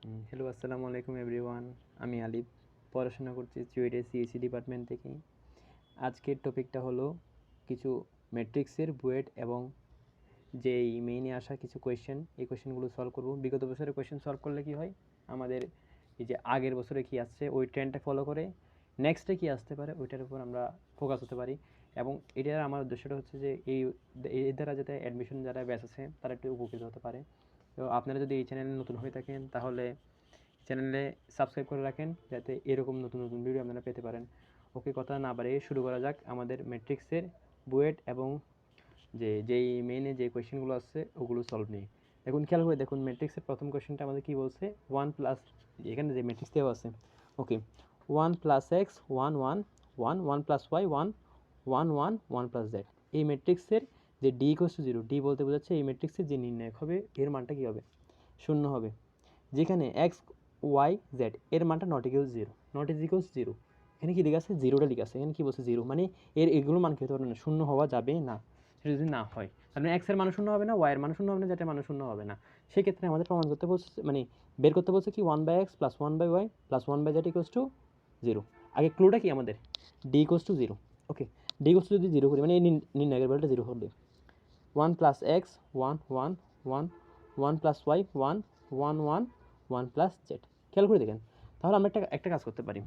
Hello, আসসালামু আলাইকুম everyone. আমি আলিফ, পড়াশোনা করছি চুয়েটে সিএসসি ডিপার্টমেন্ট থেকে। আজকের টপিকটা হলো কিছু ম্যাট্রিক্সের বুয়েট এবং যেই মেইনে আসা কিছু কোয়েশ্চেন, এই কোয়েশ্চেনগুলো সলভ করব। বিগত বছরের কোয়েশ্চেন সলভ করলে কি হয়, আমাদের এই যে আগের বছরে কি আসছে ওই ট্রেন্ডটা ফলো করে নেক্সটে কি আসতে পারে ওইটার উপর আমরা ফোকাস হতে পারি। এবং এটার আমার উদ্দেশ্যটা হচ্ছে যে এর দ্বারা যাতে অ্যাডমিশন যারা ব্যাচ আছে তারা একটু উপকৃত হতে পারে। তো আপনারা যদি এই চ্যানেলে নতুন হয়ে থাকেন তাহলে চ্যানেলে সাবস্ক্রাইব করে রাখেন যাতে এরকম নতুন নতুন ভিডিও আপনারা পেতে পারেন। ওকে, কথা না বাড়িয়ে শুরু করা যাক আমাদের ম্যাট্রিক্সের বুয়েট এবং যেই মেইনে যে কোয়েশ্চেনগুলো আসছে ওগুলো সলভ নিয়ে। দেখুন, খেয়াল করে দেখুন, ম্যাট্রিক্সের প্রথম কোয়েশ্চেনটা আমাদের কী বলছে, ওয়ান প্লাস, এখানে যে ম্যাট্রিক্স দেওয়া আছে, okay, one plus x one one one, one plus y one one one one plus z. এই ম্যাট্রিক্সের যে D equals to zero, D বলতে বোঝাচ্ছে এই ম্যাট্রিক্সের যে নির্ণায়ক হবে এর মানটা কী হবে, শূন্য হবে। যেখানে এক্স ওয়াই জেড এর মানটা not equals zero, not is equals zero, এখানে কি লেখা আছে, জিরোটা লেখা আছে, এখানে কি বলছে জিরো, মানে এগুলো মান কি হতে পারবে না, শূন্য হওয়া যাবে না। সেটা যদি না হয় তাহলে এক্স এর মান শূন্য হবে না, ওয়াই এর মান শূন্য হবে না, জেড এর মান শূন্য হবে না। সেক্ষেত্রে আমাদের প্রমাণ করতে বলছে, মানে বের করতে বলছে কি, one by x plus one by y plus one by z equals to zero. আগে ক্লুটা কি আমাদের, D equals to zero. Okay, D equals to যদি জিরো করি মানে এই নির্ণায়কের ভ্যালুটা জিরো হবে। One plus x one one one, one plus y one one one one plus z. খেয়াল করে দেখেন, তাহলে আমরা একটা কাজ করতে পারি।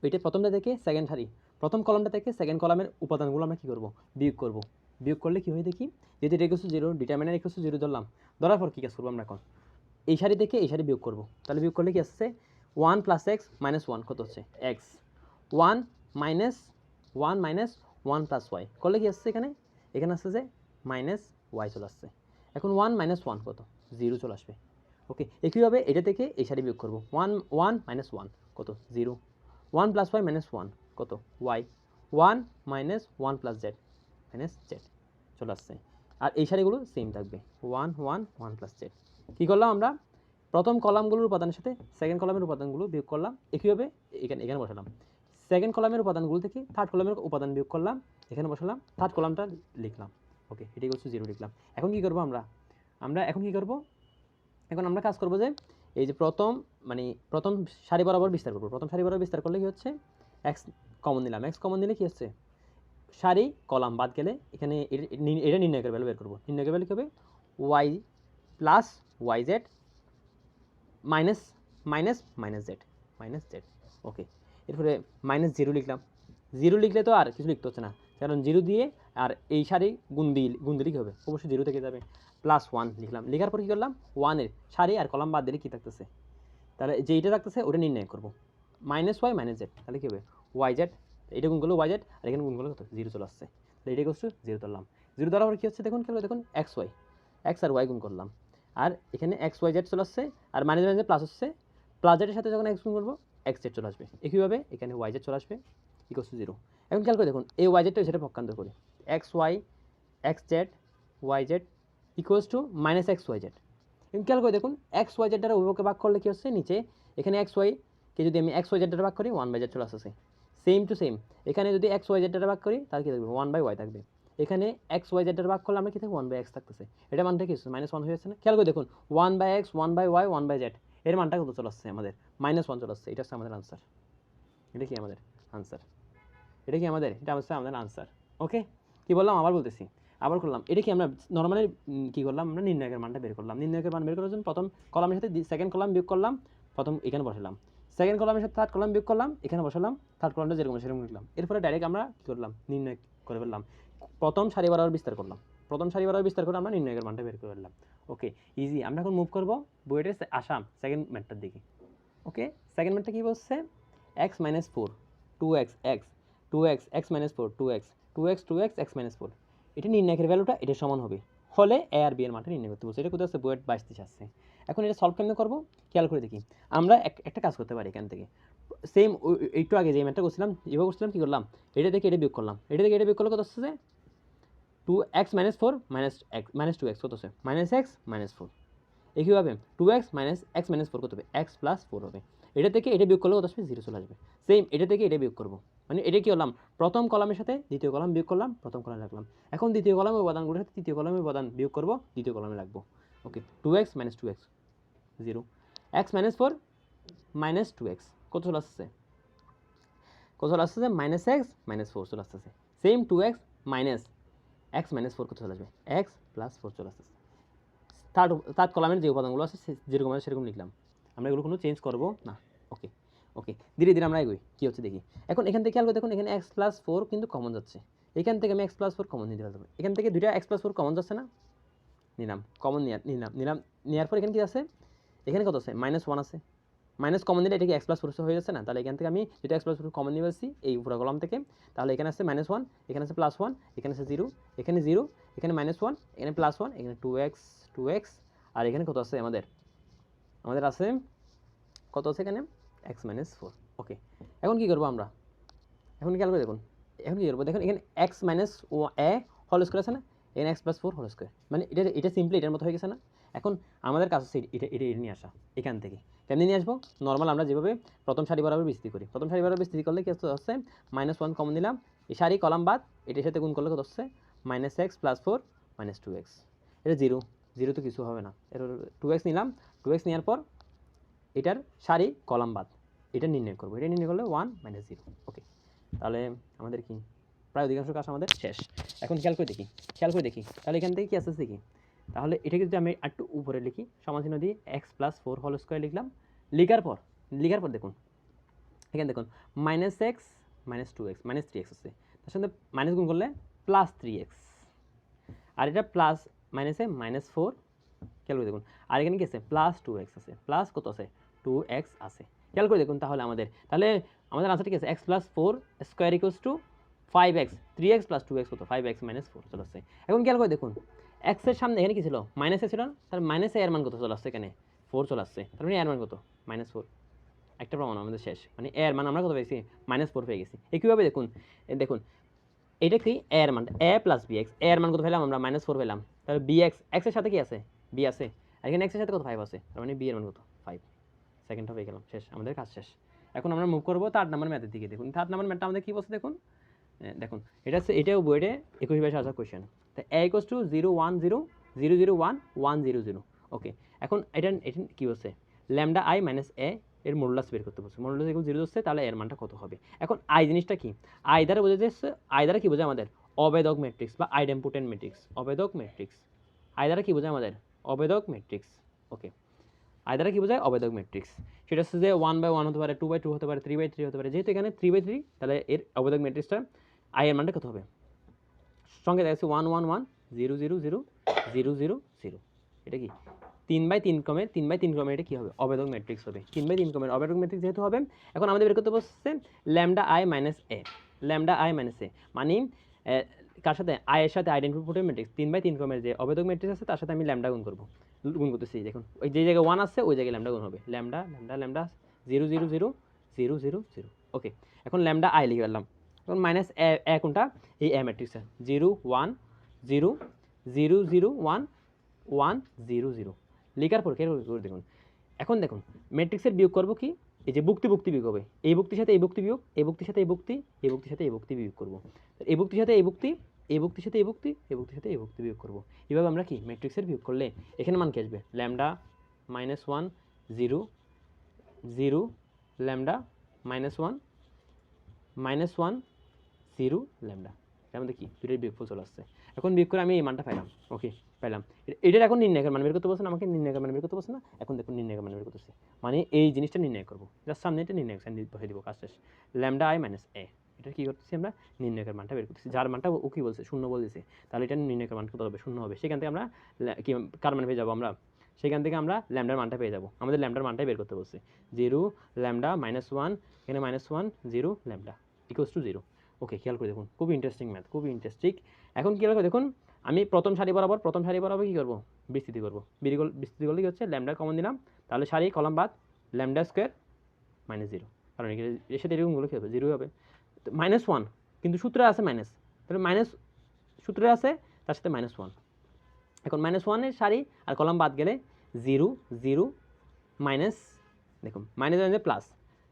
এটা প্রথমটা থেকে সেকেন্ড সারি, প্রথম কলামটা থেকে সেকেন্ড কলামের উপাদানগুলো আমরা কী করবো, বিয়োগ করব। বিয়োগ করলে কী হয় দেখি, যেহেতু এটা equals to zero, determiner equals to zero ধরলাম, ধরার পর কী কাজ করবো আমরা এখন, এই সারি থেকে এই সারি বিয়োগ করবো। তাহলে বিয়োগ করলে কি আসছে, one plus x minus one কত হচ্ছে x, one minus one minus one plus y করলে কি আসছে, এখানে এখানে আসছে যে মাইনাস ওয়াই চলে আসছে। এখন ওয়ান মাইনাস ওয়ান কত, জিরো চলে আসবে। ওকে, একইভাবে এটা থেকে এই সারি বিয়োগ করবো, ওয়ান ওয়ান মাইনাস ওয়ান কত, zero, one plus y minus one কত, y, one minus one plus z minus z চলে আসছে। আর এই সারিগুলো সেম থাকবে, one one one plus z. কী করলাম আমরা, প্রথম কলামগুলোর উপাদানের সাথে সেকেন্ড কলামের উপাদানগুলো বিয়োগ করলাম, একইভাবে এখানে এখানে বসালাম। সেকেন্ড কলামের উপাদানগুলো থেকে থার্ড কলামের উপাদান বিয়োগ করলাম, এখানে বসালাম, থার্ড কলামটা লিখলাম। ওকে, এটি হচ্ছে জিরো লিখলাম। এখন কী করবো আমরা এখন কী করবো, এখন আমরা কাজ করবো যে এই যে প্রথম সারি বরাবর বিস্তার করবো। প্রথম সারি বরাবর বিস্তার করলে কী হচ্ছে, এক্স কমন নিলাম, এক্স কমন নিলে কী হচ্ছে, সারি কলাম বাদ গেলে এখানে এটা নির্ণয়কের ভ্যালু বের করবো। নির্ণয়কের ভ্যালু কী হবে, y plus y z minus minus minus z minus z. Okay, এরপরে মাইনাস জিরো লিখলাম। জিরো লিখলে তো আর কিছু লিখতে হচ্ছে না, কারণ জিরো দিয়ে আর এই সারি গুণ দিলে কী হবে, অবশ্যই জিরো থেকে যাবে। প্লাস ওয়ান লিখলাম, লেখার পর কী করলাম, ওয়ানের সারি আর কলাম বাদ দিলে কী থাকতেছে, তাহলে যেইটা থাকতেছে ওটা নির্ণয় করবো, মাইনাস ওয়াই মাইনাস জেড। তাহলে কী হবে, ওয়াই জেড, এটা গুণ করলো ওয়াই জেড, আর এখানে গুণ করলে কত, জিরো চলে আসছে। তাহলে এটা করছো জিরো ধরলাম। জিরো ধরার পর কী হচ্ছে দেখুন, দেখুন এক্স ওয়াই, এক্স আর ওয়াই গুণ করলাম, আর এখানে এক্স ওয়াই জেড চলে আসছে, আর মাইনাস মাইনাস প্লাস হচ্ছে, প্লাস জেডের সাথে যখন এক্স গুণ করবো এক্স জেড চলে আসবে। একইভাবে এখানে ওয়াই জেড চলে আসবে ইকুয়ালস টু জিরো। এখন খেয়াল করে দেখুন, এই ওয়াই জেডটা সেটা পক্ষান্তর করি, x y x z y z equals to minus x y z. এখন খেয়াল করে দেখুন, এক্স ওয়াই জেড দ্বারা উভয়কে ভাগ করলে কী হচ্ছে, নিচে এখানে এক্স ওয়াইকে যদি আমি এক্স ওয়াই জেড দ্বারা ভাগ করি, ওয়ান বাই জেড চলে আসছে। সেম টু সেম এখানে যদি এক্স ওয়াই জেড দ্বারা ভাগ করি তাহলে কী থাকবে, ওয়ান বাই ওয়াই থাকবে। এখানে এক্স ওয়াই জেড দ্বারা ভাগ করলে আমরা কী থাকবে, ওয়ান বাই এক্স থাকতেছে। এটা মানটা কি হচ্ছে, মাইনাস ওয়ান হয়ে যাচ্ছে না। খেয়াল করে দেখুন, one by x one by y one by z এর মানটা কত চলে আসছে আমাদের, মাইনাস ওয়ান চলে আসছে। এটা হচ্ছে আমাদের আনসার। এটা কি আমাদের আনসার, এটা কি আমাদের, এটা হচ্ছে আমাদের আনসার। ওকে, কী বললাম আবার বলতেছি, আবার করলাম, এটা কি আমরা নর্মালি কী করলাম, আমরা নির্ণায়কের মানটা বের করলাম। নির্ণায়কের মান বের করার জন্য প্রথম কলামের সাথে সেকেন্ড কলাম বিয়োগ করলাম, প্রথম এখানে বসালাম, সেকেন্ড কলামের সাথে থার্ড কলাম বিয়োগ করলাম, এখানে বসালাম, থার্ড কলামটা যেরকম সেরকম লিখলাম। এরপরে ডাইরেক্ট আমরা কী করলাম, নির্ণয় করে ফেললাম। প্রথম সারি বরাবর বিস্তার করলাম, প্রথম সারি বরাবর বিস্তার করে আমরা নির্ণায়কের মানটা বের করে ফেললাম। ওকে, ইজি। আমরা এখন মুভ করবো বুয়েটের আসাম সেকেন্ড ম্যাথটার দিকে। ওকে, সেকেন্ড ম্যাথটা কী বলছে, x minus four two x x two x x minus four two x two x two x x minus four, এটা নির্ণায়কের ভ্যালুটা এটা সমান হবে হলে এ আর বি এর মানটা নির্ণয় করতে বলছে। এটা কোথায় আছে, বুয়েট 22 আসছে। এখন এটা সলভ কেমন করবো, খেয়াল করে দেখি। আমরা একটা কাজ করতে পারি এখান থেকে, সেম একটু আগে যে ম্যাথটা করছিলাম এভাবে করছিলাম, কী করলাম, এটা থেকে এটা বিয়োগ করলাম, এটা থেকে এটা বিয়োগ করলে কত আসছে, যে two x minus four minus x minus two x কত আছে, মাইনাস এক্স মাইনাস ফোর। একইভাবে টু এক্স মাইনাস ফোর কত হবে, এক্স প্লাস ফোর হবে। এটা থেকে এটা বিয়োগ করলে কত আসবে, জিরো চলে আসবে। সেম এটা থেকে এটা বিয়োগ করবো, মানে এটা কী করলাম, প্রথম কলামের সাথে দ্বিতীয় কলাম বিয়োগ করলাম, প্রথম কলামে রাখলাম। এখন দ্বিতীয় কলামের উপাদানগুলোর সাথে তৃতীয় কলামের উপাদান বিয়োগ করবো, দ্বিতীয় কলামে রাখবো। Okay, two x minus two x zero. X minus four minus two x কত চলে আসতেছে, কত চলে আসতেছে মাইনাস এক্স মাইনাস ফোর চলে আসতেছে। Same to x minus x minus four কত চলে আসবে, এক্স প্লাস ফোর চলে আসতেছে। থার্ড কলামের যে উপাদানগুলো আছে যেরকম আছে সেরকম লিখলাম, আমরা এগুলো কোনো চেঞ্জ করবো না। ওকে ওকে, ধীরে ধীরে আমরা এগোই, কী হচ্ছে দেখি। এখন এখান থেকে খেয়াল করে দেখুন, এখানে এক্স প্লাস ফোর কিন্তু কমন যাচ্ছে, এখান থেকে আমি এক্স প্লাস ফোর কমন নিতে পারবো, এখান থেকে দুইটা এক্স প্লাস ফোর কমন যাচ্ছে না, নিলাম কমন নিলাম নেওয়ার পর এখানে কি আছে, এখানে কত আছে মাইনাস ওয়ান আছে, মাইনাস কমন দিলে এটা কি এক্স প্লাস ফোর হয়ে যাচ্ছে না, তাহলে এখান থেকে আমি যেটা এক্স প্লাস ফোর কমন নিয়ে আসছি এই পুরো কলাম থেকে, তাহলে এখানে আছে মাইনাস ওয়ান, এখানে আছে প্লাস ওয়ান, এখানে আছে জিরো, এখানে মাইনাস ওয়ান, এখানে প্লাস ওয়ান, এখানে টু এক্স আর এখানে কত আছে আমাদের আছে কত আছে এখানে এক্স মাইনাস ফোর। ওকে, এখন কী করবো আমরা, এখন খেয়াল করে দেখুন, এখন কী করবো দেখুন, এখানে এক্স মাইনাস ও এ হোল স্কোয়ার আছে না, এখানে x plus four whole square, মানে এটা সিম্পলি এটার মতো হয়ে গেছে না। এখন আমাদের কাছে এটা নিয়ে আসা, এখান থেকে কেমনি নিয়ে আসবো, নর্মাল আমরা যেভাবে প্রথম সারি বরাবর বিস্তৃতি করি, প্রথম সারি বরাবর বিস্তৃতি করলে কি হচ্ছে মাইনাস ওয়ান কমন নিলাম, এই সারি কলাম বাদ এটার সাথে গুণ করলে কত হচ্ছে minus x plus four minus two x, এটা জিরো, জিরো তো কিছু হবে না, এটা টু এক্স নিলাম, টু এক্স নেওয়ার পর এটার সারি কলাম বাদ এটা নির্ণয় করবো, এটা নির্ণয় করলে ওয়ান মাইনাস জিরো। ওকে, তাহলে আমাদের কি প্রায় অধিকাংশ কাজ আমাদের শেষ। এখন খেয়াল করে দেখি তাহলে এখান থেকে কি আসছে দেখি, তাহলে এটাকে যদি আমি একটু উপরে লিখি, সমানচিহ্ন দিয়ে x plus four whole square লিখলাম, লিখার পর দেখুন এখানে দেখুন minus x minus two x minus three x আছে, তার সাথে মাইনাস গুণ করলে প্লাস থ্রি এক্স, আর এটা প্লাস মাইনাসে মাইনাস ফোর, খেয়াল করে দেখুন, আর এখানে কি আছে প্লাস টু এক্স আছে, প্লাস কত আছে টু এক্স আছে, খেয়াল করে দেখুন, তাহলে আমাদের আনসারটা কি আছে x plus four square equals to five x, three x plus two x কত ফাইভ এক্স মাইনাস ফোর চলে আসছে। এখন খেয়াল করে দেখুন এক্সের সামনে এখানে কি ছিল মাইনাসে ছিল, তার মাইনাসে এর মান কত চলে আসছে, এখানে ফোর চলে আসছে, তার মানে এর মান কত মাইনাস ফোর, একটা প্রমাণ আমাদের শেষ, মানে এর মান আমরা কত পেয়েছি মাইনাস ফোর পেয়ে গেছি। একইভাবে দেখুন এটা কি এর মান এ প্লাস বি এক্স, এর মান কত পেলাম আমরা মাইনাস ফোর পেলাম, তাহলে বি এক্সের সাথে কি আছে বি আছে, আর এখানে এক্সের সাথে কত ফাইভ আছে, তার মানে বি এর মান কত ফাইভ, সেকেন্ড হয়ে গেলাম, শেষ আমাদের কাজ শেষ। এখন আমরা মুভ করবো থার্ড নাম্বার ম্যাথের দিকে, দেখুন থার্ড নাম্বার ম্যাথটা আমাদের কী বলছে দেখুন, দেখুন এটা হচ্ছে এটাও বইয়ে 21 আসা কোয়েশ্চেন, তো এ ইকুয়ালস টু 0 1 0 0 0 1 1 0 0। ওকে, এখন এটা কী হচ্ছে ল্যামডা আই মাইনাস এ এর মডুলাস বের করতে বলছে, মডুলাস এগুলো জিরো হচ্ছে, তাহলে এর মানটা কত হবে। এখন আই জিনিসটা কি, আই দ্বারা বোঝা যাচ্ছে, আই দ্বারা কী বোঝায় আমাদের অবেদক ম্যাট্রিক্স বা আইডেম্পোটেন্ট ম্যাট্রিক্স, অবেদক ম্যাট্রিক্স, আই দ্বারা কী বোঝায় আমাদের অবেদক ম্যাট্রিক্স। ওকে, আই দ্বারা কী বোঝায় অবেদক ম্যাট্রিক্স, সেটা হচ্ছে যে 1/1 হতে পারে, 2/2 হতে পারে, 3/3 হতে পারে, যেহেতু এখানে 3/3 তাহলে এর অবেদক ম্যাট্রিক্সটা আই এর মানটা কত হবে, সঙ্গে দেখা যাচ্ছে 1 1 1 0 0 0 0 0 0, এটা কি 3/3 ক্রমে এটা কী হবে অবেদক ম্যাট্রিক্স হবে, 3/3 ক্রমের অবেদক ম্যাট্রিক্স যেহেতু হবে, এখন আমাদের বের করতে বলছে lambda I minus A, lambda I minus A মানে কার সাথে আই এর সাথে আইডেন্টিফাই ম্যাট্রিক্স 3/3 ক্রমের যে অবেদক ম্যাট্রিক্স আছে তার সাথে আমি ল্যামডা গুণ করতেছি, দেখুন ওই যে জায়গায় 1 আছে ওই জায়গায় ল্যামডা গুণ হবে, ল্যামডা 0 0 0 0 0 0। ওকে, এখন ল্যামডা আই লিখে ফেললাম, এখন মাইনাস এ কোনটা এই এ ম্যাট্রিক্সে 0 1 0 0 0 1 1 0 0 লেখার পর খেয়াল করে দেখুন, এখন দেখুন ম্যাট্রিক্সের বিয়োগ করবো কি, এই যে বুক্তি বিয়োগ হবে, এই বুক্তির সাথে এই বুক্তি বিয়োগ, এই বুক্তির সাথে এই বুক্তি, এই বুক্তির সাথে এই বুক্তি বিয়োগ করবো, এই বুক্তির সাথে এই বুক্তি, এই বুক্তির সাথে এই বুক্তি, এই বুক্তির সাথে এই বুক্তি বিয়োগ করবো। এইভাবে আমরা কি ম্যাট্রিক্সের বিয়োগ করলে এখানে মান কি আসবে lambda minus 1 0 0 lambda minus 1 0 lambda, এর মধ্যে কি দুটোর বিয়োগফল চলে আসছে। এখন বিয়োগ করে আমি এই মানটা পাইলাম, ওকে পাইলাম, এটার এখন নির্ণয়ের মান বের করতে বলছে না আমাকে, নির্ণয়ের মান বের করতে বলছে না, এখন দেখুন নির্ণয়ের মান বের করতেছি, মানে এই জিনিসটা নির্ণয় করবো, জাস্ট সামনে এটা নির্ণয় সাইন বসে দিব, কাজ শেষ। ল্যামডা আই মাইনাস এ এটা কী করতেছি আমরা নির্ণয়ের মানটা বের করতেছি, যার মানটা ও কী বলছে শূন্য বলতেছে, তাহলে এটা নির্ণয়ের মান কত হবে শূন্য হবে, সেখান থেকে আমরা কি কার মান পেয়ে যাবো আমরা, সেখান থেকে আমরা ল্যামডার মানটা পেয়ে যাবো, আমাদের ল্যামডার মানটাই বের করতে বলছে 0 ল্যামডা মাইনাস 1 এখানে মাইনাস 1 0 ল্যামডা ইকুয়ালস টু 0। ওকে, খেয়াল করে দেখুন খুবই ইন্টারেস্টিং ম্যাথ, খুবই ইন্টারেস্টিং। এখন কী হবে দেখুন আমি প্রথম সারি বরাবর কী করবো বিস্তৃতি করবো, বিস্তৃতি করলে কী হচ্ছে ল্যামডা কমন দিলাম, তাহলে সারি কলাম বাদ ল্যামডা স্কোয়ার মাইনাস 0, কারণ এর সাথে এরকমগুলো কী হবে 0 হবে, তো মাইনাস 1 কিন্তু সূত্রে আছে মাইনাস, তাহলে মাইনাস সূত্রে আছে তার সাথে মাইনাস 1, এখন মাইনাস 1-এর সারি আর কলাম বাদ গেলে 0 0 মাইনাস, দেখুন মাইনাস প্লাস,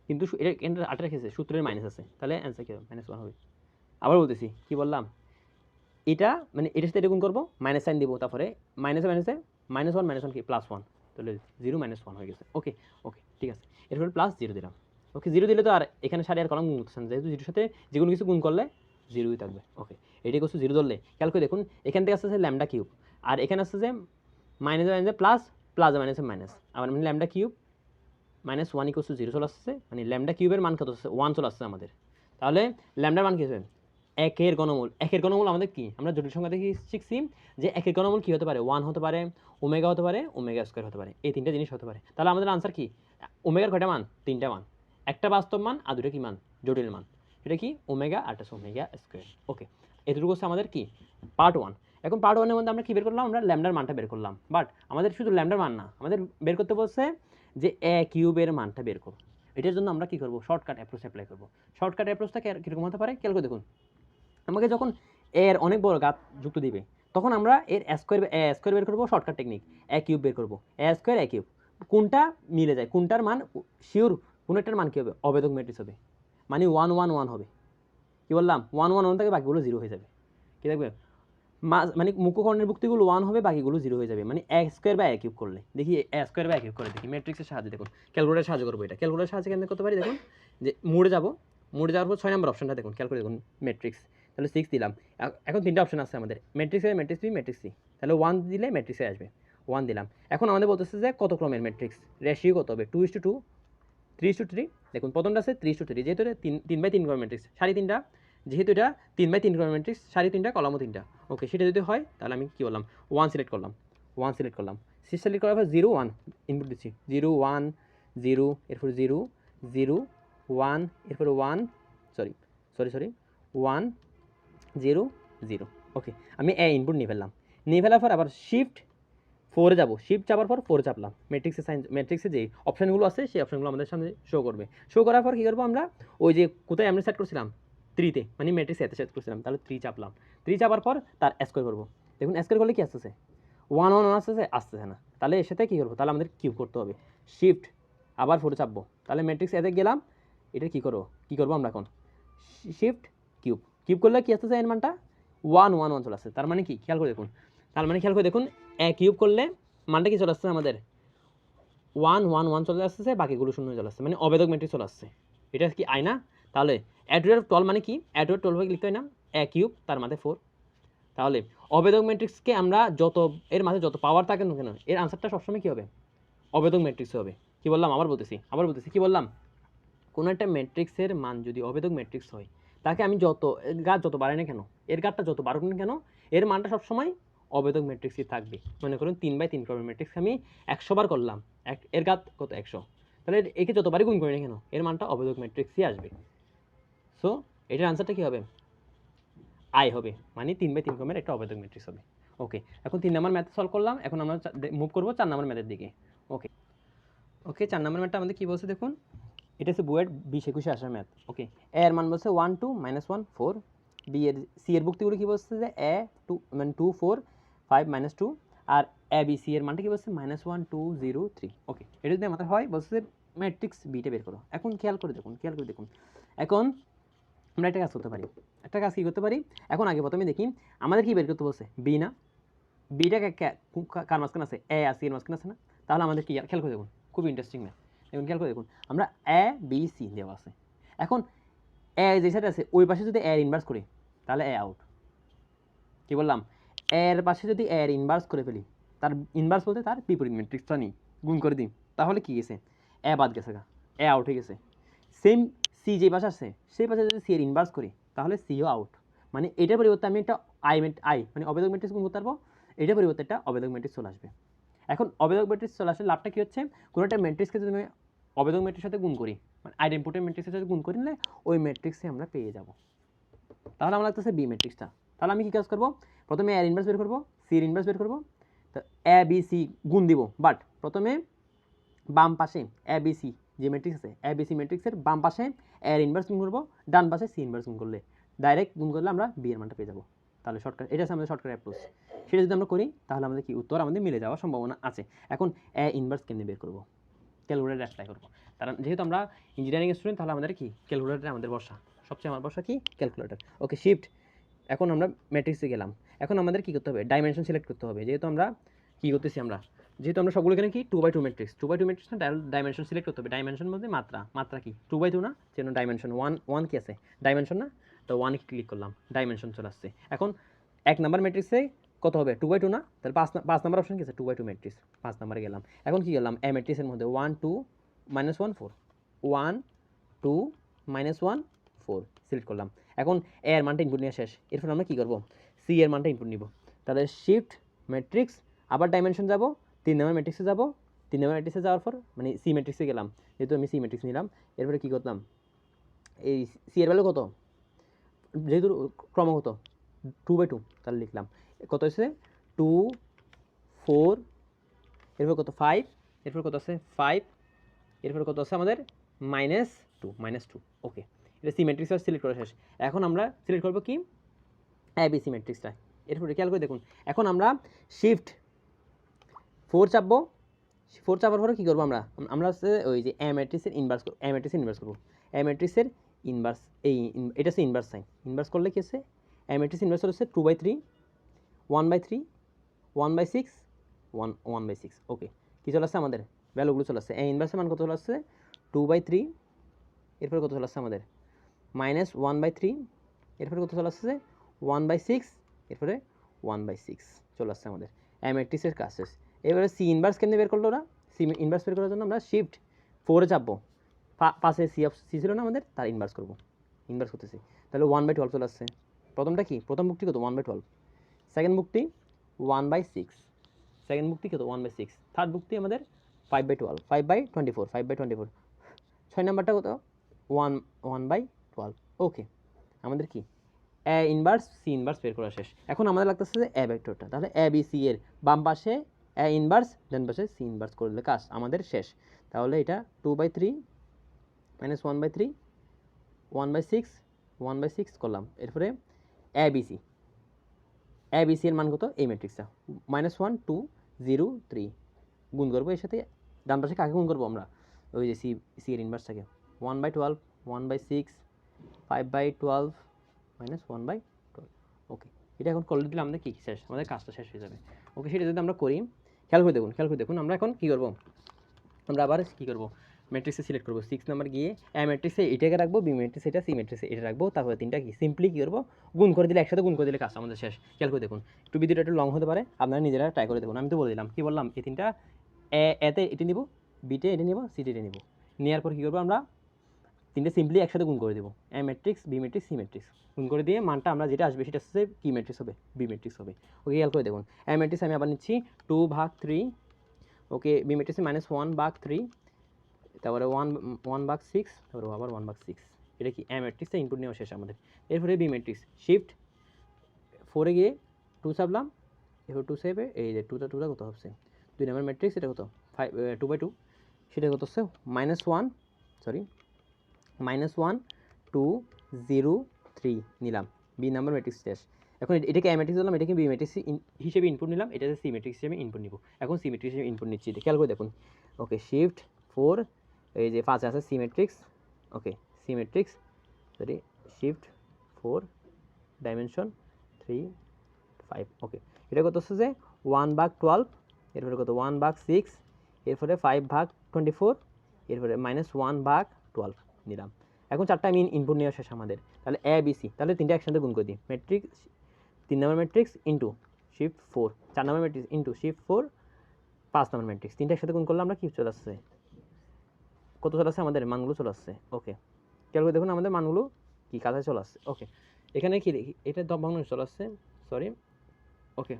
কিন্তু এটা আটটা রেখেছে সূত্রের মাইনাস আছে, তাহলে অ্যান্সার কী হবে -1 হবে। আবার বলতেছি কী বললাম, এটা মানে এটার সাথে এটা গুণ করবো মাইনাস সাইন দিব, তারপরে মাইনাসে -1 -1 কি +1, তাহলে 0 - 1 হয়ে গেছে। ওকে ওকে ঠিক আছে, এরপর প্লাস 0 দিলাম। ওকে 0 দিলে তো আর এখানে সারি আর কলম গুণ করতেছে না, যেহেতু 0 সাথে যে কোনো কিছু গুণ করলে 0ই থাকবে। ওকে এটাই করছে 0 ধরলে খেয়াল করে দেখুন, এখান থেকে আসছে ল্যামডা কিউব, আর এখানে আসছে যে মাইনাসে মাইনাসে প্লাস, প্লাসে মাইনাসে মাইনাস, আবার মানে ল্যামডা কিউব -1 = 0 চলে আসছে, মানে ল্যামডা কিউবের মান কত আসছে 1 চলে আসছে আমাদের। তাহলে ল্যামডার মান কি হবে, একের ঘনমূল। একের ঘনমূল আমাদের কি, আমরা জটিল সংখ্যা থেকে শিখছি যে একের ঘনমূল কি হতে পারে, 1 হতে পারে, ওমেগা হতে পারে, ওমেগা স্কয়ার হতে পারে, এই তিনটা জিনিস হতে পারে। তাহলে আমাদের আনসার কি, ওমেগার কয়টা মান, তিনটা মান, একটা বাস্তব মান আর দুটো কি মান, জটিল মান। এটা কি ওমেগা আর এটা ওমেগা স্কয়ার। ওকে এটুকু হচ্ছে আমাদের কি পার্ট 1। এখন পার্ট 1 এর মধ্যে আমরা কি বের করলাম, আমরা ল্যামডার মানটা বের করলাম, বাট আমাদের শুধু ল্যামডার মান না, আমাদের বের করতে বলছে যে এ কিউবের মানটা বের করো। এটার জন্য আমরা কি করব, শর্টকাট অ্যাপ্রোচ অ্যাপ্লাই করব। শর্টকাট অ্যাপ্রোচটা কীরকম হতে পারে খেয়াল করে দেখুন, আমাকে যখন এর অনেক বড় ঘাত যুক্ত দিবে তখন আমরা এর স্কোয়ার বের করবো, শর্টকাট টেকনিক এ কিউব বের করবো, এ স্কোয়ার এ কিউব কোনটা মিলে যায়, কোনটার মান শিওর, কোনটার মান কী হবে, অবেদক ম্যাট্রিক্স হবে, মানে 1 1 1 হবে। কী বললাম, 1 1 1 থেকে বাকিগুলো 0 হয়ে যাবে। কী দেখবে, মানে মুখ্যকর্ণের ভুক্তিগুলো 1 হবে, বাকিগুলো 0 হয়ে যাবে, মানে এ স্কোয়ার বা এ কিউব করলে। দেখি এ স্কোয়ার বা এ কিউব করে দেখি ম্যাট্রিক্সের সাহায্যে, দেখুন ক্যালকুলেটার সাহায্য করবো, এটা ক্যালকুলেটার সাহায্যে কেন করতে পারি, দেখুন যে মুড়ে যাবো, মুড়ে যাওয়ার পর 6 নম্বর অপশনটা দেখুন, খেয়াল করে দেখুন ম্যাট্রিক্স, তাহলে 6 দিলাম। এখন তিনটা অপশন আছে আমাদের, ম্যাট্রিক্স এ, ম্যাট্রিক্স বি, ম্যাট্রিক্স সি। তাহলে 1 দিলে ম্যাট্রিক্সে আসবে, 1 দিলাম। এখন আমাদের বলতেছে যে কত ক্রমের ম্যাট্রিক্স, রেশিও কত হবে, 2:2, 3:3। দেখুন প্রথমটা আছে 3:3, যেহেতু 3/3 ক্রমের ম্যাট্রিক্স, সারি তিনটা, যেহেতু এটা 3/3 ক্রমের ম্যাট্রিক্স, সারি তিনটা কলামও তিনটা। ওকে সেটা যদি হয় তাহলে আমি কী বললাম, 1 সিলেক্ট করলাম, 1 সিলেক্ট করলাম, 6 সিলেক্ট করার পর 0 1 ইনপুট দিচ্ছি, 0 1 0, এরপর 0 0 1, এরপর 1 সরি 1 0 0। ওকে আমি এ ইনপুট নিয়ে ফেললাম, নিয়ে ফেলার পর আবার শিফট 4-এ যাবো, শিফট চাপার পর 4 চাপলাম, ম্যাট্রিক্সে যে অপশানগুলো আছে সেই অপশানগুলো আমাদের সামনে শো করবে। শো করার পর কী করবো, আমরা ওই যে কোথায় আমরা সেট করছিলাম 3-তে, মানে ম্যাট্রিক্স এতে সেট করছিলাম, তাহলে 3 চাপলাম, 3 চাপার পর তার স্কোয়ার করবো। দেখুন স্কোয়ার করলে কি আসতেছে, 1 1 1 আসতেছে না, তাহলে এর সাথে কী করবো, তাহলে আমাদের কিউব করতে হবে, শিফট আবার 4 চাপবো, তাহলে ম্যাট্রিক্স এতে গেলাম, এটা কী করবো আমরা এখন, শিফট কিউব, কিউব করলে কি আসতেছে এর মানটা 1 1 1 চলে আসছে, তার মানে কি খেয়াল করে দেখুন, তার মানে খেয়াল করে দেখুন এ কিউব করলে মানটা কি চলে আসছে আমাদের 1 1 1 চলে আসছে, বাকিগুলো শূন্য চলে আসছে, মানে অবেদক ম্যাট্রিক্স চলে আসছে। এটা কি আয় না, তাহলে @12 মানে কি, @12 লিখতে হয় না, এ কিউব তার মাঝে 4। তাহলে অবেদক ম্যাট্রিক্সকে আমরা যত এর মাঝে যত পাওয়ার থাকে না কেন, এর আনসারটা সবসময় কী হবে, অবেদক ম্যাট্রিক্স হবে। কি বললাম, আবার বলতেছি কি বললাম, কোনো একটা ম্যাট্রিক্সের মান যদি অবেদক ম্যাট্রিক্স হয়, তাকে আমি যত এর ঘাত যত বাড়াই না কেন, এর ঘাতটা যত বাড়ুক না কেন, এর মানটা সবসময় অবেদক ম্যাট্রিক্সই থাকবে। মনে করুন 3/3 ক্রমের ম্যাট্রিক্স আমি 100 বার করলাম, এর ঘাত কত 100, তাহলে একে যতবারই গুণ করি না কেন এর মানটা অবেদক ম্যাট্রিক্সই আসবে। সো এটার আনসারটা কী হবে, আই হবে, মানে 3/3 ক্রমের একটা অবেদক ম্যাট্রিক্স হবে। ওকে এখন 3 নম্বর ম্যাথ সলভ করলাম, এখন আমরা মুভ করবো 4 নম্বর ম্যাথের দিকে। ওকে 4 নম্বর ম্যাথটা আমাদের কী বলছে দেখুন, এটা হচ্ছে বুয়েট 20-21 আসার ম্যাথ। ওকে এ এর মান বলছে 1 2 -1 4, বি এর সি এর ভুক্তিগুলো কী বলছে যে এ 2 মানে 2 4 5 -2, আর এ বি সি এর মানটা কী বলছে -1 2 0 3। ওকে এটা যদি আমাদের হয় বলছে যে ম্যাট্রিক্স বিটা বের করো। এখন খেয়াল করে দেখুন এখন আমরা একটা কাজ করতে পারি, কী করতে পারি, এখন আগে প্রথমে দেখি আমাদের কি বের করতে বলছে, বি না, বিটা কার মাঝখানে আছে, এ আর সি এর মাঝখানে আছে না, তাহলে আমাদের কি খেয়াল করে দেখুন, খুব ইন্টারেস্টিং ম্যাথ। এখন খেয়াল করে দেখুন আমরা এ বি সি দেওয়া আছে, এখন এ যে সাইডে আছে ওই পাশে যদি এর ইনভার্স করি তাহলে এ আউট। কি বললাম, এর পাশে যদি এর ইনভার্স করে ফেলি, তার ইনভার্স বলতে তার বিপরীত ম্যাট্রিক্সটা নিই, গুণ করে দিই, তাহলে কি গেছে, এ বাদ গেছে, এ আউট হয়ে গেছে। সেম সি যে পাশে আছে সেই পাশে যদি সি এর ইনভার্স করি তাহলে সিও আউট, মানে এটার পরিবর্তে আমি একটা আই মানে অবেদক ম্যাট্রিক্স গুণ করতে পারবো, এটার পরিবর্তে একটা অবেদক ম্যাট্রিক্স চলে আসবে। এখন অবেদক ম্যাট্রিক্স চলে আসলে লাভটা কী হচ্ছে, কোনো একটা ম্যাট্রিক্সকে যদি আমি অবেদক ম্যাট্রিক্সের সাথে গুণ করি, মানে আইডেম্পোর্টের ম্যাট্রিক্সের সাথে গুণ করি, নিলে ওই ম্যাট্রিক্সে আমরা পেয়ে যাব। তাহলে আমার লাগতেছে বি ম্যাট্রিক্সটা। তাহলে আমি কী কাজ করবো, প্রথমে এর ইনভার্স বের করবো, সির ইনভার্স বের করবো, তো এ বি সি গুণ দিব, বাট প্রথমে বাম পাশে এ বি সি যে ম্যাট্রিক্স আছে এ বি সি ম্যাট্রিক্সের বাম পাশে এর ইনভার্স গুণ করবো, ডান পাশে সি ইনভার্স গুণ করলে ডাইরেক্ট গুণ করলে আমরা বি এর মানটা পেয়ে যাবো। তাহলে শর্টকাট, এটা হচ্ছে আমাদের শর্টকাট অ্যাপ্রোচ। সেটা যদি আমরা করি তাহলে আমাদের কি উত্তর আমাদের মিলে যাওয়ার সম্ভাবনা আছে। এখন এ ইনভার্স কেমনে বের করবো, ক্যালকুলেটার অ্যাপ্লাই করবো, কারণ যেহেতু আমরা ইঞ্জিনিয়ারিং স্টুডেন্ট তাহলে আমাদের কি ক্যালকুলেটার আমাদের ভরসা, সবচেয়ে আমার ভরসা কি ক্যালকুলেটার। ওকে শিফট, এখন আমরা ম্যাট্রিক্সে গেলাম, এখন আমাদের কী করতে হবে, ডাইমেনশন সিলেক্ট করতে হবে, যেহেতু আমরা কী করতেছি, আমরা যেহেতু আমরা সবগুলো এখানে কি 2x2 ম্যাট্রিক্স, 2x2 ম্যাট্রিক্স না, ডাইমেনশন সিলেক্ট করতে হবে। ডাইমেনশন বলতে মাত্রা, মাত্রা কি 2x2 না, যেন ডাইমেনশন 1 কি আছে, ডাইমেনশন না, তো 1 ক্লিক করলাম, ডাইমেনশন চলে আসছে। এখন 1 নাম্বার ম্যাট্রিক্সে কত হবে, 2x2 না, তাহলে 5 নাম্বার অপশন কি আছে, 2x2 ম্যাট্রিক্স, 5 নাম্বারে গেলাম। এখন কি গেলাম, এ ম্যাট্রিক্সের মধ্যে 1 2 -1 4, 1 2 -1 4 সিলেক্ট করলাম। এখন এ এর মানটা ইনপুট নেওয়া শেষ, এরপর আমরা কি করব, সি এর মানটা ইনপুট নিব। তাহলে শিফট ম্যাট্রিক্স, আবার ডাইমেনশন যাব, 3 নাম্বার ম্যাট্রিক্সে যাব, 3 নাম্বার ম্যাট্রিক্সে যাওয়ার পর মানে সি ম্যাট্রিক্সে গেলাম, যেহেতু আমি সি ম্যাট্রিক্স নিলাম, এরপরে কী করলাম, এই সি এর ভ্যালু কত, যেহেতু ক্রমাগত 2x2, তাহলে লিখলাম কত হচ্ছে 2 4, এরপর কত 5, এরপর কত আছে 5, এরপর কত আছে আমাদের -2, ওকে। এটা সি ম্যাট্রিক্সটা সিলেক্ট করা শেষ। এখন আমরা সিলেক্ট করবো কি, এবিসি ম্যাট্রিক্সটা। এরপরে খেয়াল করে দেখুন, এখন আমরা শিফট 4 চাপবো, 4 চাপার পরে কী করবো আমরা, আমরা হচ্ছে ওই যে এ ম্যাট্রিক্সের ইনভার্স করবো, এ ম্যাট্রিক্সের ইনভার্স করবো, এ ম্যাট্রিক্সের ইনভার্স, এটা হচ্ছে ইনভার্স সাইন, ইনভার্স করলে কি হচ্ছে, এ ম্যাট্রিক্স ইনভার্স হচ্ছে 2/3, 1/3, 1/6, 1/6, ওকে। কী চলে আসছে আমাদের, ভ্যালুগুলো চলে আসছে, এ ইনভার্সের মান কত চলে আসছে 2/3, এরপরে কত চলে আসছে আমাদের -1/3, এরপরে কত চলে আসছে 1/6, এরপরে 1/6 চলে আসছে আমাদের এ ম্যাট্রিক্সের কাজ শেষ। এবারে সি ইনভার্স কেমনে বের করলো ওরা, সি ইনভার্স বের করার জন্য আমরা শিফট 4-এ চাপবো, পাশে সি ছিল না আমাদের, তার ইনভার্স করবো, ইনভার্স করতেছি, তাহলে 1/12 চলে আসছে। প্রথমটা কি, প্রথম বুকটি কত 1/12, সেকেন্ড বুকটি 1/6, সেকেন্ড বুকটি কত 1/6, থার্ড বুকটি আমাদের 5/12, 5/24, 5/24, 6 নাম্বারটা কত 1/12, ওকে। আমাদের কি এ ইনভার্স সি ইনভার্স বের করা শেষ। এখন আমাদের লাগতেছে যে এ ভেক্টরটা, তাহলে এ বি সি এর বাম পাশে এ ইনভার্স, ডান পাশে সি ইনভার্স করলে কাজ আমাদের শেষ। তাহলে এটা 2/3 -1/3, 1/6, 1/6 করলাম। এরপরে A B C, A B C এর মান কত, এই ম্যাট্রিক্সটা -1 2 0 3 গুণ করবো, এর সাথে ডান পাশে কাকে গুণ করবো আমরা, ওই যে সি, সি এর ইনভার্সটাকে, 1/12, 1/6, 5/12 -1/12, ওকে। এটা এখন করলে দিলে আমাদের কি শেষ, আমাদের কাজটা শেষ হয়ে যাবে, ওকে। সেটা যদি আমরা করি, খেয়াল করে দেখুন, খেয়াল করে দেখুন, আমরা এখন কী করবো, আমরা আবার কী করবো, ম্যাট্রিক্সে সিলেক্ট করবো, 6 নাম্বার গিয়ে এ ম্যাট্রিক্সে এটাকে রাখবো, বি ম্যাট্রিক্সে এটা, সি ম্যাট্রিক্সে এটা রাখবো, তারপরে তিনটা কি সিম্পলি কী করবো, গুণ করে দিলে, একসাথে গুণ করে দিলে কাজ আমাদের শেষ। খেয়াল করে দেখুন, একটু ভিডিওটা একটু লং হতে পারে, আপনারা নিজেরা ট্রাই করে দেখুন। আমি তো বলে দিলাম, কী বললাম, এই তিনটা এতে এটি নিব, বিতে এটি নিব, সিতে এটি নিব, নেওয়ার পর কী করবো, আমরা তিনটে সিম্পলি একসাথে গুণ করে দেবো, A matrix, B matrix, C matrix, গুণ করে দিয়ে মানটা আমরা যেটা আসবে সেটা হচ্ছে কি ম্যাট্রিক্স হবে, বি ম্যাট্রিক্স হবে, ওকে। খেয়াল করে দেখুন, এ ম্যাট্রিক্স আমি আবার নিচ্ছি 2/3, ওকে। বি ম্যাট্রিক্সে -1/3, তারপরে 1/6, তারপরে আবার 1/6, এটা কি এ ম্যাট্রিক্সে ইনপুট নেওয়া শেষ আমাদের। এরপরে বি ম্যাট্রিক্স, শিফট 4-এ গিয়ে 2 চাপলাম, এরপর 2 সেভে, এই যে টুটা কত হচ্ছে 2 নাম্বার ম্যাট্রিক্স, এটা কত 2/2, সেটা কত হচ্ছে -1, সরি -1 2 0 3 নিলাম, বি নাম্বার ম্যাট্রিক্স শেষ। এখন এটাকে এ ম্যাট্রিক্স দিলাম, এটাকে বি ম্যাট্রিক্স হিসেবে ইনপুট নিলাম, এটাতে সি ম্যাট্রিক্স হিসেবে ইনপুট নিব। এখন সি ম্যাট্রিক্স হিসেবে ইনপুট নিচ্ছি, খেয়াল করে দেখুন, ওকে। শিফট 4, এই যে 5 আছে C matrix, okay, C matrix, sorry, shift 4, dimension 3 5, okay. এটা কত হচ্ছে যে 1/12, এরপরে কত 1/6, এরপরে 5/24, এরপরে -1/12 নিলাম। এখন চারটা আমি ইনপুট নেওয়া শেষ আমাদের, তাহলে এ বি সি, তাহলে তিনটা একসাথে গুণ করে দিই, matrix 3 number matrix into shift 4, 4 number matrix into shift 4, 5 number matrix, তিনটা একসাথে গুণ করলে আমরা কি চলে আসছে, কত চলে আসছে আমাদের মানগুলো চলে আসছে, ওকে। খেয়াল করে দেখুন আমাদের মানগুলো কি কাছে চলে আসছে, ওকে। এখানে কি এটা ভগ্নাংশ চলে আসছে, সরি, ওকে,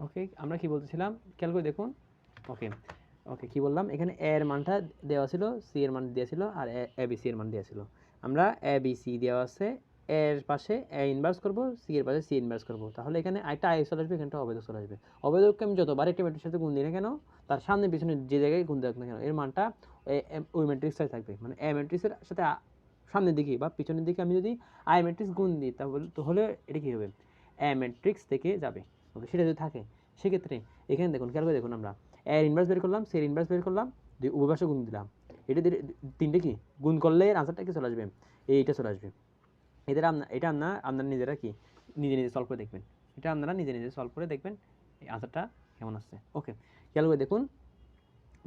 ওকে। আমরা কি বলতেছিলাম, খেয়াল করে দেখুন, ওকে, ওকে। কি বললাম, এখানে এ এর মানটা দেওয়া ছিল, সি এর মান দেওয়া ছিল, আর এ বি সি এর মান দেওয়া ছিল। আমরা এ বি সি দেওয়া আছে, এর পাশে এ ইনভার্স করব, সি এর পাশে সি ইনভার্স করব, তাহলে এখানে একটা আই চলে আসবে, এখানটা অবেদক চলে আসবে। অবেদককে আমি যতবার একটি ম্যাট্রিক্সের সাথে গুণ দিই না কেন, তার সামনে পিছনে যে জায়গায় গুণ দেখ না কেন, এর মানটা ওই ম্যাট্রিক্সটাই থাকবে, মানে এ ম্যাট্রিক্সের সাথে সামনের দিকে বা পিছনের দিকে আমি যদি আই ম্যাট্রিক্স গুণ দিই, তাহলে এটা কী হবে, এ ম্যাট্রিক্স থেকে যাবে, ওকে। সেটা যদি থাকে, সেক্ষেত্রে এখানে দেখুন, খেয়াল করে দেখুন, আমরা এর ইনভার্স বের করলাম, সি এর ইনভার্স বের করলাম, উভয় পাশে গুণ দিলাম, এটা তিনটে কি গুণ করলে এর আনসারটা কি চলে আসবে, এইটা চলে আসবে। এটা আপনারা নিজেরা কি নিজে নিজে সলভ করে দেখবেন, এটা আপনারা নিজে নিজে সলভ করে দেখবেন এই আনসারটা কেমন আসছে, ওকে। খেয়াল করে দেখুন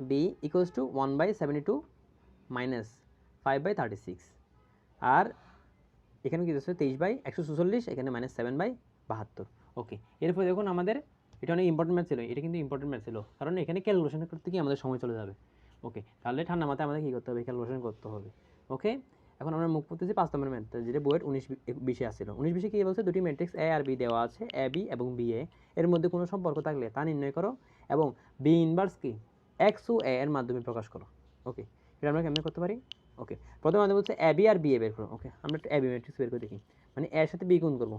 বি ইকুয়ালস টু 1/72 মাইনাস 5/36 আর এখানে কি হচ্ছে 23/144, এখানে -7/72। ওকে, এরপরে দেখুন আমাদের এটা অনেক ইম্পর্টেন্ট ম্যাথ ছিল, এটা কিন্তু ইম্পর্টেন্ট ম্যাথ ছিল কারণ এখানে ক্যালকুলেশন করতে গিয়ে আমাদের সময় চলে যাবে। ওকে, তাহলে ঠান্ডা মাথায় আমাদের কী করতে হবে, ক্যালকুলেশন করতে হবে। ওকে, এখন আমরা মুখ করতেছি 5 নম্বর ম্যাথ, যেটা বইয়ের 19-20-এ আসছিল। 19-20-এ কী বলছে, দুটি ম্যাট্রিক্স এ আর বি দেওয়া আছে, এ বি এবং বি এ এর মধ্যে কোনো সম্পর্ক থাকলে তা নির্ণয় করো এবং বি ইনভার্স কি এক্স ও এ এর মাধ্যমে প্রকাশ করো। ওকে, এটা আমরা কেমন করতে পারি? ওকে, প্রথমে আমাদের বলছে A B R B A বের করো। ওকে, আমরা একটু এ বি ম্যাট্রিক্স বের করে দেখি, মানে এর সাথে বি গুণ করবো।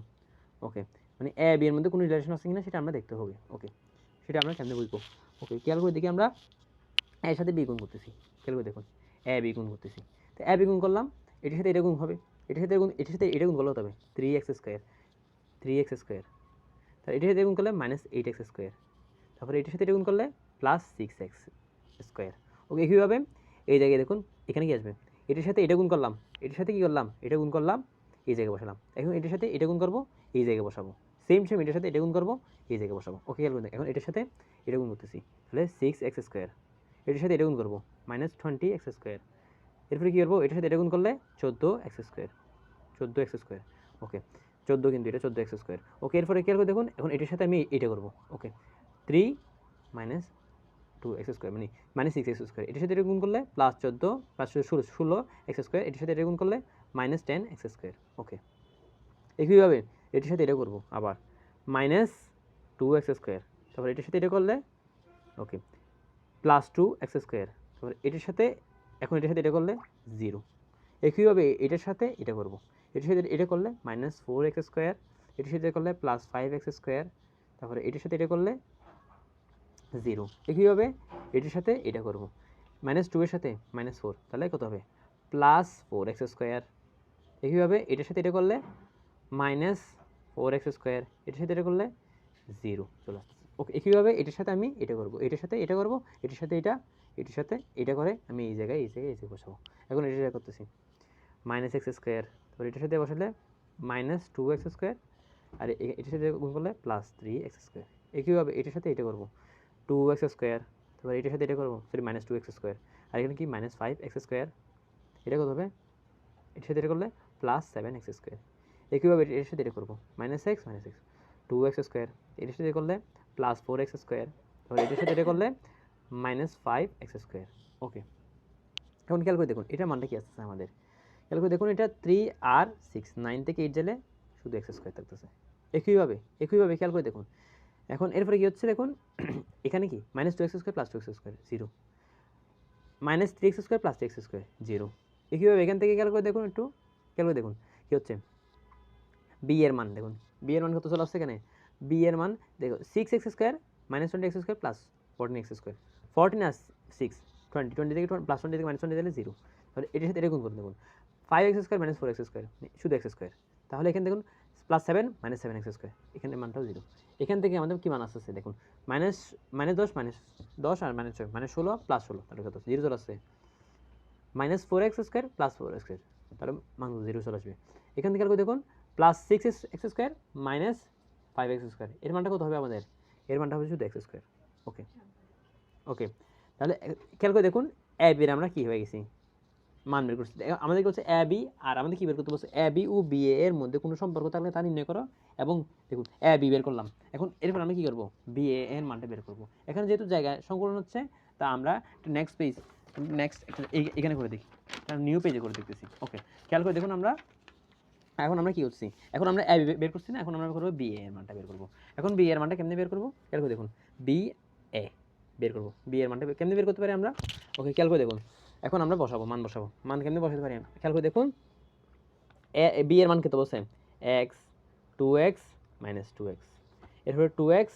ওকে, মানে এ বি এর মধ্যে কোনো রিলেশন আছে কিনা সেটা আমরা দেখতে হবে। ওকে, সেটা আমরা কেমনে বুঝবো? ওকে, খেয়াল করে দেখি আমরা এর সাথে বি গুণ করতেছি। খেয়াল করে দেখুন এ বি গুণ করতেছি, তো এ বি গুণ করলাম, এটির সাথে এটা গুণ হবে, এটির সাথে গুণ, এটির সাথে এটা গুণ করলে হতে হবে 3x স্কোয়ার, তাহলে এটির সাথে গুণ করলে -8x স্কোয়ার, তারপরে এটির সাথে এটা গুণ করলে +6x স্কোয়ার। ওকে, কীভাবে এই জায়গায় দেখুন এখানে কি আসবে, এটির সাথে এটা গুণ করলাম, এটির সাথে কী করলাম, এটা গুণ করলাম, এই জায়গায় বসালাম। এখন এটির সাথে এটা গুণ করবো, এই জায়গায় বসাবো, সেম এটার সাথে এটা গুণ করবো, এই জায়গায় বসাবো। ওকে, খেয়াল করুন এখন এটার সাথে এটা গুণ করতেছি, তাহলে 6x স্কোয়ার, এটির সাথে এটা গুণ করবো -20x স্কোয়ার, এরপরে কী করবো, এটার সাথে এটা গুণ করলে 14x স্কোয়ার। ওকে, 14 কিন্তু এটা 14x স্কোয়ার। ওকে, এরপরে খেয়াল করে দেখুন এখন এটির সাথে আমি এটা করবো। ওকে, 3 - 2x স্কোয়ার মানে -6x স্কোয়ার, এটির সাথে এটা গুণ করলে +14 +16x স্কোয়ার, এটির সাথে এটা গুণ করলে -10x স্কোয়ার। ওকে, একইভাবে এটির সাথে এটা করবো আবার -2x স্কোয়ার, তারপর এটির সাথে এটা করলে ওকে +2x স্কোয়ার, তারপর এটির সাথে এখন এটার সাথে এটা করলে 0। একইভাবে এটার সাথে এটা করব, এটির সাথে এটা করলে -4x স্কোয়ার, এটির সাথে করলে +5x স্কোয়ার, তারপরে এটির সাথে এটা করলে 0। একইভাবে এটির সাথে এটা করব, -2 এর সাথে -4, তাহলে কত হবে +4x স্কোয়ার। একইভাবে এটার সাথে এটা করলে -4x স্কোয়ার, এটির সাথে এটা করলে 0 চলে আসছে। ওকে, একইভাবে এটির সাথে আমি এটা করব, এটির সাথে এটা করব, এটির সাথে এটা, এটির সাথে এটা করে আমি এই জায়গায় বসাবো। এখন এটা করতেছি -x স্কোয়ার, তারপর এটার সাথে বসালে -2x স্কোয়ার, আর এটার সাথে গুণ করলে +3x স্কোয়ার। একইভাবে এটার সাথে এটা করব 2x স্কোয়ার, তারপর এটার সাথে এটা করবো সরি -2x স্কোয়ার, আর এখানে কি -5x স্কোয়ার, এটা কত হবে, এটার সাথে এটা করলে +7x স্কোয়ার। একইভাবে এটার সাথে এটা করবো -x 2x স্কোয়ার, এটার সাথে করলে +4x স্কোয়ার, তারপর এটার সাথে এটা করলে -5x স্কোয়ার। ওকে, এখন খেয়াল করে দেখুন এটার মানটা কি আসতেছে আমাদের, খেয়াল করে দেখুন এটা 3 আর 6, 9 থেকে 8 গেলে শুধু x স্কোয়ার থাকতেছে। একইভাবে খেয়াল করে দেখুন এখন এরপরে কি হচ্ছে দেখুন এখানে কি -2x square +2x square 0, -3x square +3x square 0। একইভাবে এখান থেকে খেয়াল করে দেখুন, একটু খেয়াল করে দেখুন কী হচ্ছে, বি এর মান দেখুন, বি এর মান কত চলে আসছে এখানে, বি এর মান দেখো 6x square -20x square +14x square, 14 আর 6 20 থেকে +20 থেকে -20 দিলে 0, তাহলে এটার সাথে এটা গুণ করুন, দেখুন 5x স্কোয়ার -4x স্কোয়ার শুধু x স্কোয়ার, তাহলে এখানে দেখুন +7 -7x স্কোয়ার, এখানে মানটাও 0। এখান থেকে আমাদের কী মান আসতেছে দেখুন -10 -10 আর -6 -16 +16, তাহলে কত 0 চলে আসছে, -4x স্কোয়ার +4x স্কোয়ার, তাহলে মান 0 চলে আসবে। এখান থেকে দেখুন +6x স্কোয়ার -5x স্কোয়ার, এর মানটা কত হবে আমাদের, এর মানটা হবে শুধু x স্কোয়ার। ওকে, তাহলে খেয়াল করে দেখুন এ বি এর আমরা কী হয়ে গেছি, মান বের করছি। আমাদের বলছে এ বি, আর আমাদের কী বের করতে বলছে, এ বি ও বি এর মধ্যে কোনো সম্পর্ক থাকলে তা নির্ণয় করো এবং দেখুন এ বি বের করলাম। এখন এরপর আমরা কী করবো, বি এর মানটা বের করবো। এখানে যেহেতু জায়গায় সংকলন হচ্ছে, তা আমরা নেক্সট এখানে করে দেখি, নিউ পেজে করে দেখতেছি। ওকে, খেয়াল করে দেখুন এখন আমরা কী করছি, এখন আমরা এ বি বের করছি না, এখন আমরা করবো বি এর মানটা বের করবো। এখন বি এর মানটা কেমনে বের করবো, খেয়াল করে দেখুন বি এ বের করবো, বি এর মানটা কেমনে বের করতে পারি আমরা। ওকে, খেয়াল করে দেখুন এখন আমরা মান কেমনে বসাতে পারি, খেয়াল করে দেখুন বি এর মান কত বসে, x 2x - 2x, এরপরে 2x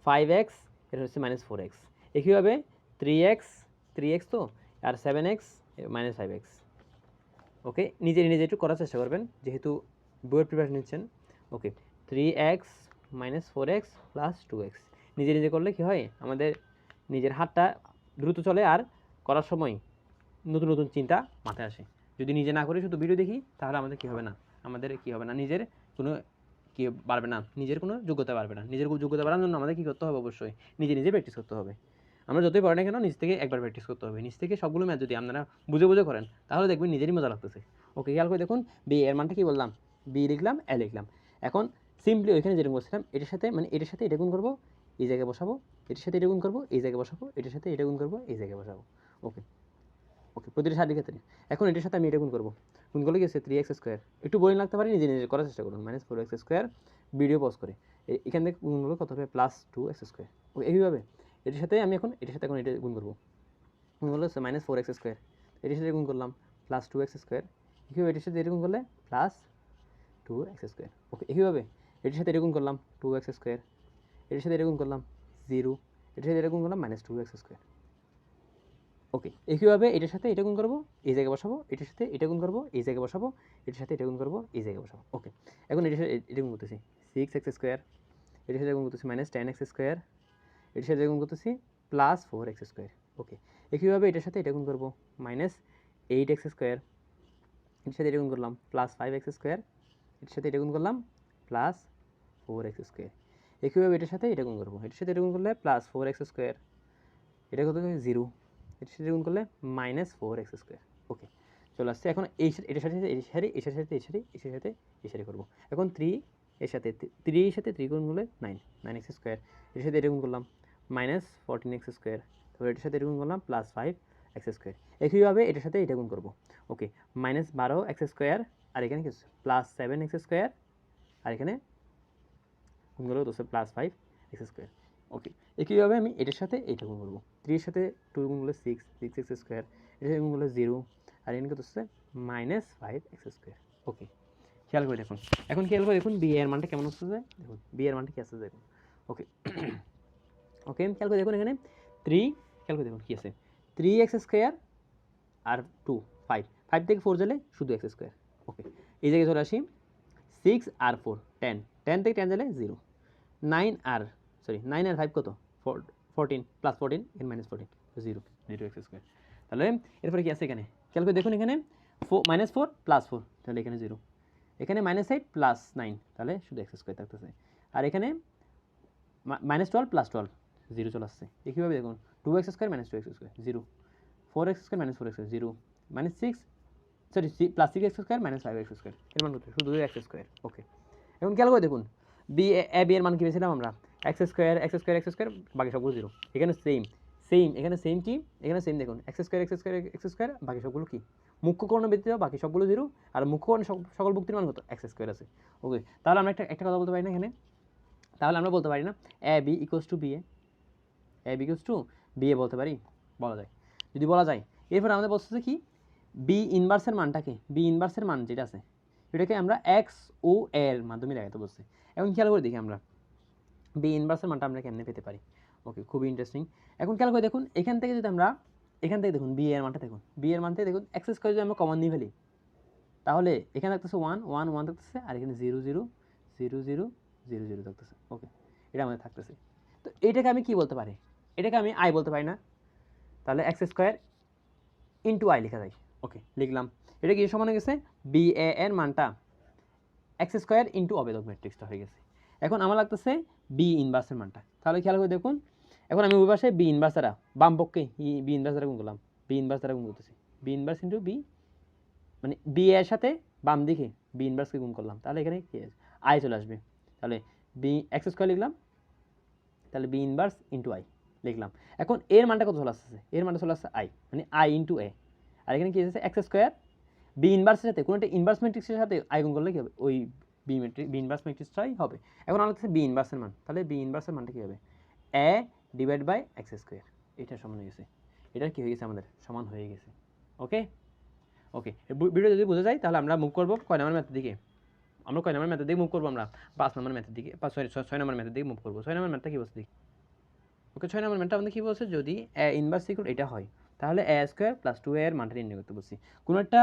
5x, এর হচ্ছে -4x, একইভাবে 3x তো, আর 7x -5x। ওকে, নিজে একটু করার চেষ্টা করবেন যেহেতু বইয়ের প্রিপারেশন নিচ্ছেন। ওকে, 3x - 4x + 2x, নিজে করলে কি হয় আমাদের নিজের হাতটা দ্রুত চলে, আর করার সময় নতুন চিন্তা মাথায় আসে। যদি নিজে না করি শুধু ভিডিও দেখি, তাহলে আমাদের কী হবে না, নিজের কোনো কী বাড়বে না, নিজের কোনো যোগ্যতা বাড়বে না। নিজের যোগ্যতা বাড়ানোর জন্য আমাদের কী করতে হবে, অবশ্যই নিজে প্র্যাকটিস করতে হবে। আমরা যতই পড়ে না কেন নিচ থেকে একবার প্র্যাকটিস করতে হবে। নিচ থেকে সবগুলো ম্যাথ যদি আপনারা বুঝে বুঝে করেন তাহলে দেখবেন নিজেরই মজা লাগতেছে। ওকে, খেয়াল করে দেখুন বি এর মানটা কী বললাম, বি লিখলাম, এ লিখলাম। এখন সিম্পলি ওইখানে যেরকম বলছিলাম এটার সাথে মানে এটার সাথে এটা গুণ করবো, এই জায়গায় বসাবো, এটার সাথে এটা গুণ করবো, এই জায়গায় বসাবো, এটার সাথে এটা গুণ করবো, এই জায়গায় বসাবো। ওকে ওকে, প্রতিটা সারির ক্ষেত্রে। এখন এটার সাথে আমি এটা গুণ করবো, গুণ করলে কি হচ্ছে 3x²। একটু বোরিং লাগতে পারে, নিজে নিজে করার চেষ্টা করুন। -4x², ভিডিও পজ করে এখান থেকে গুণ করবো কত হবে, +2x²। ওকে, এইভাবে এটার সাথে আমি এখন এটার সাথে এখন এটা গুণ করবো, গুণ করলে হচ্ছে -4x², এটার সাথে গুণ করলাম +2x²। এইভাবে এটার সাথে এটা গুণ করলে +2x²। ওকে, এইভাবে এটার সাথে এটা গুণ করলাম 2x², এটার সাথে এটা গুণ করলাম 0, এটার সাথে এটা গুণ করলাম -2x²। ওকে, একইভাবে এটার সাথে এটা গুণ করবো, এই জায়গায় বসাবো, এটার সাথে এটা গুণ করবো, এই জায়গায় বসাবো, এটার সাথে এটা গুণ করবো, এই জায়গায় বসাবো। ওকে, এখন এটার সাথে এটা গুণ করতেছি 6x², এটার সাথে গুণ করতেছি -10x², এটার সাথে গুণ করতেছি +4x²। ওকে, একইভাবে এটার সাথে এটা গুণ করবো -8x², এটার সাথে এটা গুণ করলাম +5x², এটার সাথে এটা গুণ করলাম +4x²। একইভাবে এটার সাথে এটা গুণ করবো, এটার সাথে এটা গুণ করলে +4x², এটা কত 0, এটার সাথে গুণ করলে -4x²। ওকে, চলে আসছে। এখন এটার সাথে এই সারি, এটার সাথে এই সারি, এটার সাথে এই সারি করবো। এখন 3 এর সাথে 3 এর সাথে 3 গুণ করলে 9x², এটার সাথে এটা গুণ করলাম -14x², তারপর এটার সাথে এটা গুণ করলাম +5x²। একইভাবে এটার সাথে এটা গুণ করবো। ওকে, -12x², আর এখানে কি +7x², আর এখানে গুণ করবো তো +5x²। ওকে, একইভাবে আমি এটার সাথে এইটা গুণ করবো। 3 এর সাথে 2 গুণ করলে 6x², এটার সাথে গুণ করলে 0, আর এখানে কত হচ্ছে -5x²। ওকে, খেয়াল করে দেখুন। এখন খেয়াল করে দেখুন বি এর মানটা কেমন হচ্ছে, দেখুন বি এর মানটা কি আছে দেখুন। ওকে ওকে, খেয়াল করে দেখুন এখানে 3, খেয়াল করে দেখুন কী আছে 3x² আর 2 5 থেকে 4 গেলে শুধু x²। ওকে, এই জায়গায় চলে আসি 6 আর 4 10 থেকে 10 গেলে 0, 9 আর 5 কত 14 +14 এর -14 0x²। তাহলে এরপরে কি আছে এখানে, খেয়াল করে দেখুন এখানে -4 +4, তাহলে এখানে 0, এখানে -8 +9, তাহলে শুধু x² থাকতেছে, আর এখানে -12 +12 0 চলে আসছে। একইভাবে দেখুন 2x² -2x² 0, 4x² -4x² 0, -6 +6x² -5x² এর মান কত, শুধু x²। ওকে, এখন খেয়াল করে দেখুন বি এর মান কি পেয়েছিলাম আমরা, x², বাকি সবগুলো 0। এখানে সেম এখানে সেম কি, এখানে সেম দেখুন x², বাকি সবগুলো কি মুখ্যকর্ণ ব্যতীত বাকি সবগুলো 0, আর মুখ্যকর্ণ সকল ভুক্তির মান কত x² আছে। ওকে, তাহলে আমরা একটা কথা বলতে পারি না এখানে, তাহলে আমরা বলতে পারি না AB = BA, AB = BA বলতে পারি, বলা যায়। যদি বলা যায়, এরপর আমাদের বলতেছে কি বি ইনভার্সের মানটাকে, বি ইনভার্সের মান যেটা আছে এটাকে আমরা এক্স ও এর মাধ্যমে দেখাতে বলছি। এখন খেয়াল করে দেখি আমরা বি ইনভার্সের মানটা আমরা কেমনে পেতে পারি। ওকে, খুবই ইন্টারেস্টিং। এখন খেয়াল করে দেখুন এখান থেকে যদি আমরা এখান থেকে দেখুন বি এর মানটা দেখুন, বি এর মানটা দেখুন x² যদি আমরা কমন নিয়ে ফেলি তাহলে এখানে থাকতেছে 1 1 1 থাকতেছে, আর এখানে 0 0 0 0 0 0 থাকতেছে। ওকে, এটা আমাদের থাকতেছে। তো এটাকে আমি কি বলতে পারি, এটাকে আমি আই বলতে পারি না, তাহলে x² * i লেখা যায়। ওকে, লিখলাম। এটা কি সমান হয়ে গেছে বি এর মানটা x² * অবেদক ম্যাট্রিক্সটা হয়ে গেছে। এখন আমার লাগতেছে বি ইনভার্সের মানটা, তাহলে খেয়াল করে দেখুন এখন আমি ওই পাশে বি ইনভার্স দ্বারা বাম পক্ষে বি ইনভার্স দ্বারা গুণ করলাম, বি ইনভার্স দ্বারা গুণ করতেছি, বি ইনভার্স * বি মানে বি এর সাথে বাম দিকে বি ইনভার্সকে গুণ করলাম, তাহলে এখানে কি আই চলে আসবে। তাহলে বি x² লিখলাম, তাহলে বি ইনভার্স * আই লিখলাম। এখন এর মানটা কত চলে আসছে, এর মানটা চলে আসছে আই, মানে আই * এ, আর এখানে কি আছে x² বি ইনভার্সের সাথে কোনো একটা ইনভার্স ম্যাট্রিক্সের সাথে আই গুণ করলে কি হবে, ওই বি ইনভার্স ম্যাট্রিক্সটাই হবে। এখন আমার কাছে বি ইনভার্সের মান, তাহলে বি ইনভার্সের মানটা কী হবে a/x², এটা সমান হয়ে গেছে, এটা কি হয়ে গেছে আমাদের সমান হয়ে গেছে। ওকে ওকে, ভিডিও যদি বোঝা যায় তাহলে আমরা মুভ করবো কয় নাম্বার ম্যাথের দিকে, আমরা কয় নাম্বার ম্যাথের দিকে মুভ করবো, আমরা 5 নম্বর ম্যাথের দিকে, 6 নম্বর ম্যাথের দিকে মুভ করবো। 6 নম্বর ম্যাথটা কী বলছে দেখি। ওকে, 6 নম্বর ম্যাথটা আমাদের কী বলছে, যদি a ইনভার্স ইকুয়াল এটা হয় তাহলে a² + 2a এর মানটা নির্ণয় করতে বলছি। কোনো একটা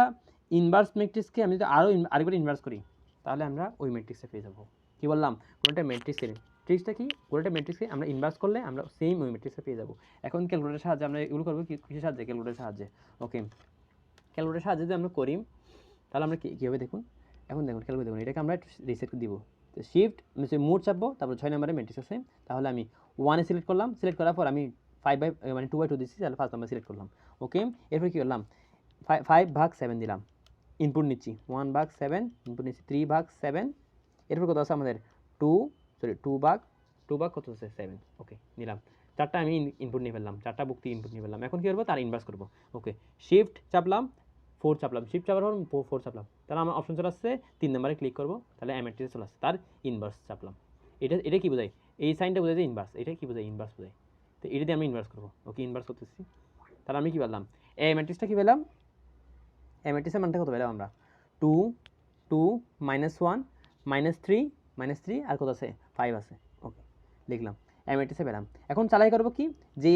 ইনভার্স ম্যাট্রিক্সকে আমি যদি আরেকবার ইনভার্স করি তাহলে আমরা ওই ম্যাট্রিক্সে পেয়ে যাবো। কী বললাম, কোনো একটা ম্যাট্রিক্সের ট্রিক্সটা কি, কোনো একটা ম্যাট্রিক্সকে আমরা ইনভার্স করলে আমরা সেম ওই ম্যাট্রিক্সে পেয়ে যাবো। এখন ক্যালকুলেটরের সাহায্যে আমরা এগুলো করবো, কিসের সাহায্যে, ক্যালকুলেটরের সাহায্যে। ওকে, ক্যালকুলেটরের সাহায্যে যদি আমরা করি তাহলে আমরা কীভাবে দেখুন, এখন দেখুন খেয়াল করে দেখুন, এটাকে আমরা রিসেট দিব, তো শিফট মোড চাপবো, তারপর 6 নম্বরে ম্যাট্রিক্স আছে, তাহলে আমি 1 সিলেক্ট করলাম, সিলেক্ট করার পর আমি মানে 2/2 দিচ্ছি, তাহলে 5 নাম্বার সিলেক্ট করলাম। ওকে, এরপর কী করলাম, 5/7 দিলাম, ইনপুট নিচ্ছি 1/7, ইনপুট নিচ্ছি 3/7, এরপর কত আছে আমাদের 2 ভাগ কত আছে 7। ওকে, নিলাম, চারটা আমি ইনপুট নিয়ে ফেললাম, চারটা বুক থেকে ইনপুট নিয়ে ফেললাম। এখন কী করবো, তার ইনভার্স করবো। ওকে, শিফট চাপলাম, 4 চাপলাম, শিফট চাপার পর 4 চাপলাম, তাহলে আমার অপশন চলে আসছে 3 নাম্বারে ক্লিক করবো, তাহলে ম্যাট্রিক্স চলে আসছে, তার ইনভার্স চাপলাম। এটা কি বোঝায়, এই সাইনটা বোঝায় যে ইনভার্স, এটা কি বোঝায়, ইনভার্স বোঝায়। তো এটা দিয়ে আমি ইনভার্স করবো। ওকে, ইনভার্স করতেছি, তাহলে আমি কী পেলাম, ম্যাট্রিক্সটা কী পেলাম, ম্যাট্রিক্সের মানটা কত পেলাম আমরা, 2 2 -1 -3 আর কত আছে 5 আছে। ওকে, লিখলাম, ম্যাট্রিক্সে পেলাম। এখন চালাই করবো কি, যে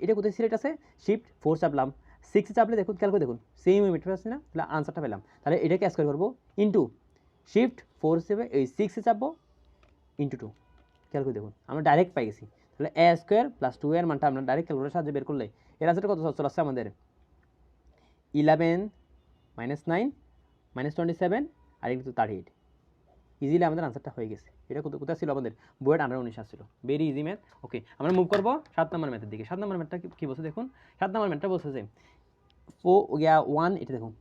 এটা কোথায় সিলেক্ট আছে, শিফট 4 চাপলাম, 6 চাপলে দেখুন, খেয়াল করে দেখুন সেম ম্যাট্রিক্স আছে না, তাহলে আনসারটা পেলাম। তাহলে এটাকে স্কোয়ার করবো ইন্টু শিফট 4 হিসেবে এই 6 চাপবো ইন্টু 2, খেয়াল করে দেখুন আমরা ডাইরেক্ট পাই গেছি। তাহলে a স্কোয়ার প্লাস 2 এর মানটা আমরা ডাইরেক্ট ক্যালকুলেটরের সাহায্যে বের করলে এর আনসারটা কত চলে আসছে আমাদের, 11 -9 -27 আর ইন্টু 38। ইজিলি আমাদের আনসারটা হয়ে গেছে। এটা কোথায় ছিল আমাদের, বইয়ের 19 আসছিল, ভেরি ইজি ম্যাথ। ওকে, আমরা মুভ করবো 7 নম্বর ম্যাথের দিকে। 7 নম্বর ম্যাথটা কী বলছে দেখুন, 7 নম্বর ম্যাথটা বলছে যে 1, এটা দেখুন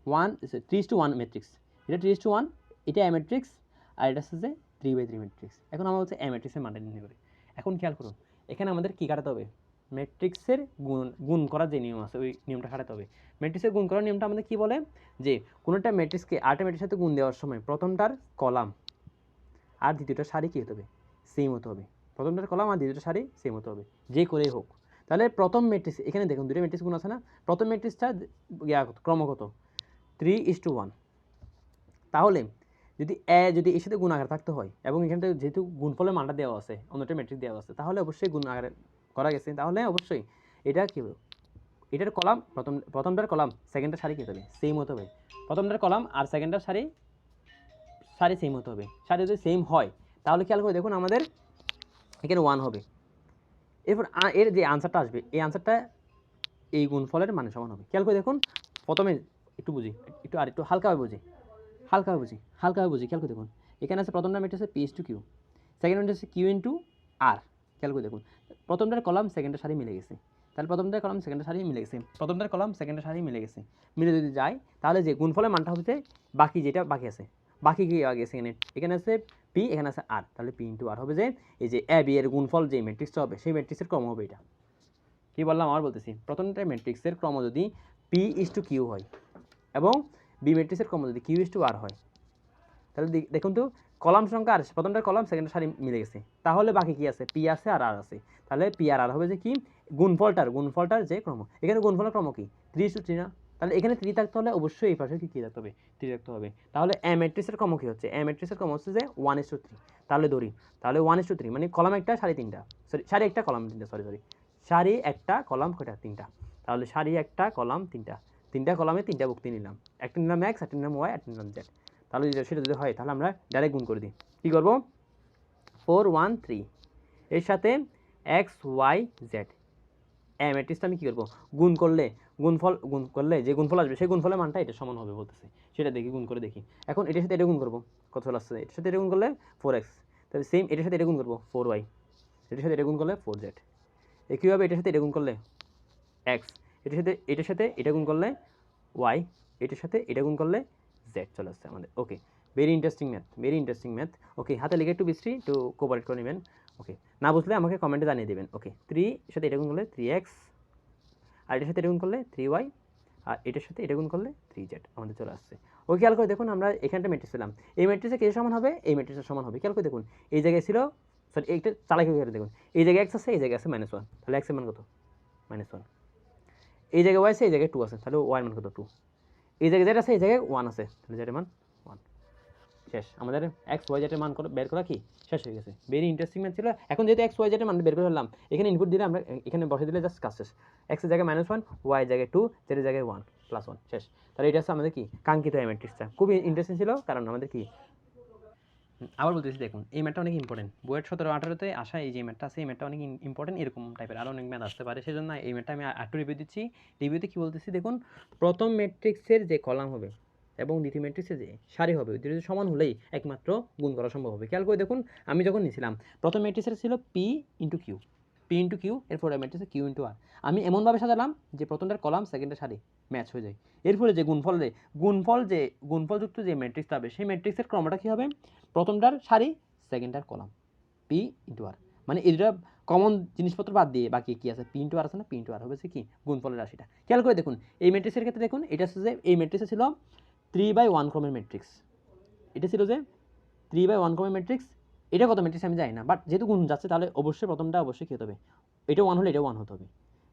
3:1 ম্যাট্রিক্স, এটা 3:1, এটা এ ম্যাট্রিক্স, আর এটা হচ্ছে যে 3/3 ম্যাট্রিক্স। এখন আমরা হচ্ছে এ ম্যাট্রিক্সের মানটা নির্ণয় করি। এখন খেয়াল করুন, এখানে আমাদের কী কাটাতে হবে, ম্যাট্রিক্সের গুণ করার যে নিয়ম আছে ওই নিয়মটা খাটাতে হবে। ম্যাট্রিক্সের গুণ করার নিয়মটা আমাদের কী বলে, যে কোনো একটা ম্যাট্রিক্সকে আরেকটা ম্যাট্রিক্সের সাথে গুণ দেওয়ার সময় প্রথমটার কলাম আর দ্বিতীয়টা সারি কী হতে হবে, সেম হতে হবে। প্রথমটার কলাম আর দ্বিতীয়টা সারি সেম হতে হবে, যে করেই হোক। তাহলে প্রথম ম্যাট্রিক্স, এখানে দেখুন দুটো ম্যাট্রিক্স গুণ আছে না, প্রথম ম্যাট্রিক্সটা ক্রমগত 3:1, তাহলে যদি এর সাথে গুণ আকারে থাকতে হয় এবং এখানে যেহেতু গুণফলের মানটা দেওয়া আছে, অন্যটা ম্যাট্রিক্স দেওয়া আছে, তাহলে অবশ্যই গুণ আকারে করা গেছে, তাহলে অবশ্যই এটা কী হবে, এটার কলাম প্রথমটার কলাম সেকেন্ডটার সারি কী হতে হবে, সেম হতে হবে। প্রথমটার কলাম আর সেকেন্ডটার সারি সেম হতে হবে। সারি যদি সেম হয় তাহলে খেয়াল করে দেখুন আমাদের এখানে 1 হবে। এরপর এর যে আনসারটা আসবে, এই আনসারটা এই গুণফলের মানের সমান হবে। খেয়াল করে দেখুন, প্রথমে একটু বুঝি, একটু হালকাভাবে বুঝি, খেয়াল করে দেখুন, এখানে আছে প্রথমটা ম্যাট্রিক্স আছে P/Q, সেকেন্ড ম্যাট্রিক্স আছে Q/R। খেয়াল করে দেখুন, প্রথমটার কলাম সেকেন্ডের সারি মিলে গেছে, তাহলে প্রথমটার কলাম সেকেন্ডের সারি মিলে গেছে, প্রথমটার কলাম সেকেন্ডের সারি মিলে গেছে, মিলে যদি যায় তাহলে যে গুণফলের মানটা হচ্ছে বাকি যেটা বাকি আছে, বাকি কি গেছে এখানে আছে P, এখানে আছে R, তাহলে P/R হবে যে এই যে A B এর গুণফল যে ম্যাট্রিক্সটা হবে সেই ম্যাট্রিক্সের ক্রম হবে। এটা কি বললাম আবার বলতেছি, প্রথমটা ম্যাট্রিক্সের ক্রম যদি P/Q হয় এবং বি ম্যাট্রিক্সের ক্রম যদি Q/R হয়, তাহলে দেখুন তো কলাম সংখ্যা আর প্রথমটার কলাম সেকেন্ডের সারি মিলে গেছে, তাহলে বাকি কি আছে, পি আছে আর আর আছে, তাহলে P/R হবে যে কি গুণফলটার যে ক্রম, এখানে গুণফলের ক্রম কি 3:3 না, তাহলে এখানে 3 থাকতে হলে অবশ্যই এই পাশে কি থাকতে হবে, 3 থাকতে হবে। তাহলে এ ম্যাট্রিক্সের ক্রম কি হচ্ছে, এ ম্যাট্রিক্সের ক্রম হচ্ছে যে 1:3, তাহলে ধরি তাহলে 1:3 মানে কলাম একটা সারি তিনটা, সারি একটা কলাম তিনটা, সারি একটা কলাম কয়টা, তিনটা, তাহলে সারি একটা কলাম তিনটা কলামে তিনটা ভুক্তি নিলাম, একটা নিলাম এক্স, একটা নিলাম ওয়াই, একটা নিলাম জেড। তাহলে সেটা যদি হয় তাহলে আমরা ডাইরেক্ট গুণ করে দিই। কী করবো, 4 1 3 এর সাথে এক্স ওয়াই জেড, ম্যাট্রিক্সটা আমি কী করবো, গুণ করলে যে গুণফল আসবে সেই গুণফলের মানটা এটা সমান হবে বলতেছে, সেটা দেখি গুণ করে দেখি। এখন এটার সাথে এটা গুণ করবো, কত আসছে, এটার সাথে এটা গুণ করলে 4x, তাহলে সেম এটার সাথে এটা গুণ করবো 4y, এটার সাথে এটা গুণ করলে 4z, একইভাবে এটার সাথে এটা গুণ করলে x, এটার সাথে এটা গুণ করলে y, এটার সাথে এটা গুণ করলে z চলে আসছে আমাদের। ওকে, ভেরি ইন্টারেস্টিং ম্যাথ। ওকে, হাতে লিখে একটু বিশ্রী একটু কোঅপারেট করে নেবেন। ওকে, না বুঝলে আমাকে কমেন্টে জানিয়ে দেবেন। ওকে, 3 এর সাথে এটা গুণ করলে 3x, আর এটার সাথে এটা গুণ করলে 3y, আর এটার সাথে এটা গুণ করলে 3z আমাদের চলে আসছে। ওকে, খেয়াল করে দেখুন আমরা এখানটা ম্যাট্রিক্স পেলাম, এই ম্যাট্রিক্সে কে সমান হবে, এই ম্যাট্রিক্সের সমান হবে। খেয়াল করে দেখুন এই জায়গায় ছিল, সরি এইটা চালাকি করে দেখুন, এই জায়গায় x আছে, এই জায়গায় আছে -1, তাহলে x এর মান কত, -1, এই জায়গায় y আছে, এই জায়গায় 2 আছে, তাহলে y এর মান কত, 2, এই জায়গায় z আছে, এই জায়গায় 1 আছে, তাহলে z এর মান 1, শেষ। আমাদের x y z এর মান বের করা কি শেষ হয়ে গেছে। ভেরি ইন্টারেস্টিং ম্যাথ ছিল। এখন যেহেতু x y z এর মান বের করে ফেললাম, এখানে ইনপুট দিলে আমরা এখানে বসে দিলে জাস্ট কাজ শেষ। x এর জায়গায় -1, y এর জায়গায় 2, z এর জায়গায় 1 +1, শেষ। তাহলে এটা হচ্ছে আমাদের কি কাঙ্ক্ষিত এই ম্যাট্রিক্সটা। খুবই ইন্টারেস্টিং ছিল, কারণ আমাদের কি, আবার বলতেছি দেখুন এই ম্যাথটা অনেক ইম্পর্টেন্ট, বইয়ের 17-18তে আসা এই যে ম্যাথটা আছে, এই ম্যাথটা অনেক ইম্পর্টেন্ট, এরকম টাইপের আরও অনেক ম্যাথ আসতে পারে, সেজন্য এই ম্যাথটা আমি একটু রিভিউ দিচ্ছি। রিভিউতে কী বলতেছি দেখুন, প্রথম ম্যাট্রিক্সের যে কলাম হবে এবং দ্বিতীয় ম্যাট্রিক্সের যে সারি হবে, ওই দুটো সমান হলেই একমাত্র গুণ করা সম্ভব হবে। খেয়াল করে দেখুন আমি যখন নিয়েছিলাম প্রথম ম্যাট্রিক্সের ছিল P/Q, পি ইন্টু কিউ, এরপরে ম্যাট্রিক্সে কিউ ইন্টু আর। আমি এমনভাবে সাজালাম যে প্রথমটার কলাম সেকেন্ডের সারি ম্যাচ হয়ে যায়। এর ফলে যে গুণফলযুক্ত যে ম্যাট্রিক্সটা হবে সেই ম্যাট্রিক্সের ক্রমটা কী হবে, প্রথমটার সারি সেকেন্ডটার কলাম, পি ইন্টু আর। মানে এই দুটা কমন জিনিসপত্র বাদ দিয়ে বাকি কী আছে, পি ইন্টু আর আছে না, পি ইন্টু আর হবে কি গুণফলের রাশিটা। খেয়াল করে দেখুন এই ম্যাট্রিক্সের ক্ষেত্রে দেখুন এটা হচ্ছে যে এই ম্যাট্রিক্সে ছিল 3/1 ক্রমের ম্যাট্রিক্স, এটা ছিল যে 3/1 ক্রমের ম্যাট্রিক্স। এটা কত ম্যাট্রিক্স আমি জানি না, বাট যেহেতু গুণ যাচ্ছে তাহলে অবশ্যই প্রথমটা অবশ্যই কী হতে হবে, এটা 1 হলে এটা 1 হতে হবে,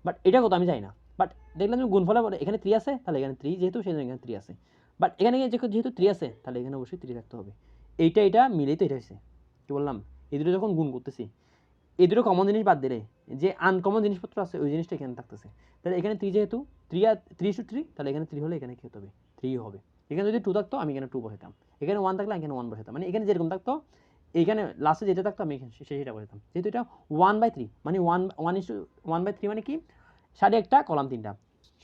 বাট এটা কত আমি জানি না। বাট দেখলাম যে গুণফলে এখানে 3 আছে, তাহলে এখানে 3 যেহেতু সেই জন্য এখানে 3 আছে, বাট এখানে যেহেতু 3 আছে তাহলে এখানে অবশ্যই 3 থাকতে হবে। এটা মিলেই তো এটা হয়েছে। কী বললাম, এই দুটো যখন গুণ করতেছি এই দুটো কমন জিনিস বাদ দিলে যে আনকমন জিনিসপত্র আছে ওই জিনিসটা এখানে থাকতেছে। তাহলে এখানে 3 যেহেতু 3 তাহলে এখানে 3 হলে এখানে কী হতে হবে, 3 হবে। এখানে যদি 2 থাকতো আমি এখানে 2 বসাতাম, এখানে 1 থাকলে এখানে 1 বসাতাম, মানে এখানে যেরকম থাকতো এইখানে লাস্টে যেটা থাকতো আমি এখানে সেটা বসাতাম। যেহেতু এটা 1/3 মানে 1/3 মানে কি, সারি একটা কলাম 3টা,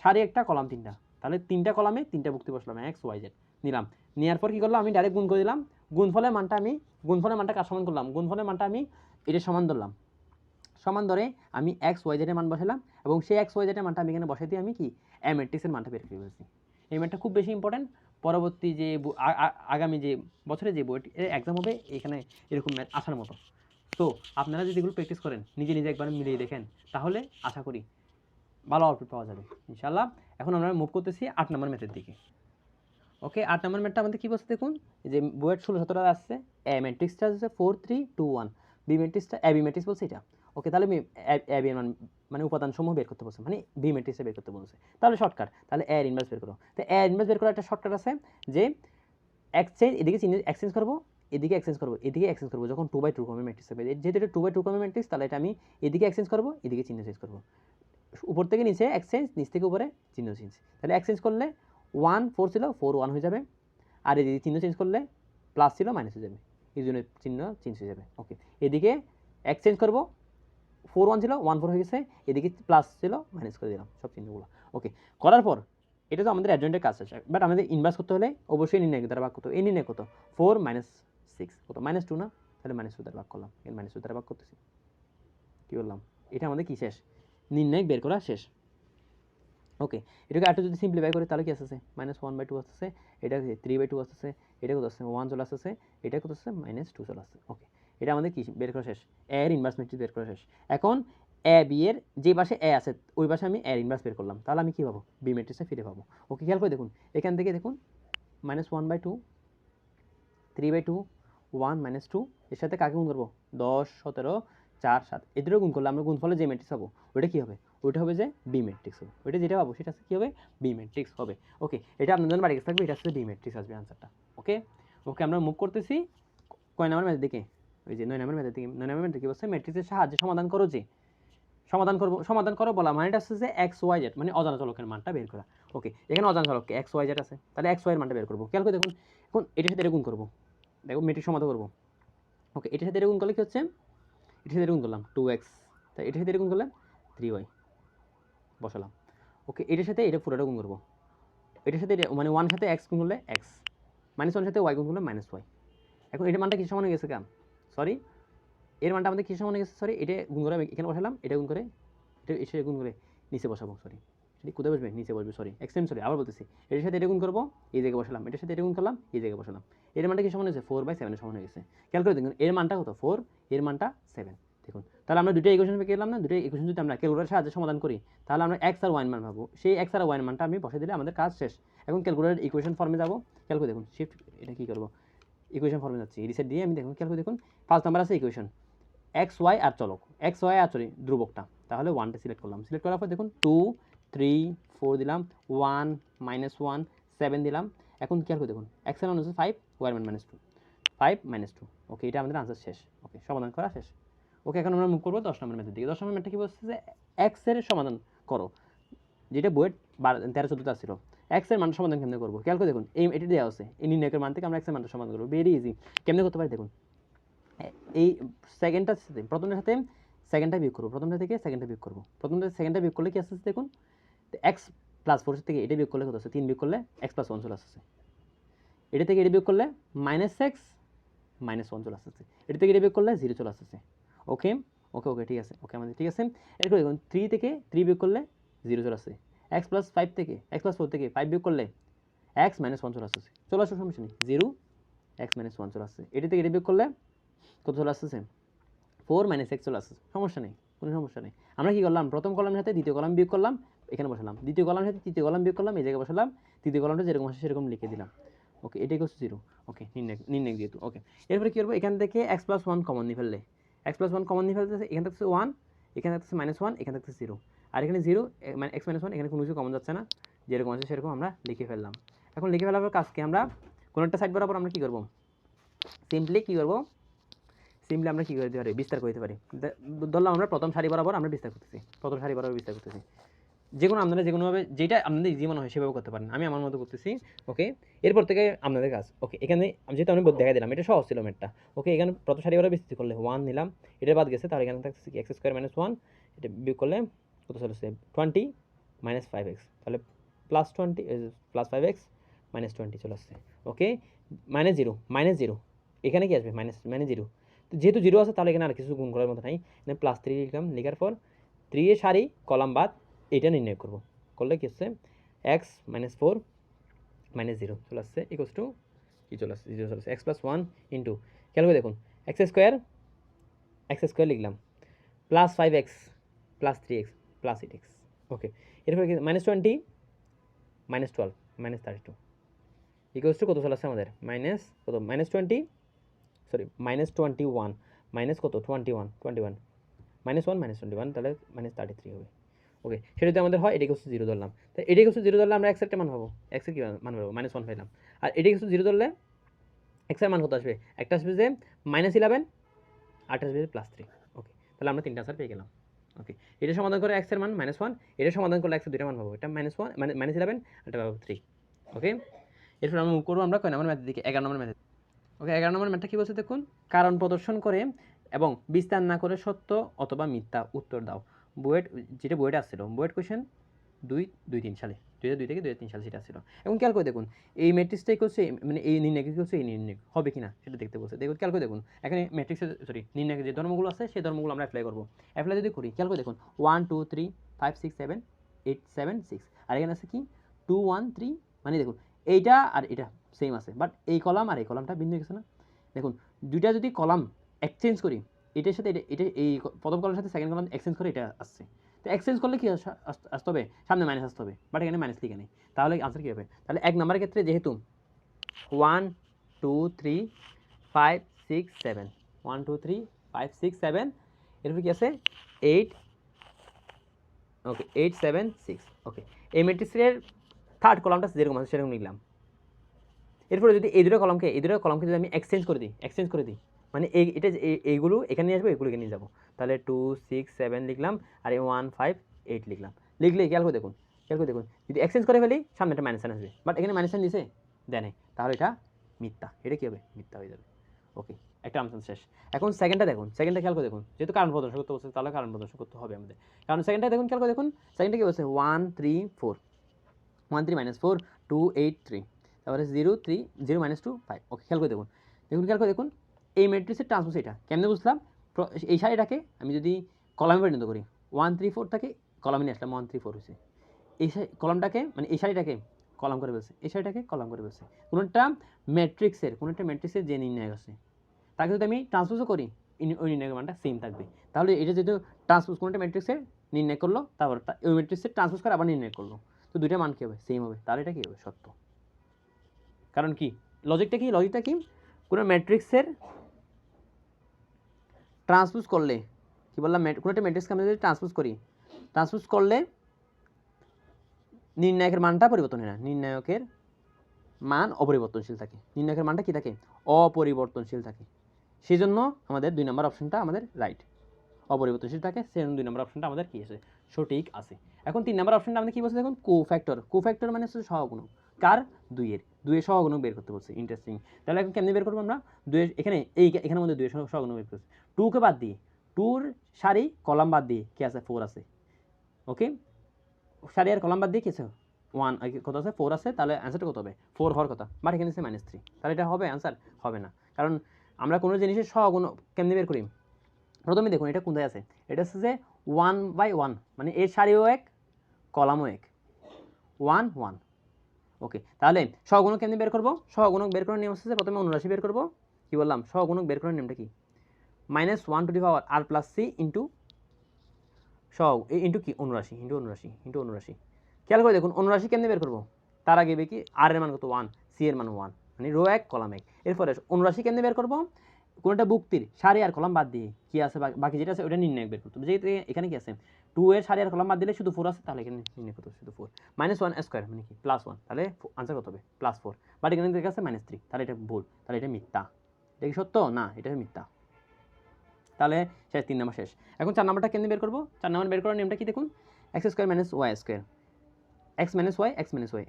সারি একটা কলাম 3টা, তাহলে 3টা কলামে 3টা ভুক্তি বসলাম, এক্স ওয়াই জেড নিলাম। নেওয়ার পর কী করলাম, আমি ডাইরেক্ট গুণ করে দিলাম। গুণফলের মানটা কার সমান করলাম, গুণফলের মানটা আমি এটা সমান ধরলাম, সমান ধরে আমি এক্স ওয়াই জেডের মান বসালাম এবং সেই এক্স ওয়াই জেডের মানটা আমি এখানে বসাই দিয়ে আমি কি এ ম্যাট্রিক্সের মানটা বের করে ফেলছি। এই ম্যাটটা খুব বেশি ইম্পর্টেন্ট, পরবর্তী যে আগামী যে বছরে যে বইটি এক্সাম হবে এখানে এরকম ম্যাথ আসার মতো। তো আপনারা যদি এগুলো প্র্যাকটিস করেন, নিজে একবার মিলিয়ে দেখেন, তাহলে আশা করি ভালো আউটপুট পাওয়া যাবে ইনশাল্লাহ। এখন আমরা মুভ করতেছি 8 নম্বর ম্যাথের দিকে। ওকে, 8 নম্বর ম্যাথটা আমাদের কী বলছে দেখুন, যে বইয়ের 16-17 আসছে, এ ম্যাট্রিক্সটা হচ্ছে 4 3 2 1, বি ম্যাট্রিক্সটা এ বি ম্যাট্রিক্স বলছে এটা। ওকে, তাহলে আমি এ বি এর মানে উপাদানসমূহ বের করতে বলছে, মানে বি ম্যাট্রিক্সে বের করতে বলছে। তাহলে শর্টকাট, তাহলে এর ইনভার্স বের করো। তো এর ইনভার্স বের করার একটা শর্টকাট আছে যে এদিকে এক্সচেঞ্জ করবো, এদিকে এক্সচেঞ্জ করবো, এদিকে এক্সচেঞ্জ করবো, যখন 2/2 ক্রমের ম্যাট্রিক্স হবে, যেহেতু এটা 2/2 ক্রমের ম্যাট্রিক্স তাহলে এটা আমি এদিকে এক্সচেঞ্জ করবো, এদিকে চিহ্ন চেঞ্জ করবো, উপর থেকে নিচে এক্সচেঞ্জ, নিচ থেকে উপরে চিহ্ন চেঞ্জ। তাহলে এক্সচেঞ্জ করলে 1 4 ছিল 4 1 হয়ে যাবে, আর এদিকে চিহ্ন চেঞ্জ করলে প্লাস ছিল মাইনাস হয়ে যাবে, এই জন্য চিহ্ন চেঞ্জ হয়ে যাবে। ওকে, এদিকে এক্সচেঞ্জ করবো, 4 1 ছিল 1 4 হয়ে গেছে, এদিকে প্লাস ছিল মাইনাস করে দিলাম সব চিহ্নগুলো। ওকে, করার পর এটা তো আমাদের অ্যাডজয়েন্টের কাজ আছে, বাট আমাদের ইনভার্স করতে হলে অবশ্যই নির্ণয় দ্বারা ভাগ করতে হবে। এই নির্ণয় কত, 4 - 6 কত, -2 না, তাহলে -2 দ্বারা ভাগ করলাম, এর -2 দ্বারা ভাগ করতেছি। কী বললাম, এটা আমাদের কি শেষ, নির্ণয় বের করা শেষ। ওকে, এটাকে আরেকটু যদি সিম্পলিফাই করি তাহলে কি আসছে, -1/2 আসছে, এটা 3/2 আসছে, এটা কত আসছে 1 চলে আসছে, এটা কত আসছে -2 চলে আসছে। ওকে, এটা আমাদের কি বের করা শেষ, এর ইনভার্স ম্যাট্রিক্স বের করা শেষ। এখন এ বি এর যে পাশে এ আছে ওই পাশে আমি এর ইনভার্স বের করলাম, তাহলে আমি কী পাবো, বি ম্যাট্রিক্সে ফিরে পাবো। ওকে, খেয়াল করে দেখুন এখান থেকে দেখুন -1/2 3/2 1 -2, এর সাথে কাকে গুণ করবো, 10 17 4 7, এদেরও গুণ করলে আমরা গুণফলে যে ম্যাট্রিক্স পাবো ওইটা কী হবে, ওইটা হবে যে বি ম্যাট্রিক্স হবে, ওইটা যেটা পাবো সেটা কী হবে, বি ম্যাট্রিক্স হবে। ওকে, এটা আপনাদের জন্য বাড়ি গেছে থাকবে, এটা হচ্ছে বি ম্যাট্রিক্স আসবে আনসারটা। ওকে ওকে, আমরা মুভ করতেছি কয় নাম্বার ম্যাথের দিকে, ওই যে 9 নম্বর ম্যাথের দিকে। 9 নম্বর ম্যাথে কী বলছে, ম্যাট্রিক্সের সাহায্যে সমাধান করো, যে সমাধান করো বলা মানে এটা হচ্ছে যে এক্স ওয়াই জেড মানে অজানা চলকের মানটা বের করা। ওকে, এখানে অজানা চলককে এক্স ওয়াই জেড আছে, তাহলে এক্স ওয়াই এর মানটা বের করবো। খেয়াল করে দেখুন, এখন এটার সাথে এটা গুণ করবো, দেখো ম্যাট্রিক্স সমাধান করবো। ওকে, এটার সাথে এটা গুণ করলে কী হচ্ছে, এটার সাথে গুণ করলাম 2x, তাই এটার সাথে এটা গুণ করলাম 3y বসালাম। ওকে, এটার সাথে এটা পুরোটা গুণ করবো, এটার সাথে মানে 1 সাথে x গুণ করলে x, -1 সাথে y গুণ করলে -y। এখন এটার মানটা কি সমান হয়ে গেছে, কেন সরি এর মানটা আমাদের কি সমান হয়ে গেছে, সরি এটা গুণ করে আমি এখানে বসালাম, এটা গুণ করে এটা এসে গুণ করে নিচে বসাবো, সরি সেটি কোথায় বসবে, নিচে বসবে, সরি এক্সট্রিম, সরি আবার বলতেছি, এটার সাথে এটা গুণ করবো, এই জায়গায় বসালাম, এটার সাথে এটা গুণ করলাম, এই জায়গায় বসালাম। এর মানটা কি সমান হয়েছে, 4/7 সমান হয়ে গেছে। খেয়াল করে দেখুন এর মানটা কত, 4, এর মানটা 7। দেখুন তাহলে আমরা দুটো ইকুয়েশন পেয়ে গেলাম না, দুটো ইকুয়েশন যদি আমরা ক্যালকুলেটরের সাহায্যে সমাধান করি তাহলে আমরা x আর y এর মান পাবো, সেই x আর y এর মানটা আমি বসে দিলে আমাদের কাজ শেষ। এখন ক্যালকুলেটর ইকুয়েশন ফর্মে যাবো, খেয়াল করে দেখুন শিফট এটা কী করবো, ইকুয়েশন ফর্মে যাচ্ছি, রিসেট দিয়ে আমি দেখুন, খেয়াল করে দেখুন ফার্স্ট নাম্বার আছে ইকুয়েশন এক্স ওয়াই আর চলক, এক্স ওয়াই আর সরি ধ্রুবকটা, তাহলে 1টা সিলেক্ট করলাম, সিলেক্ট করার পর দেখুন 2 3 4 দিলাম, 1 -1 7 দিলাম। এখন খেয়াল করে দেখুন এক্স এর মান হচ্ছে 5, ওয়াই এর মান -2, 5 -2। ওকে, এটা আমাদের আনসার শেষ। ওকে, সমাধান করা শেষ। ওকে, এখন আমরা মুভ করবো 10 নম্বর ম্যাথের দিকে। 10 নম্বর ম্যাথটা কি বলছে যে এক্স এর সমাধান করো, যেটা বইয়ের 13-14 ছিল। এক্স এর মান সমাধান কেমনে করবো, খেয়াল করে দেখুন এটি দেওয়া আছে, এই নির্ণয়কের মান থেকে আমরা এক্স এর মানটা সমাধান করবো, ভেরি ইজি। কেমনে করতে পারি দেখুন, এই সেকেন্ডটার সাথে প্রথমটার সাথে সেকেন্ডটা বিয়োগ করবো, প্রথমটা থেকে সেকেন্ডটা বিয়োগ করবো, প্রথমটা সেকেন্ডটা বিয়োগ করলে কি আসছে দেখুন, এক্স প্লাস 4 থেকে এটা বিয়োগ করলে কত আসছে, 3 বিয়োগ করলে এক্স প্লাস 1 চলে আসছে, এটা থেকে এটা বিয়োগ করলে -x -1 চলে আসছে, এটা থেকে এটা বিয়োগ করলে 0 চলে আসছে। ওকে, ওকে ওকে ঠিক আছে, ওকে আমাদের ঠিক আছে। এরপর দেখুন 3 থেকে 3 বিয়োগ করলে 0 চলে আসছে। x প্লাস 5 থেকে x প্লাস 4 থেকে 5 বিয়োগ করলে x মাইনাস 1 চলে আসছে। চলে আসছে, সমস্যা নেই, 0 x মাইনাস 1 চলে আসছে। এটি থেকে এটি বিয়োগ করলে কত চলে আসতেছে? 4 মাইনাস x চলে আসছে। সমস্যা নেই, কোনো সমস্যা নেই। আমরা কি করলাম, প্রথম কলামের সাথে দ্বিতীয় কলাম বিয়োগ করলাম, এখানে বসালাম। দ্বিতীয় কলামের সাথে তৃতীয় কলাম বিয়োগ করলাম, এই জায়গায় বসালাম। তৃতীয় কলামটা যেরকম আসে সেরকম লিখে দিলাম। ওকে, এটাই হচ্ছে 0। ওকে, নির্ণয় যেহেতু। ওকে, এরপরে কী করবো, এখান থেকে x প্লাস 1 কমন নিয়ে ফেললে, x প্লাস 1 কমন নিয়ে ফেলতে এখানে থাকছে 1, এখানে থাকছে -1, এখানে থাকছে 0, আর এখানে 0 মানে x মাইনাস 1, এখানে কোনো কিছু কমন যাচ্ছে না, যেরকম আছে সেরকম আমরা লিখে ফেললাম। এখন লিখে ফেলার পর কাজকে আমরা কোনো একটা সাইড বরাবর আমরা কী করবো, সিম্পলি কী করবো, সিম্পলি আমরা কী করতে পারি, বিস্তার করতে পারি। ধরলাম আমরা প্রথম সারি বরাবর আমরা বিস্তার করতেছি, প্রথম সারি বরাবর বিস্তার করতেছি। যে কোনো আপনারা যে কোনোভাবে যেটা আপনাদের ইজি মনে হয় সেভাবে করতে পারেন, আমি আমার মতো করতেছি। ওকে, এরপর থেকে আপনাদের কাজ। ওকে, এখানে যেহেতু আমি দেখা দিলাম, এটা সহজ ছিল ম্যাথটা। ওকে, এখানে প্রথম সারি বরাবর বিস্তৃত করলে 1 নিলাম, এটা বাদ গেছে, তাহলে এখানে থাকছে কি x² - 1, এটা বিয়োগ করলে কত চলে আসছে 20 - 5x, তাহলে +20 প্লাস 5x - 20 চলে আসছে। ওকে, -0 এখানে কি আসবে, -0, তো যেহেতু 0 আছে তাহলে এখানে আর কিছু গুণ করার মতো নাই, এখানে +3 লিখলাম, লেখার পর 3 এর সারি কলাম বাদ এটা নির্ণয় করব, করলে কি হচ্ছে x - 4 - 0 চলে আসছে, ইকুয়ালস টু কি চলে আসছে, 0 চলে আসছে। x + 1 ইন্টু, খেয়াল করে দেখুন, x² লিখলাম, plus 5x plus 3x plus 8x। ওকে, এরপরে কি -20 - 12 -32 ইকুয়ালস টু কত চলে আসছে আমাদের, মাইনাস কত, -20, সরি -21 মাইনাস কত, 21 -1 -21, তাহলে -33 হবে। ওকে, সেটা যদি আমাদের হয়, এটাকে হচ্ছে 0 ধরলাম, তাই এটাকে হচ্ছে 0 ধরলে আমরা x এর একটা মান পাবো, x এর কি মান পাবো, -1 পাইলাম। আর এটাকে হচ্ছে 0 ধরলে x এর মান কত আসবে, একটা আসবে যে -11, আরেকটা আসবে +3। ওকে, তাহলে আমরা তিনটা আনসার পেয়ে গেলাম। ওকে, এটা সমাধান করে x এর মান -1, এটা সমাধান করলে x এর দুইটা মান পাবো, এটা -1 মানে -11, এটা পাবো 3। ওকে, এরপর আমরা মুভ করবো আমরা কয় নম্বর ম্যাথের দিকে, 11 নম্বর ম্যাথে। ওকে, 11 নম্বর ম্যাথটা কী বলছে দেখুন, কারণ প্রদর্শন করে এবং বিস্তার না করে সত্য অথবা মিথ্যা উত্তর দাও। বুয়েট, যেটা বুয়েটে আসছিল, বুয়েট কোয়েশ্চেন 2-3 সালে, 2002 থেকে 2003 সালে সেটা ছিল। এবং খেয়াল করে দেখুন, এই ম্যাট্রিক্সটাই করছে, মানে এই নির্ণয় কি করছে, এই নির্ণয় হবে কিনা সেটা দেখতে বলছে। দেখুন, খেয়াল করে দেখুন, এখানে ম্যাট্রিক্সের নির্ণয়ের যে ধর্মগুলো আছে সেই ধর্মগুলো আমরা অ্যাপ্লাই করবো। অ্যাপ্লাই যদি করি, খেয়াল করে দেখুন, 1 2 3 5 6 7 8 7 6, আর এখানে আছে কি 2 1 3, মানে দেখুন এইটা আর এটা সেম আছে, বাট এই কলাম আর এই কলামটা ভিন্ন হয়ে গেছে না। দেখুন, দুইটা যদি কলাম এক্সচেঞ্জ করি, এটার সাথে এটা এই প্রথম কলামের সাথে সেকেন্ড কলাম এক্সচেঞ্জ করে এটা আসছে, তো এক্সচেঞ্জ করলে কি আসতে হবে, সামনে মাইনাস আসতে হবে, বাট এখানে মাইনাস লিখে নেই, তাহলে আনসার কী হবে, তাহলে 1 নম্বরের ক্ষেত্রে যেহেতু 1 2 3 5 6 7, 1 2 3 5 6 7, এরপর কি আছে 8, ওকে 8 7 6। ওকে, এই ম্যাট্রিক্সের থার্ড কলামটা যেরকম আছে সেরকম লিখলাম। এরপরে যদি এই দুটো কলামকে যদি আমি এক্সচেঞ্জ করে দিই, মানে এটা এইগুলো এখানে নিয়ে আসবো, এগুলো এখানে নিয়ে যাবো, তাহলে 2 6 7 লিখলাম, আর এই 1 5 8 লিখলাম। লিখলে খেয়াল করে দেখুন, যদি এক্সচেঞ্জ করে ফেলি সামনে একটা মাইনাস আসবে, বাট এখানে মাইনাস দিছে দেয় নাই, তাহলে এটা মিথ্যা, এটা কী হবে, মিথ্যা হয়ে যাবে। ওকে, একটা আনসার শেষ। এখন সেকেন্ডটা দেখুন, সেকেন্ডটা খেয়াল করে দেখুন, যেহেতু কারণ প্রদর্শন করতে বলছে তাহলে কারণ প্রদর্শন করতে হবে আমাদের। কারণ সেকেন্ডটা দেখুন, খেয়াল করে দেখুন, সেকেন্ডটা কী বলছে, 1 3 4, 1 3 -4 2 8 3, তারপরে 0 3 0 -2 5। ওকে, খেয়াল করে দেখুন, খেয়াল করে দেখুন, এই ম্যাট্রিক্সের ট্রান্সপোজ এটা কেমনে বুঝলাম, এই সারিটাকে আমি যদি কলামে পরিণত করি, 1 3 4 থাকে কলামে নিয়ে আসলাম, 1 3 4 হয়েছে। এই কলামটাকে মানে এই সারিটাকে কলাম করে ফেলছে, এই সারিটাকে কলাম করে ফেলছে। কোনো একটা ম্যাট্রিক্সের যে নির্ণায়ক আছে তাকে যদি আমি ট্রান্সপোজও করি, ওই নির্ণায়কের মানটা সেম থাকবে। তাহলে এটা যেহেতু ট্রান্সপোজ কোনো একটা ম্যাট্রিক্সের নির্ণয় করলো, তারপর ওই ম্যাট্রিক্সের ট্রান্সপোজ করে আবার নির্ণয় করলো, তো দুইটা মান কী হবে, সেম হবে, তাহলে এটা কী হবে, সত্য। কারণ কি, লজিকটা কি, কোনো ম্যাট্রিক্সের ট্রান্সপোজ করলে, কি বললাম, কোনো একটা ম্যাট্রিক্সকে আমরা যদি ট্রান্সপোজ করলে নির্ণায়কের মানটা পরিবর্তন হয় না, নির্ণায়কের মান অপরিবর্তনশীল থাকে, নির্ণায়কের মানটা কি থাকে, অপরিবর্তনশীল থাকে। সেই জন্য আমাদের 2 নম্বর অপশনটা আমাদের রাইট, অপরিবর্তনশীল থাকে, সেই জন্য 2 নম্বর অপশনটা আমাদের কি আছে, সঠিক আছে। এখন 3 নম্বর অপশনটা আমাদের কি বলছে দেখুন, কোফ্যাক্টর মানে হচ্ছে সহগুণক, কার, 2 এর সহগুণক বের করতে বলছে। ইন্টারেস্টিং, তাহলে এখন কেমনে বের করবো আমরা, 2 এর এখানের মধ্যে 2 এর সহগুণক বের করছি, 2 কে বাদ দিয়ে, 2 সারি কলাম বাদ দিয়ে কি আছে, 4 আছে। ওকে, সারি আর কলাম বাদ দিয়ে কি আছে, 1 কত আছে, 4 আছে, তাহলে অ্যান্সারটা কত হবে, 4 হওয়ার কথা, বাট এখানে আছে -3, তাহলে এটা হবে অ্যান্সার, হবে না। কারণ আমরা কোনো জিনিসের সহগুণক কেমনে বের করি, প্রথমে দেখুন এটা কোথায় আছে, এটা হচ্ছে যে 1/1, মানে এর সারিও এক কলামও এক, 1 1। ওকে, তাহলে সহগুণক কেমনি বের করবো? সহগুণক বের করার নিয়ম হচ্ছে প্রথমে অনুরাশি বের করবো। কি বললাম? সহগুণক বের করার নিয়মটা কি? -1 to the power r plus C into into কি অনুরাশি, ইন্টু অনুরাশি। খেয়াল করে দেখুন অনুরাশি কেমনি বের করবো? তার আগে কি আর এর মান কত 1, সি এর মান 1, মানে রো এক কলাম এক। এরপরে অনুরাশি কেমনি বের করবো? কোনটা বুক্তির সারি আর কলাম বাদ দিয়ে কি আছে বাকি যেটা আছে ওটা নির্ণয় বের করতে হবে। যেহেতু এখানে কি আছে 2 এর সারি আর কলাম বাদ দিলে শুধু 4 আছে, তাহলে এখানে নির্ণয় করতে হবে শুধু 4 -1 স্কয়ার মানে কি +1, তাহলে আনসার কত হবে +4। বাট এখানে দেখা আছে -3, তাহলে এটা ভুল, তাহলে এটা মিথ্যা। এটা কি সত্য? না, এটা মিথ্যা। তাহলে শেষ, 3 নাম্বার শেষ। এখন 4 নাম্বারটা কেমনে বের করবো? 4 নাম্বার বের করার নিয়মটা কি দেখুন, x square minus y square, x minus y,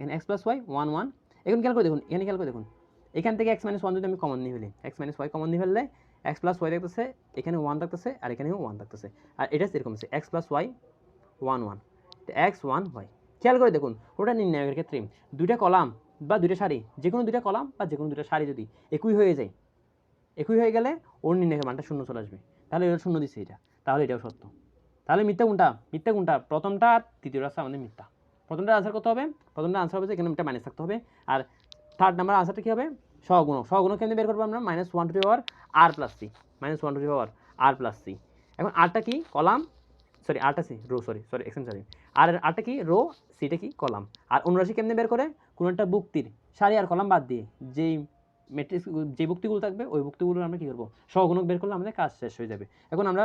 এখানে x প্লাস y 1 1। এখন খেয়াল করে দেখুন, এখানে খেয়াল করে দেখুন, এখান থেকে x মাইনাস 1 যদি আমি কমন নিয়ে ফেলি, x মাইনাস y কমন নিয়ে ফেললে x প্লাস y থাকতেছে, এখানে 1 থাকতেছে আর এখানেও 1 থাকতেছে, আর এটা এরকম আছে x plus y 1 1, x 1 y। খেয়াল করে দেখুন ওটা নির্ণয়ের ক্ষেত্রে দুইটা কলাম বা দুইটা সারি, যে কোনো দুইটা কলাম বা যে কোনো দুইটা সারি যদি একই হয়ে যায়, একই হয়ে গেলে ওর নির্ণয়ের মানটা শূন্য চলে আসবে, তাহলে এটা শূন্য দিচ্ছে এটা, তাহলে এটাও সত্য। তাহলে মিথ্যা কোনটা? মিথ্যা কোনটা? প্রথমটা আর তৃতীয়টা আছে আমাদের মিথ্যা। প্রথমটা আনসার কত হবে? প্রথমটা আনসার হবে যে এখানে একটা মাইনাস থাকতে হবে। আর থার্ড নাম্বার আনসারটা কী হবে? সহগুণক। সহগুণক কেমনি বের করবো আমরা? -1 to the power r plus C, -1 to the power r plus C. এখন আরটা কি? কলাম, সরি আরটা সি রো, সরি এক্সেন সরি, আর আরটা কি? রো, সিটা কি? কলাম। আর অনুরাশি কেমনি বের করে? কোনো একটা বুক্তির সারি আর কলাম বাদ দিয়ে যেই ম্যাট্রিক্স, যে বুক্তিগুলো থাকবে ওই বুক্তিগুলো আমরা কী করবো? সহগুণক বের করলে আমাদের কাজ শেষ হয়ে যাবে। এখন আমরা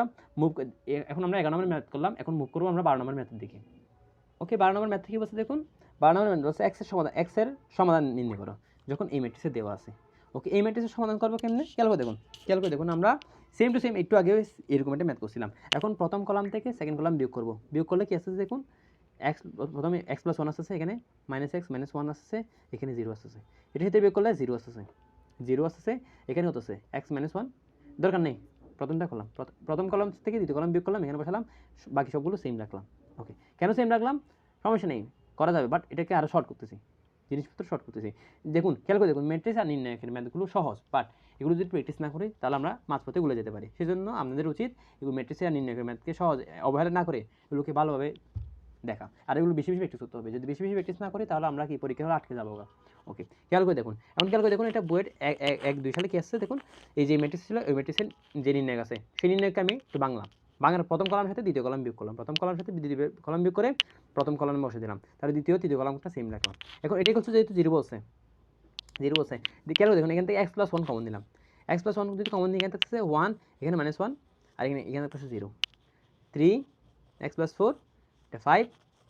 এখন আমরা 11 নম্বর ম্যাথ করলাম, এখন মুভ করবো আমরা 12 নম্বর ম্যাথের দিকে। ওকে, 12 নম্বর ম্যাথ কি বলছে দেখুন, 12 নম্বর ম্যাথ বলছে এক্স এর সমাধান নির্ণয় করো যখন এই ম্যাট্রিক্সে দেওয়া আছে। ওকে, এই ম্যাট্রিক্সের সমাধান করবো কেমনে? খেয়াল করে দেখুন আমরা সেম টু সেম একটু আগে এরকম একটা ম্যাথ করছিলাম। এখন প্রথম কলাম থেকে সেকেন্ড কলাম বিয়োগ করবো। বিয়োগ করলে কি আসছে দেখুন, এক্স প্রথমে x প্লাস 1 আসছে, এখানে -x - 1 আসছে, এখানে 0 আসছে, এটা সাথে বিয়োগ করলে 0 আসছে, 0 আসছে, এখানে কত আছে x - 1, দরকার নেই প্রথমটা করলাম, প্রথম কলাম থেকে দ্বিতীয় কলাম বিয়োগ করলাম, এখানে বসালাম, বাকি সবগুলো সেম রাখলাম। ওকে, কেন সেম রাখলাম? সমস্যা নেই, করা যাবে, বাট এটাকে আরও শর্ট করতেছি, জিনিসপত্র শর্ট করতেছি। দেখুন খেয়াল করে দেখুন ম্যাট্রিক্স আর নির্ণয়ের ম্যাথগুলো সহজ, বাট এগুলো যদি প্র্যাকটিস না করি তাহলে আমরা মাঝপথে ভুলে যেতে পারি। সেজন্য আপনাদের উচিত এগুলো ম্যাট্রিক্স আর নির্ণয়ের ম্যাথকে সহজ অবহেলা না করে এগুলোকে ভালোভাবে দেখা, আর এগুলো বেশি বেশি প্র্যাকটিস করতে হবে। যদি বেশি বেশি প্র্যাকটিস না করি তাহলে আমরা কি পরীক্ষা হলে আটকে যাবো। ওকে, খেয়াল করে দেখুন, এখন খেয়াল করে দেখুন এটা বইয়ের 1 2 সালে কি আসছে দেখুন, এই যে ম্যাট্রিক্স ছিল ওই ম্যাট্রিক্সের যে নির্ণয় আছে সেই নির্ণয়কে আমি একটু বাংলার প্রথম কলামের সাথে দ্বিতীয় কলাম বিয়োগ করলাম, প্রথম কলামের সাথে দ্বিতীয় কলাম বিয়োগ করে প্রথম কলামে বসে দিলাম, তাহলে দ্বিতীয় তৃতীয় কলামটা সেম রাখলাম। এখন এটাই হচ্ছে যেহেতু 0 বলছে, খেয়াল করে দেখুন এখান থেকে x প্লাস 1 কমন দিলাম, x প্লাস 1 যদি কমন দিই এখানে থাকছে 1, এখানে -1, আর এখানে থাকছে 0, 3 x প্লাস 4, এটা 5,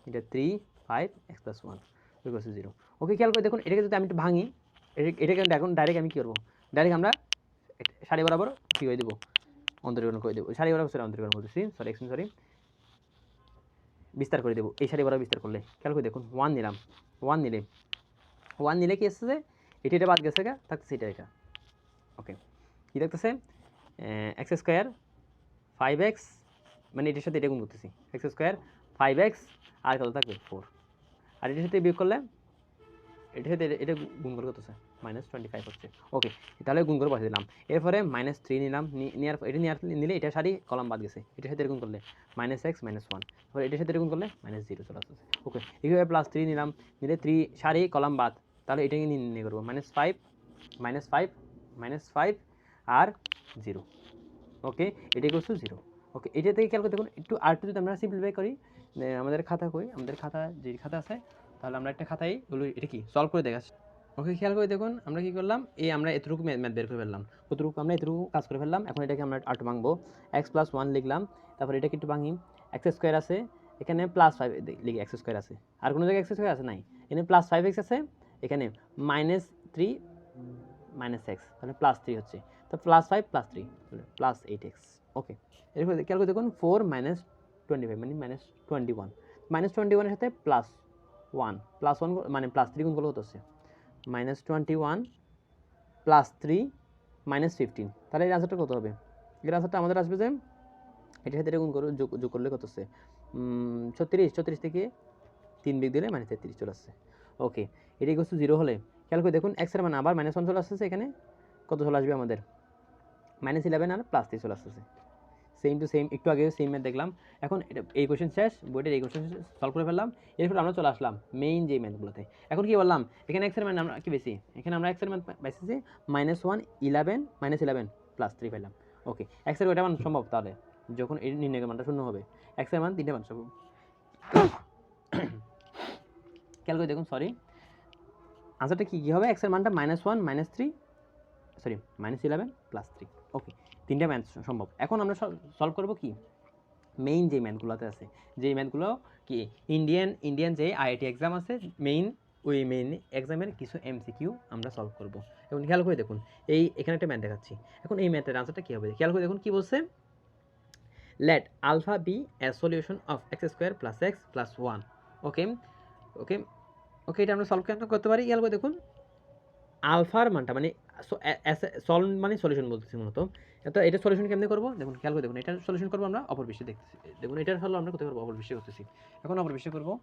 এটা 3 5 x প্লাস 1 ইকুয়াল টু 0। ওকে, খেয়াল করে দেখুন এটাকে যদি আমি একটু ভাঙি, এটাকে এখন ডাইরেক্ট আমি কী করবো? ডাইরেক্ট আমরা সারি বরাবর কী করে দেবো? অন্তরীকরণ করে দেবো। সারি বরাবর অন্তরীকরণ করতেছি, সরি বিস্তার করে দেবো। এই সারি বরাবর বিস্তার করলে খেয়াল করে দেখুন 1 নিলাম, 1 নিলে কি আসছে, এটা বাদ গেছে, থাকতেছে এটা। ওকে, কী থাকতেছে? এক্স স্কোয়ার 5x, মানে এটার সাথে এটা গুণ করতেছি, এক্স স্কোয়ার 5x আর কত থাকবে 4, আর এটার সাথে বিয়োগ করলে এটার সাথে এটা গুণ করে কত আছে -25 হচ্ছে। ওকে, তাহলে গুণ করে বসে দিলাম। এরপরে -3 নিলাম, নিলে এটা সারি কলাম বাদ গেছে, এটার সাথে গুণ করলে -x - 1, তারপরে এটার সাথে গুণ করলে -0 চলে আসছে। ওকে, এইভাবে +3 নিলাম, নিলে 3 সারি কলাম বাদ, তাহলে এটাকে নির্ণয় করবো -5 আর 0। ওকে, এটাই করছো 0। ওকে, এটা থেকে খেয়াল করে দেখুন একটু আরেকটু যদি আমরা সিম্পলিফাই করি, আমাদের খাতা যে খাতা আছে, তাহলে আমরা একটা খাতায় এগুলো এটা কি সলভ করে দেখাচ্ছি। ওকে, খেয়াল করে দেখুন আমরা কী করলাম, আমরা এতটুকু ম্যাথ বের করে ফেললাম, আমরা এতটুকু কাজ করে ফেললাম। এখন এটাকে আমরা আরেকটু ভাঙবো, x প্লাস 1 লিখলাম, তারপর এটাকে একটু ভাঙি, x স্কোয়ার আছে, এখানে +5 লিখি, x স্কোয়ার আছে, আর কোনো জায়গায় x স্কোয়ার আছে নাই, এখানে +5x আছে, এখানে -3 -x, তাহলে +3 হচ্ছে, তো +5 +3 +8x। ওকে, এরপর খেয়াল করে দেখুন 4 - 25 মানে -21, -21 এর সাথে +1 মানে +3 গুণ করলে কত হচ্ছে -21 +3 -15, তাহলে এর আনসারটা কত হবে? এর আনসারটা আমাদের আসবে যে এটার সাথে গুণ করে যোগ করলে কত হচ্ছে 36 থেকে 3 বিয়োগ দিলে -33 চলে আসছে। ওকে, এটা ইকুয়াল টু 0 হলে খেয়াল করে দেখুন x এর মান আবার -1 চলে আসছে, এখানে কত চলে আসবে আমাদের -11 আর +3 চলে আসছে, সেম টু সেম, একটু আগে সেম ম্যাথ দেখলাম। এখন এটা এই কোয়েশ্চেন শেষ, বইটার এই কোয়েশ্চেন সলভ করে ফেললাম। এরপর আমরা চলে আসলাম মেইন যে ম্যাথগুলোতে। এখন কি বললাম, এখানে এক্সের মান আমরা কি বেশি, এখানে আমরা এক্সের মান পাইছি -1 11 -11 +3 পেলাম। ওকে, এক্সের ওইটা মান সম্ভব, তাহলে যখন এই নির্ণয়ের মানটা শূন্য হবে এক্সের মান 3টে মান সম্ভব। খেয়াল করে দেখুন, সরি আনসারটা কী কী হবে, এক্সের মানটা -1 -3 সরি -11 +3। ওকে, 3টে ম্যাথ সম্ভব। এখন আমরা সলভ করব কি মেইন যে ম্যাথগুলোতে আছে, যেই ম্যাথগুলো কি ইন্ডিয়ান যে আইআইটি এক্সাম আছে মেইন, ওই মেইন এক্সামের কিছু এমসিকিউ আমরা সলভ করব। এখন খেয়াল করে দেখুন, এখানে একটা ম্যাথ দেখাচ্ছি। এখন এই ম্যাথের আনসারটা কী হবে খেয়াল করে দেখুন, কি বলছে, let alpha be a solution of x² + x + 1। Okay okay okay, এটা আমরা সলভ কেন করতে পারি, খেয়াল করে দেখুন, আলফার মানটা মানে সলভ মানে সলিউশন বলতেছি মূলত। তো এটা সলিউশন কেমনে করবো দেখুন, খেয়াল করে দেখুন, এটার সলিউশন করবো আমরা অপর পৃষ্ঠে দেখতেছি। দেখুন এটার হলো আমরা কোথায় করবো, অপর পৃষ্ঠে করতেছি। এখন অপর পৃষ্ঠে করবো।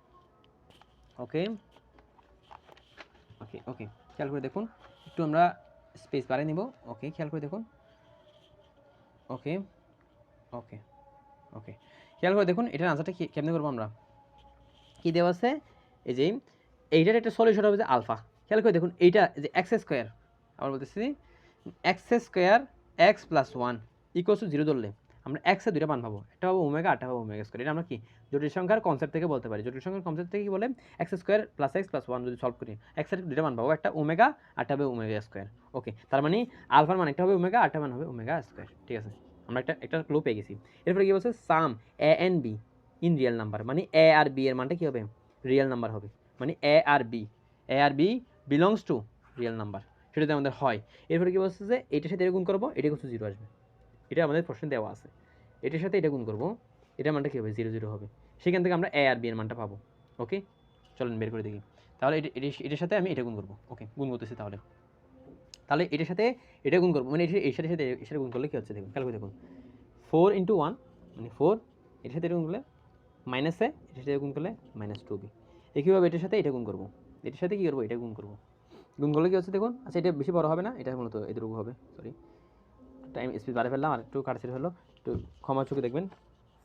ওকে ওকে ওকে, খেয়াল করে দেখুন, একটু আমরা স্পেস বাড়িয়ে নিব। ওকে, খেয়াল করে দেখুন। ওকে ওকে ওকে, খেয়াল করে দেখুন, এটার আনসারটা কেমনে করবো আমরা, কি দেওয়া আছে, এই যে এইটার একটা সলিউশন হবে যে আলফা। খেয়াল করে দেখুন, এইটা যে x², আবার বলতেছি x² x + 1 = 0 ধরলে আমরা এক্সের দুইটা মান পাবো, একটা পাবো ওমেগা, একটা পাবো ওমেগা²। এটা আমরা কি জটিল সংখ্যার কনসেপ্ট থেকে বলতে পারি। জটিল সংখ্যার কনসেপ্ট থেকে কি বলে, x² + x + 1 যদি সলভ করি এক্সের দুইটা মান পাবো, একটা ওমেগা, একটা হবে ওমেগা²। ওকে, তার মানে আলফার মান একটা হবে ওমেগা, একটা মান হবে ওমেগা²। ঠিক আছে, আমরা একটা ক্লু পেয়ে গেছি। এরপরে কি বলছে, sum A and B in real number, মানে এ আর বি এর মানটা কি হবে, রিয়েল নাম্বার হবে। মানে এ আর B belongs to real number, সেটাতে আমাদের হয়। এরপরে কি বলছে যে এটার সাথে এটা গুণ করবো, এটা কিন্তু 0 আসবে। এটা আমাদের প্রশ্নে দেওয়া আছে, এটার সাথে এটা গুণ করবো, এটার মানটা কী হবে, 0 0 হবে। সেখান থেকে আমরা এ আর বি এর মানটা পাবো। ওকে, চলেন বের করে দেখি। তাহলে এটার সাথে আমি এটা গুণ করবো। ওকে, গুণ করতেছি। তাহলে এটার সাথে এটা গুণ করবো, মানে এর সাথে গুণ করলে কী হচ্ছে দেখুন, খেয়াল করে দেখুন, 4 × 1 মানে 4, এটার সাথে এটা গুণ করলে মাইনাস এ, এটার সাথে গুণ করলে -2b। একইভাবে এটার সাথে এটা গুণ করবো, এটার সাথে কী করবো, এটা গুণ করবো। গুণ করলে কী হচ্ছে দেখুন, আচ্ছা এটা বেশি বড় হবে না, এটা মূলত এতটুকু হবে। সরি, টাইম স্পিড বাড়িয়ে ফেললাম, আর একটু কাটছিট হলো, একটু ক্ষমা চোখে দেখবেন।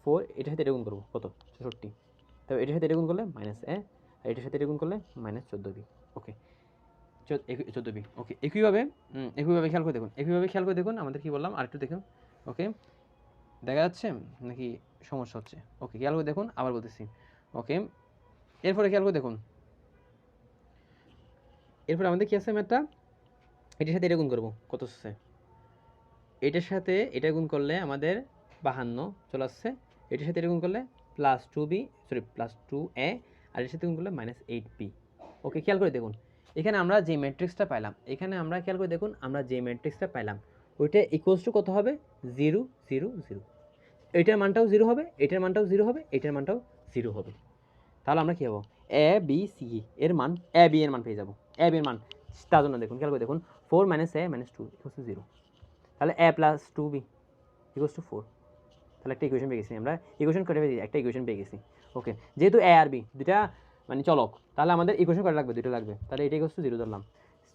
4 এটার সাথে এটা গুণ করবো, কত, 66। তবে এটার সাথে এটা গুণ করলে -a, আর এটার সাথে এটা গুণ করলে -14b। ওকে, 14b। ওকে, একইভাবে খেয়াল করে দেখুন, আমাদের কি বললাম আরেকটু দেখুন। ওকে, দেখা যাচ্ছে নাকি সমস্যা হচ্ছে? ওকে, খেয়াল করে দেখুন, আবার বলতেছি। ওকে, এরপরে খেয়াল করে দেখুন, এরপরে আমাদের কি আছে ম্যাথটা, এটার সাথে এটা গুণ করবো, কত হচ্ছে, এটার সাথে এটা গুণ করলে আমাদের 52 চলে আসছে। এটার সাথে এটা গুণ করলে +2a, আর এর সাথে গুণ করলে -8b। ওকে, খেয়াল করে দেখুন, এখানে আমরা যে ম্যাট্রিক্সটা পাইলাম, খেয়াল করে দেখুন, আমরা যে ম্যাট্রিক্সটা পাইলাম ওইটা ইকুয়ালস টু কত হবে, 0 0 0। এটার মানটাও 0 হবে, এটার মানটাও 0 হবে, এটার মানটাও 0 হবে। তাহলে আমরা কী হবো, এ বি সি এর মান, এ বি এর মান পেয়ে যাবো। এ বি এর মান, তার জন্য দেখুন, খেয়াল করে দেখুন, 4 - a - 2 = 0। তাহলে a + 2b = 4। তাহলে একটা ইকুয়েশন পেয়ে গেছি আমরা, ইকুয়েশন করে একটা ইকুয়েশন পেয়ে গেছি। ওকে, যেহেতু a আর b দুইটা মানে চলক, তাহলে আমাদের ইকুয়েশন কটা লাগবে, দুটো লাগবে। তাহলে এটা = 0 ধরলাম।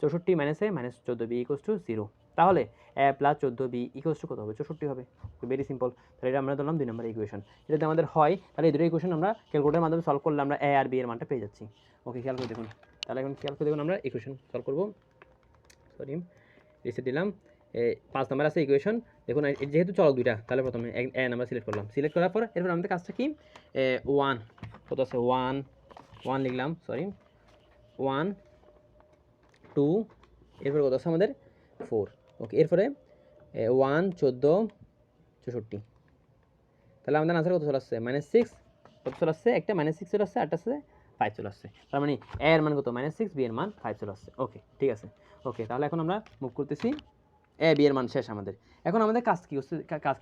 64 - a - 14b = 0। তাহলে a + 14b = কত হবে, 64 হবে। Very simple. তাহলে এটা আমরা ধরলাম 2 নম্বর ইকুয়েশন। এটা যদি আমাদের হয়, তাহলে এই দুটো ইকুয়েশন আমরা ক্যালকুলেটরের মাধ্যমে সলভ করলে আমরা a আর b এর মানটা পেয়ে যাচ্ছি। ওকে, খেয়াল করে দেখুন, তাহলে এখন খেয়াল করে দেখুন, আমরা ইকুয়েশন সলভ করব। সরি, রিসেট দিলাম। 5 নাম্বার আছে ইকুয়েশন। দেখুন যেহেতু চলক দুইটা, তাহলে প্রথমে এ নাম্বার সিলেক্ট করলাম। সিলেক্ট করার পর এরপর আমাদের কাজটা কি, 1 কত আছে, 1 লিখলাম। সরি, 1 2, এরপর কত আছে আমাদের 4। ওকে, এরপরে 1 14 64। তাহলে আমাদের আনসার কত চলে আসছে, -6। কত চলে আসছে, একটা -6 চলে আসছে, আরটা আছে 5 চলে আসছে। তার মানে এ এর মান কত, -6, বি এর মান 5 চলে আসছে। ওকে, ঠিক আছে। ওকে, তাহলে এখন আমরা মুভ করতেছি, এ বি এর মান শেষ আমাদের। এখন আমাদের কাজ কি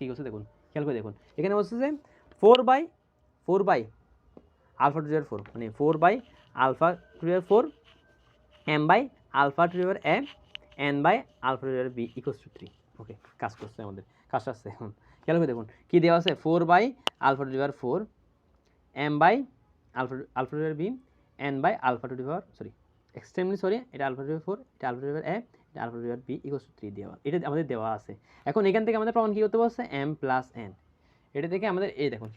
করছে দেখুন, খেয়াল করে দেখুন, এখানে বলছে যে 4/4 আলফা টু ডিভাইড 4, মানে 4 আলফা টু ডিভাইড 4 m/আলফা টু ডিভাইড a n/আলফা টু ডিভাইড b = 3। ওকে, কাজ করছে আমাদের, কাজটা আসছে এখন। খেয়াল করে দেখুন, কি দেওয়া আছে, 4/আলফা টু ডিভাইড 4 m/আলফা টু ডিভাইড b n/আলফা টু ডিভাইড, এক্সট্রিমলি সরি, এটা আলফা টু ডিভাইড 4, এটা আলফা টু ডিভাইড a, এটা আলফা টু ডিভাইড b = 3 দেওয়া, এটা আমাদের দেওয়া আছে। এখন এখান থেকে আমাদের প্রমাণ কি করতে বলছে, m + n। এটা থেকে আমাদের এই দেখুন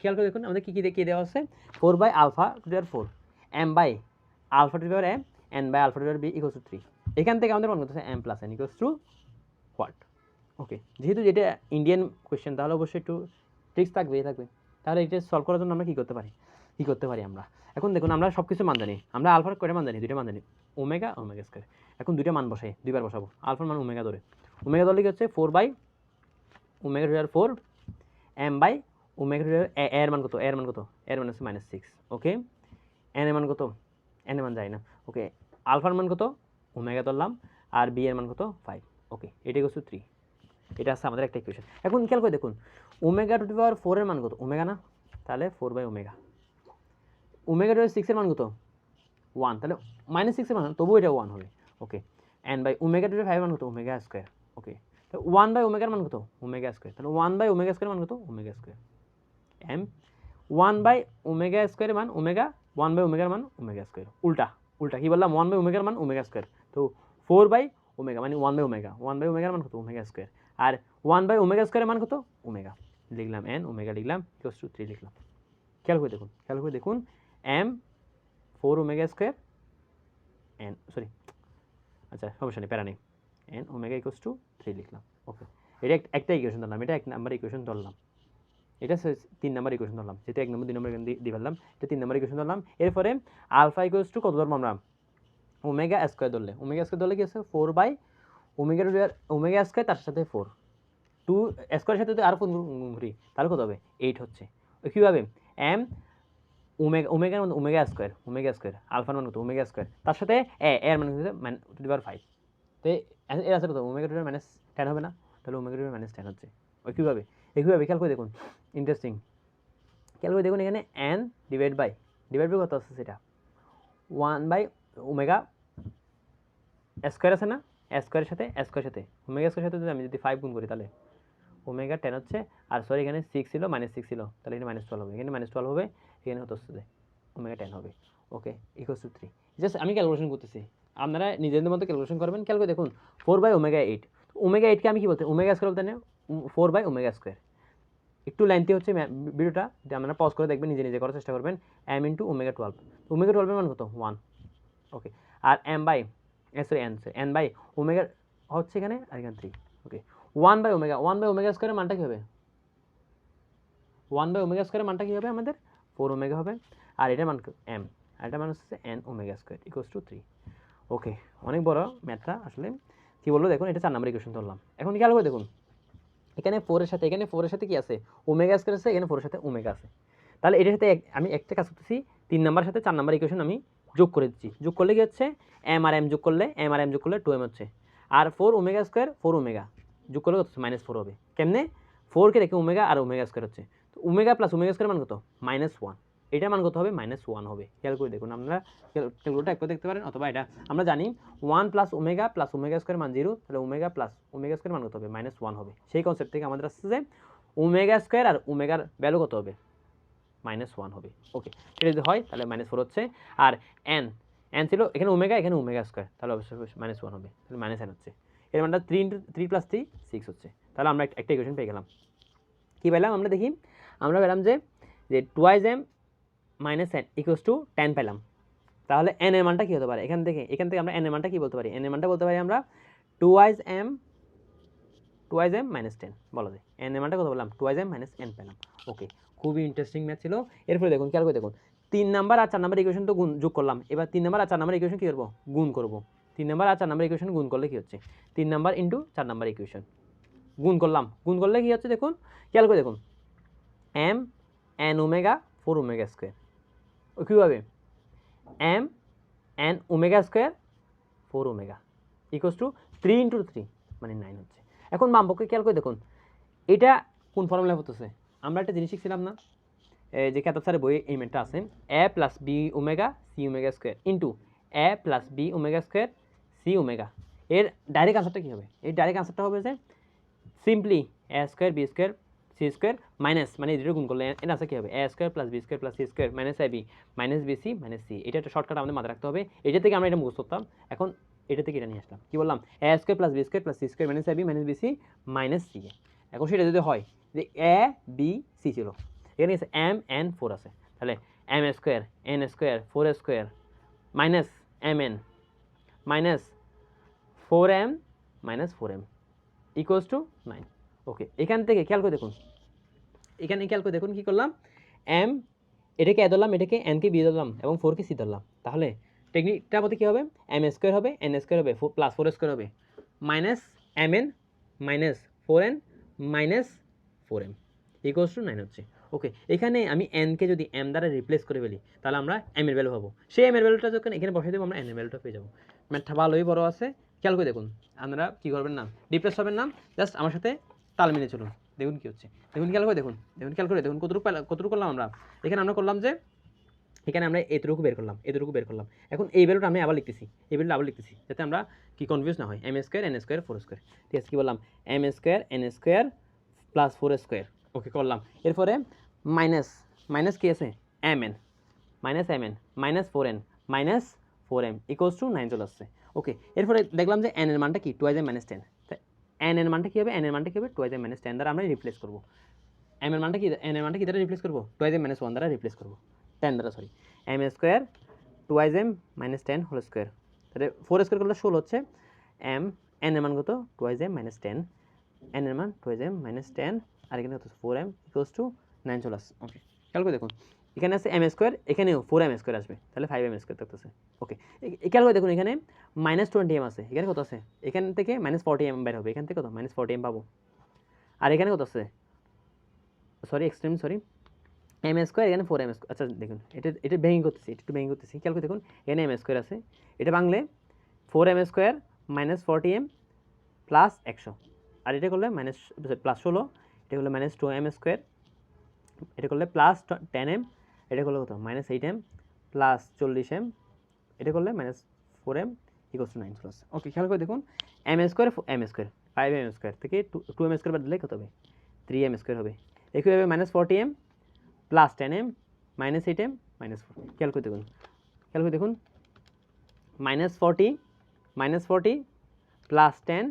খেয়াল করে দেখুন আমাদের কী দেওয়া আছে 4 alpha to the power 4 m by alpha to the power m n by alpha to the power b equals to 3। এখান থেকে আমাদের মনে করতেছে m plus n equals to what. Okay, যেহেতু যেটা ইন্ডিয়ান কোয়েশ্চেন তাহলে অবশ্যই একটু ট্রিক্স থাকবে। তাহলে এটা সলভ করার জন্য আমরা কী করতে পারি আমরা এখন দেখুন আমরা সব কিছু মান জানি। আমরা আলফার কয়টা মান জানি? 2টা মান জানি, ওমেগা স্কয়ার। এখন 2টা মান বসাই, 2বার বসাবো। আলফার মান ওমেগা ধরে কি হচ্ছে 4 omega to the power 4 m by omega to the power এর মান কত? এর মান হচ্ছে -6। ওকে, n এর মান কত? n এর মান যায় না। ওকে, আলফার মান কত? ওমেগা ধরলাম, আর b এর মান কত? 5। ওকে, এটা হচ্ছে 3। এটা আছে আমাদের একটা ইকুয়েশন। এখন খেয়াল করে দেখুন ওমেগা টু দি পাওয়ার 4 এর মান কত? ওমেগা না, তাহলে 4 ওমেগা। ওমেগা টু দি পাওয়ার 6 এর মান কত? 1, তাহলে -6 এর মান, তবুও এটা 1 হবে। Okay, n by omega to the 5 এর মান কত? Omega square. ওকে, তো 1 ওমেগার মান কত? Omega square. তাহলে 1 ওমেগা স্কয়ার মান কত? Omega square. m 1 ওমেগা স্কয়ারের মান ওমেগা, 1 ওমেগার মান ওমেগা স্কয়ার। উল্টা কি বললাম? 1 ওমেগার মান ওমেগা স্কয়ার। তো 4 ওমেগা মানে 1 ওমেগা। 1 ওমেগার মান কত? Omega square. আর 1 ওমেগা স্কয়ারের মান কত? ওমেগা। লিখলাম n, ওমেগা লিখলাম, ইকুয়ালস টু 3 লিখলাম। খেয়াল করে দেখুন m 4 omega square n, sorry আচ্ছা সমস্যা নেই, প্যারা নেই, n ওমেগা ইকুয়ালস টু 3 লিখলাম। ওকে, এটা একটা ইকুয়েশন ধরলাম, এটা 1 নাম্বার ইকুয়েশন ধরলাম, এটা 3 নাম্বার ইকুয়েশন ধরলাম, যেহেতু 1 নম্বর 2 নম্বর দিয়ে ফেললাম, এটা 3 নাম্বার ইকুয়েশন ধরলাম। এরপরে আলফা ইকুয়ালস টু কত ধরবো আমরা? ওমেগা স্কয়ার ধরলে কি আছে 4 ওমেগা টু ওমেগা স্কয়ার, তার সাথে 4 2 স্কয়ারের সাথে আর 4 ঘুরি, তাহলে কত হবে? 8 হচ্ছে। কীভাবে? m ওমেগার মান ওমেগা স্কয়ার, আলফার মান কত? ওমেগা স্কয়ার, তার সাথে এর মান হচ্ছে টু দি পাওয়ার 5। তো এর আছে কত? ওমেগা টু দি পাওয়ার -10 হবে না? তাহলে ওমেগা টু দি পাওয়ার -10 হচ্ছে। ওই কীভাবে খেয়াল করে দেখুন, ইন্টারেস্টিং। খেয়াল করে দেখুন এখানে n ডিভাইড বাই কত আছে? সেটা 1 ওমেগা স্কয়ার আছে না? স্কয়ারের সাথে ওমেগা স্কয়ারের সাথে আমি যদি 5 গুণ করি তাহলে ওমেগা 10 হচ্ছে। আর সরি এখানে 6 ছিল, -6 ছিল, তাহলে এখানে -12 হবে, এখানে -12 হবে, এখানে কত হচ্ছে? ওমেগা 10 হবে। ওকে, ইকুয়ালস টু 3। জাস্ট আমি ক্যালকুলেশন করতেছি, আপনারা নিজেদের মতো ক্যালকুলেশন করবেন। খেয়াল করে দেখুন 4 ওমেগা 8, ওমেগা 8কে আমি কি বলতে? ওমেগা স্কয়ার বলতে না, 4 ওমেগা স্কয়ার। একটু লেন্থি হচ্ছে ভিডিওটা, এটা আপনারা পজ করে দেখবেন, নিজে করার চেষ্টা করবেন। m ইন্টু ওমেগা 12, ওমেগা 12 এর মান কত? 1। ওকে, আর n বাই ওমেগা হচ্ছে এখানে, আর এখানে 3। ওকে, 1 ওমেগা স্কয়ারের মানটা কী হবে? 1 ওমেগা স্কয়ারের মানটা কী হবে আমাদের? 4 ওমেগা হবে। আর এটার মান m, আর এটার মান হচ্ছে n omega square equals to 3। ওকে, অনেক বড় ম্যাথটা আসলে। কী বললো দেখুন, এটা 4 নাম্বার ইকুয়েশন ধরলাম। এখন খেয়াল করে দেখুন এখানে 4 এর সাথে কি আছে? ওমেগা স্কয়ার আছে, এখানে 4 এর সাথে ওমেগা আছে। তাহলে এটার সাথে আমি একটা কাজ করতেছি, 3 নাম্বারের সাথে 4 নাম্বার ইকুয়েশন আমি যোগ করে দিচ্ছি। যোগ করলে কি হচ্ছে? m আর m যোগ করলে 2m হচ্ছে। আর 4 ওমেগা স্কয়ার 4 ওমেগা যোগ করলে কত? -4 হবে। কেমনে? 4কে রেখে ওমেগা আর ওমেগা স্কয়ার হচ্ছে, তো ওমেগা প্লাস ওমেগা স্কয়ার মান কত? -1। এটার মান কত হবে? -1 হবে। খেয়াল করে দেখুন, আমরা ক্যালকুলেটরটা একটু দেখতে পারেন, অথবা এটা আমরা জানি 1 প্লাস ওমেগা স্কয়ার মান 0, তাহলে ওমেগা প্লাস ওমেগা স্কয়ার মান কত হবে? -1 হবে। সেই কনসেপ্ট থেকে আমাদের আসছে যে ওমেগা স্কয়ার আর ওমেগার ভ্যালু কত হবে? -1 হবে। ওকে, সেটা যদি হয় তাহলে -4 হচ্ছে। আর n ছিল এখানে ওমেগা, এখানে ওমেগা স্কয়ার, তাহলে অবশ্যই -1 হবে, তাহলে -n হচ্ছে। এর মানটা 3 + 3 6 হচ্ছে। তাহলে আমরা একটা ইকুয়েশন পেয়ে গেলাম। কী পেলাম আমরা দেখি? আমরা পেলাম যে 2m - n ইকুয়ালস টু 10 পেলাম। তাহলে n এর মানটা কী হতে পারে? এখান থেকে আমরা n এর মানটা কী বলতে পারি? n এর মানটা বলতে পারি আমরা 2m - 10 বলা যায়। n এর মানটা কত বললাম? 2m - n পেলাম। ওকে, খুবই ইন্টারেস্টিং ম্যাথ ছিল। এরপরে দেখুন, খেয়াল করে দেখুন 3 নাম্বার আর 4 নাম্বার ইকুয়েশন তো যোগ করলাম। এবার 3 নাম্বার আর 4 নাম্বার ইকুয়েশন কী করবো? গুণ করবো। 3 নাম্বার আর 4 নাম্বার ইকুয়েশন গুণ করলে কী হচ্ছে? 3 নাম্বার ইন্টু 4 নাম্বার ইকুয়েশন গুণ করলাম। গুণ করলে কী হচ্ছে দেখুন, খেয়াল করে দেখুন m n omega 4 omega square. কীভাবে? m n omega square 4 omega equals to 3 × 3 মানে 9 হচ্ছে। এখন বামপক্ষে খেয়াল করে দেখুন এটা কোন ফর্মুলা হতেছে? আমরা একটা জিনিস শিখছিলাম না, যে খেতাব স্যারের বইয়ে এই ম্যাথটা আছে, a + b omega c omega square into a + b omega square c omega. এর ডাইরেক্ট আনসারটা কী হবে? এর ডাইরেক্ট আনসারটা হবে যে simply a square b square c square minus, মানে এই দুটো গুণ করলে এর আনসার কী হবে? a square + b square + c square minus ab minus bc minus c। এটা একটা শর্টকাট আমাদের মাথায় রাখতে হবে। এটা থেকে আমরা এটা মুখস্থ করতাম, এখন এটা থেকে এটা নিয়ে আসলাম। কী বললাম? a square + b square + c square minus ab minus bc minus c। এখন সেটা যদি হয় যে এ বি সি ছিল, এখানে আছে এম এন 4 আছে, তাহলে m square n square 4 square minus m n minus 4m minus 4m equals to 9। Okay, এখান থেকে খেয়াল করে দেখুন, এখানে খেয়াল করে দেখুন কী করলাম, এম এটাকে এ ধরলাম, এটাকে এনকে বি ধরলাম এবং 4কে সি ধরলাম, তাহলে টেকনিকটার মধ্যে কী হবে, এম স্কোয়ার হবে এন স্কোয়ার হবে প্লাস 4 স্কোয়ার হবে minus m n minus 4n minus 4m equals to 9 হচ্ছে। ওকে, এখানে আমি এনকে যদি এম দ্বারা রিপ্লেস করে ফেলি তাহলে আমরা এম এর ভ্যালু পাবো, সেই এম এর ভ্যালুটা যখন এখানে বসাই দেবো আমরা এন এর ভ্যালুটা পেয়ে যাবো। ম্যাথটা ভালোই বড় আছে, খেয়াল করে দেখুন, আপনারা কী করবেন না রিপ্লেস হবেন না, জাস্ট আমার সাথে তাল মিলে চলুন, দেখুন কী হচ্ছে, দেখুন খেয়াল করে দেখুন, খেয়াল করে দেখুন কতটুকু করলাম আমরা। এখানে আমরা করলাম যে এখানে আমরা এতটুকু বের করলাম, এখন এই ভ্যালুটা আমি আবার লিখতেছি, এই ভ্যালুটা আবার লিখতেছি যাতে আমরা কি কনফিউজ না হয়, m square n square 4 square, ঠিক আছে, কী বললাম, m square n square plus 4 square, okay করলাম, এরপরে মাইনাস কি আছে m n minus 4n minus 4m equals to 9 চলে আসছে। ওকে, এরপরে দেখলাম যে n এর মানটা কি 2m মাইনাস 10, n এর মানটা কী হবে, 2m মাইনাস 10 দ্বারা আমরা রিপ্লেস করবো, n এর মানটা কি দ্বারা রিপ্লেস করবো, 2m মাইনাস 1 দ্বারা রিপ্লেস করবো, 10 দ্বারা sorry, m square 2m minus 10 whole square, তাহলে 4 স্কোয়ার করলে 16 হচ্ছে, n এর মান কত 2m মাইনাস 10, n এর মান 2m মাইনাস 10 আর এখানে কত 4m ইকুয়ালস টু 9 চলে আসছে। ওকে, খেয়াল করে দেখুন, এখানে আছে এম স্কোয়ার, এখানেও 4m স্কোয়ার আসবে, তাহলে 5m স্কোয়ার থাকতেছে। ওকে, খেয়াল করে দেখুন, এখানে মাইনাস 20m আছে, এখানে কত আছে, এখান থেকে মাইনাস 40m বের হবে, এখান থেকে কত মাইনাস 40m পাবো, আর এখানে কত আছে এম স্কোয়ার, এখানে 4m স্কোয়ার, আচ্ছা দেখুন এটা ভেঙে করতেছি, এটা একটু ভেঙে করতেছি, খেয়াল করে দেখুন, এখানে এম স্কোয়ার আছে, এটা ভাঙলে 4m square minus 40m plus 100, আর এটা করলে মাইনাস প্লাস 16, এটা করলে মাইনাস 2m স্কোয়ার, এটা করলে প্লাস 10m, এটা করলে কত মাইনাস 8m প্লাস 40m, এটা করলে minus 4m equals to 9 plus. Okay, খেয়াল করে দেখুন, এম স্কোয়ার 5m স্কোয়ার থেকে 2m স্কোয়ার বাদ দিলে কত হবে 3m স্কোয়ার হবে, একইভাবে minus 40m plus 10m minus 8m minus 4, খেয়াল করে দেখুন minus 40 plus 10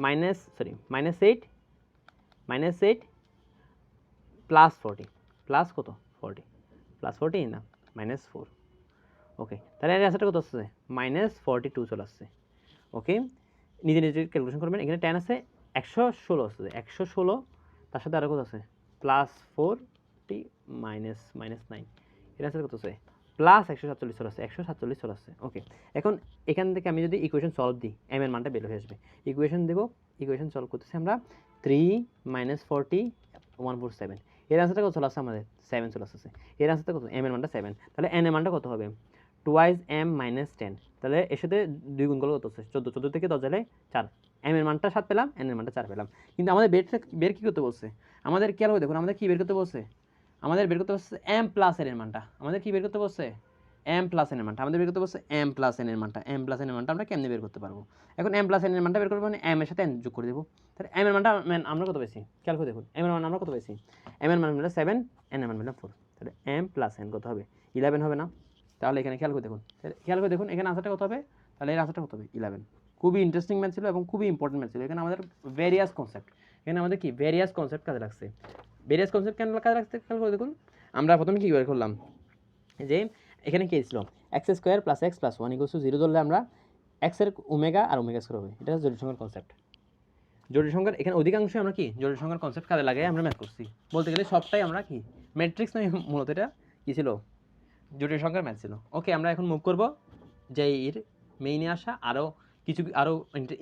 minus 8 plus 40 plus কত 40 প্লাস 40 না মাইনাস 4। ওকে, তাহলে এর আনসারটা কত আসছে মাইনাস 42 চলে আসছে। ওকে, নিজে ক্যালকুলেশন করবেন, এখানে 10 আছে 116 আসছে, 116 তার সাথে আরও কত আছে প্লাস 40 মাইনাস 9, এর আনসার কত আছে প্লাস 147 চলে আসছে, 147 চলে আসছে। ওকে, এখন এখান থেকে আমি যদি ইকুয়েশন সলভ দিই এম এর মানটা বের হয়ে আসবে, ইকুয়েশন সলভ করতেছি আমরা 3 মাইনাস 40 147, এর আনসারটা কত চলে আসছে আমাদের 7 চলে আসছে, এর আনসারটা কত এম এর মানটা 7, তাহলে এন এর মানটা কত হবে 2m মাইনাস 10, তাহলে এর সাথে 2 গুণ করলে কত হচ্ছে 14 থেকে 10 গেলে 4, এম এর মানটা 7 পেলাম, এন এর মানটা 4 পেলাম, কিন্তু আমাদের বের কী করতে বলছে, আমাদের খেয়াল করে দেখুন আমাদের কী বের করতে বলছে, আমাদের বের করতে বলছে এম প্লাস এন এর মানটা, আমাদের কী বের করতে বলছে এম প্লাস এন এর মানটা, আমাদের বের করতে বলছে এম প্লাস এন এর মানটা, আমরা কেমনে বের করতে পারবো, এখন এম প্লাস এন এর মানটা বের করবো মানে এম এর সাথে এন যোগ করে দেবো, তাহলে এম এর মানটা আমরা কত পেয়েছি খেয়াল করে দেখুন, এম এর মান আমরা কত পেয়েছি, এম এর মান হলো 7, এন এর মান হলো 4, তাহলে এম প্লাস এন কত হবে 11 হবে না, তাহলে এখানে খেয়াল করে দেখুন এখানে আনসারটা কত হবে, তাহলে এর আনসারটা কত হবে 11। খুবই ইন্টারেস্টিং ম্যাথ ছিল এবং খুবই ইম্পর্টেন্ট ম্যাথ ছিল, এখানে আমাদের ভেরিয়াস কনসেপ্ট কাজে লাগছে, কেন কাজে লাগছে খেয়াল করে দেখুন, আমরা প্রথমে কী বের করলাম যে এখানে কী ছিল x square plus x plus 1 equals to 0 ধরলে আমরা এক্সের ওমেগা আর ওমেগা স্কোয়ার হবে, এটা জটিল সংখ্যার কনসেপ্ট, এখানে অধিকাংশই আমরা কি জটিল সংখ্যার কনসেপ্ট কাজে লাগাই আমরা ম্যাথ করছি, বলতে গেলে সবটাই আমরা কি ম্যাট্রিক্স নয়, মূলত এটা কী ছিল জটিল সংখ্যার ম্যাথ ছিল। ওকে, আমরা এখন মুভ করবো যে এর মেইনে আসা আরও